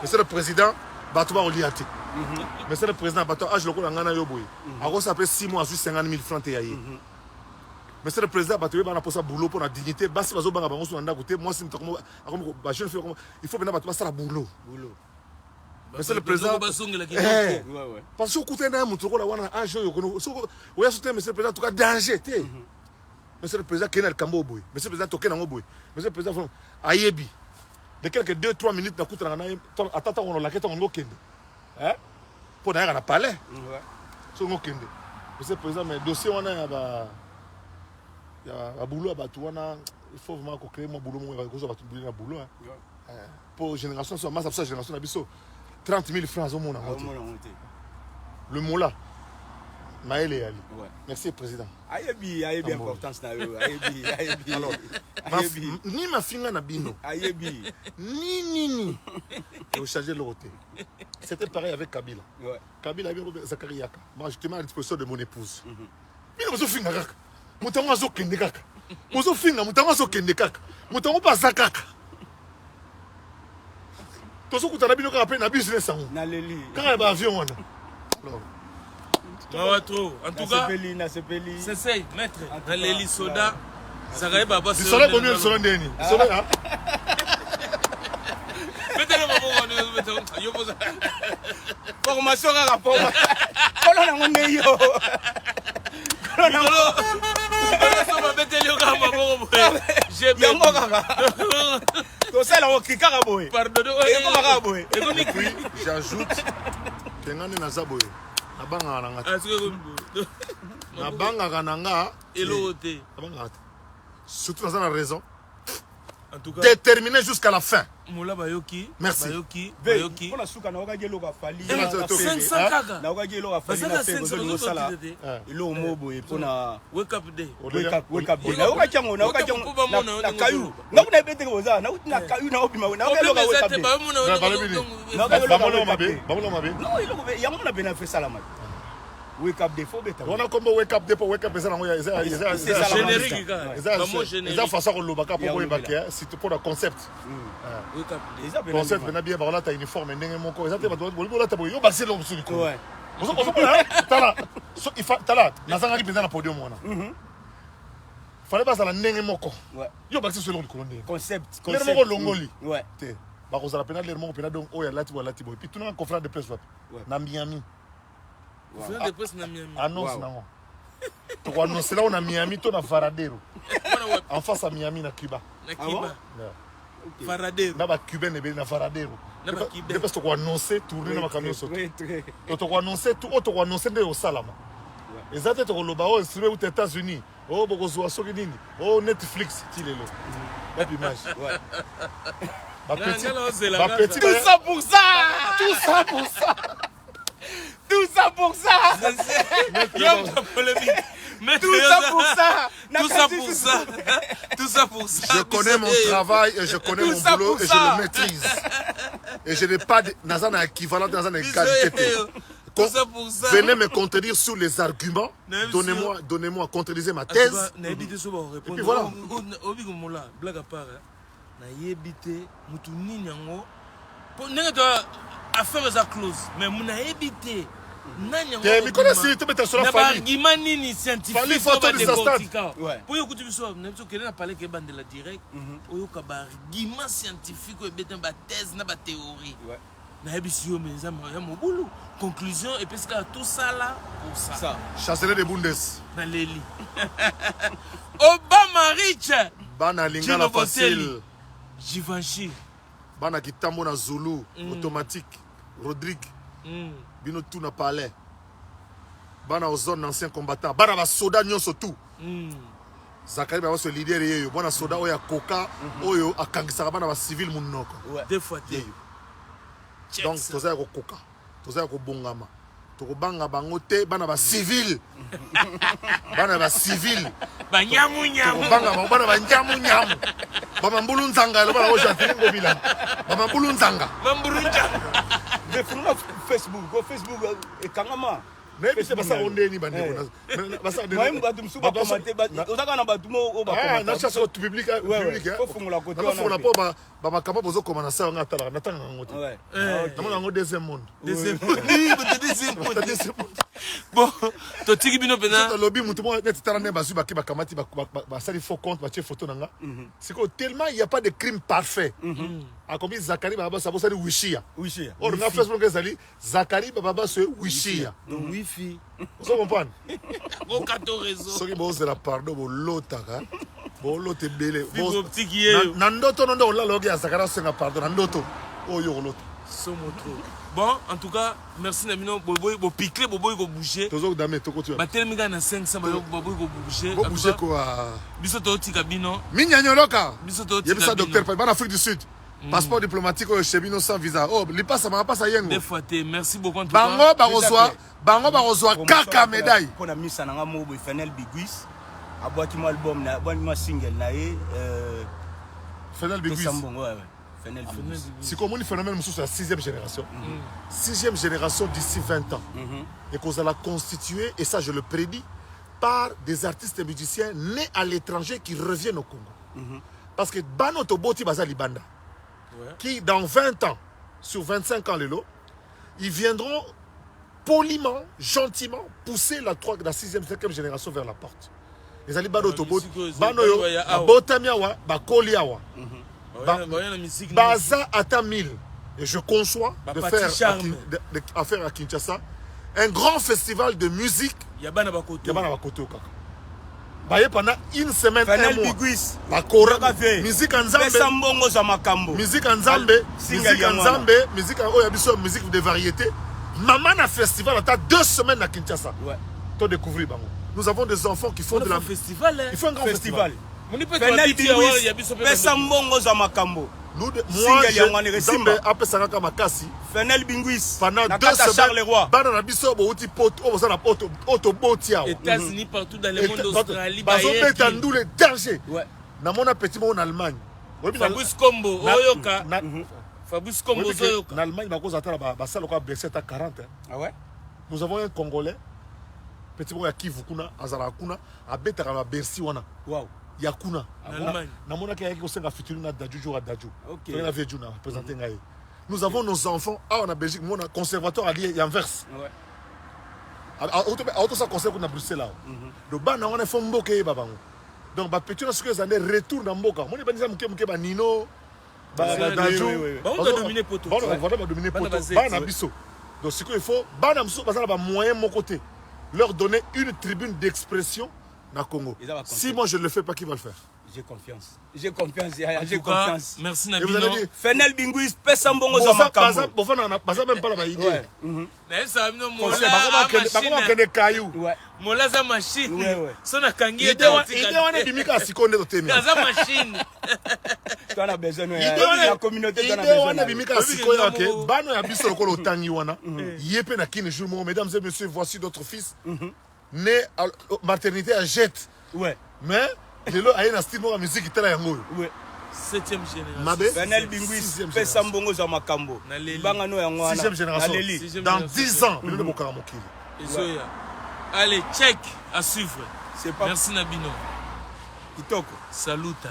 Monsieur le président, bateau va oliati. Monsieur le président, bateau âge le ngana yo boy. Ako ça fait 6 mois juste 50 000 francs te yaye. Monsieur le président, il faut boulot pour la dignité. Moi, si je suis jeune, il faut que ça boulot. Monsieur le président, parce que vous avez un monsieur le président, en tout cas, danger. Monsieur le président, qui est le Camboboy. Monsieur le président, qui est le Boy. Monsieur le président, Ayebi. De quelques 2-3 minutes, attends, on a la quête, on a hein? Pour d'ailleurs, on a parlé. Monsieur le président, mais dossier, on a. Il y a un boulot, il faut vraiment créer mon boulot, boulot. Pour génération, sur ma génération, 30 000 francs au monde. Le mot là, Maël et Ali. Merci, président. Ayebi, importance. Alors, ni ma finga na bino. Ayebi. Ni. Vous changez le côté. C'était pareil avec Kabila. Kabila avait Zakari Yaka. Moi, j'étais à la disposition de mon épouse. Bino, je finga. Moutango azo kende kaka. Bozo finga mutango so kende kaka. Mutango pas kaka. Tozo kutana bino kaka pe na business sango. Na leli. Kaka ba avion wana. Mawa trop. En tout cas, c'est ça, maître. Dans les soda, ça va pas passer. Du soleil combien de soleil ndeni? Soleil hein? Mettez-le maman, yo pose. Formation à rapport. Kolo na ngone yo. Kolo na ngone. Mettez-le maman. J'ai bien. To sala o kikaka boy. Pardon. Et puis j'ajoute que ngane na zaboyo. Nabanga na ngata. Nabanga kananga. Elote. Nabanga. Surtout dans la raison. En tout cas, déterminé jusqu'à la fin. Moula Bayoki. Merci. Bayoki. On a souka na okaje loka fali. 500 kaka. Na okaje loka fali na pe bozo lo sala. Ilo mobo e pona wake up day. Wake up day. Na okaje ngo na okaje ngo na kayu. Na kuna bete ko za na kayu na obima na okaje loka wake up day. Na okaje mabe. Bamulo mabe. Non, ilo be ya mona bena fe salama. Wake up day faut beta. On a comme wake up day pour wake up ça c'est générique gars. Ça façon ko lobaka pour boy bakia c'est pour le concept. Wake up day. Concept bena bien ba la ta uniforme ndenge moko ezate ba bo la ta bo yo basé lo musuli ko. Ouais. Ozo pona tala. So il fa tala nazanga ki penza na podium wana. Fallait pas la ndenge moko. Ouais. Yo basé sur le kolonde. Concept. Concept moko longoli. Ouais. Te. Ba ko za la pena le moko pena donc o ya lati bo lati bo. Puis tout na conférence de presse na Miami. Wow. De presse na Miami. Annonce nango. Tu vas annoncer là on a Miami to na Varadero. En face à Miami na Cuba. Na Cuba. Varadero. Na ba Cubain ne be na Varadero. Na ba Cubain. Depuis tu vas annoncer tourner na camion soto. Tu vas annoncer tout tu vas annoncer de au Salama. Exactement tu loba au streamer aux États-Unis. Oh boko zo soki nini. Oh Netflix tilelo. La image. Ouais. Ba petit. Tout ça pour ça. Tout ça pour ça. Tout ça pour ça. Tout ça pour ça. Tout ça pour ça. Tout ça pour ça. Je connais mon travail et je connais mon boulot et je le maîtrise. Et je n'ai pas de nazana équivalent dans une qualité. Venez me contredire sur les arguments. Donnez-moi à contredire ma thèse. Et puis voilà. Blague à part. Affaire est close, mais on a évité. Mais comment si tu mets sur la famille? Argument scientifique. Famille photo de sa stade. Pour y écouter ça, on a besoin de parler que bande de la direct. On y a argument scientifique, on a une thèse, une théorie. On a besoin de mon boulot. Conclusion et puis tout ça là pour ça. Chancelier de Bundes. Dans les lits. Obama Rich. Bana lingala facile. Givenchy. Bana kitambo na Zulu automatique Rodrigue bino tout na palais bana aux zones anciens combattants bana ba soda nyonso tout Zakari ba so leader yeyo bana soda oya koka oyo akangisa bana ba civil munoko deux fois donc toza ko koka toza ko bongama to ko banga bango te bana ba civil bana ba civil ba nyamu nyamu banga bana ba nyamu nyamu Bama mbulu nzanga lo bana oja tingo bila. Bama mbulu nzanga. Mbulu nzanga. De funa Facebook, go Facebook e kangama. Mais c'est pas ça on est ni bande ko. Basa de. Moi mbatu msuba commenter ba. Ozaka na batu mo o ba commenter. Ah, na chasse au public public. Faut fungula ko. Faut la po ba makamba bozo komana sa nga tala na tanga ngote. Ouais. Na ngo deuxième monde. Deuxième monde. Bon, to tiki bino pena. Lobby mutu mo net tala ne bazu ba ki ba kamati ba sali faux compte ba che photo nanga. C'est que tellement il y a pas de crime parfait. A comme Zakari baba sa bosali wishia. Wishia. Or na Facebook ezali Zakari baba se wishia. Donc wifi. Vous comprenez? Au 14 réseaux. Soki boze la pardon bo lotaka. Bo lote belé. Bo tiki ye. Na ndoto ndo la logi Zakara senga pardon na ndoto. Oyo loto. Bon, en tout cas, merci Namino. Boboy, bo piquer, boboy go bouger. Tozo dame toko tu. Ba telminga na 500 boboy go bouger. Go bouger quoi? Biso to tika bino. Minya nyoloka. Biso to tika. Yebisa docteur pa en Afrique du Sud. Passeport diplomatique au chebino sans visa. Oh, li passe ma passe yengo. Des fois merci beaucoup. Bango ba reçoit kaka médaille. Pour na misa nanga mo bo Fenel Biguis. Abwaki mo album na, abwaki mo single na Fenel Biguis. Ouais. C'est comme un phénomène de la 6e génération. 6e génération d'ici 20 ans. Et qu'on va la constituer, et ça je le prédis, par des artistes et musiciens nés à l'étranger qui reviennent au Congo. Parce que Bano Toboti Baza Libanda, qui dans 20 ans, sur 25 ans, ils viendront poliment, gentiment pousser la 6e, 5e génération vers la porte. Les Ali Bano Toboti, Bano Yo, Botamiawa, Bakoliawa, Baza Ata 1000. Et je conçois de faire affaire à Kinshasa un grand festival de musique. Yabana Bakoto Kaka. Pendant une semaine, un mois. Musique en Zambé. Musique en Zambé. Musique en Zambé. Musique de variété. Maman a festival à 2 semaines à Kinshasa. Tu découvrir. Nous avons des enfants qui font de la festival. Il faut un grand festival. Nous, moi, Fenel Binguis, pendant 2 semaines, États-Unis, partout dans le monde, Australie, le danger. Dans mon petit en Allemagne. Fabrice Combo, Oyoka. Fabrice Combo, en Allemagne, à 40. Nous avons un Congolais, petit bon à Kivukuna, Azarakuna, à Betarama Bercy. Yakuna. Nous avons nos enfants en Belgique, on a un conservatoire allié Anvers. Auto conservatoire à Bruxelles. Donc on a fait Mboké babango. Donc ba petit que années retour dans Mboka. Mon ba nizam ke Nino Daju. On va dominer poto. On va dominer poto. Ba na biso. Donc ce qu'il faut, ba na biso ba moyen mon côté. Leur donner une tribune d'expression dans Congo. Si moi je ne le fais pas, qui va le faire? J'ai confiance. J'ai confiance. J'ai confiance. Merci Nabino. Fenel Binguis, Pessambongo Zamakambo. Baza même pas la idée. Mais ça non Mola caillou. Mola za machine. Son akangi idée on bimika sikonde totemi. Za machine. Tu as besoin de la communauté de on bimika sikoya ke bano ya biso lokolo tangi wana. Yepe na kine jour mesdames et messieurs, voici d'autres fils. Né à maternité à Jette. Mais lelo aye na style mo musique itala yango. 7e génération. Fenel Binguis, Pessambongo Zamakambo. Bangano yango wana. 6e génération. Dans 10 ans, le bokara mokili. Ezoya. Allez, check à suivre. Merci Nabino. Kitoko. Saluta.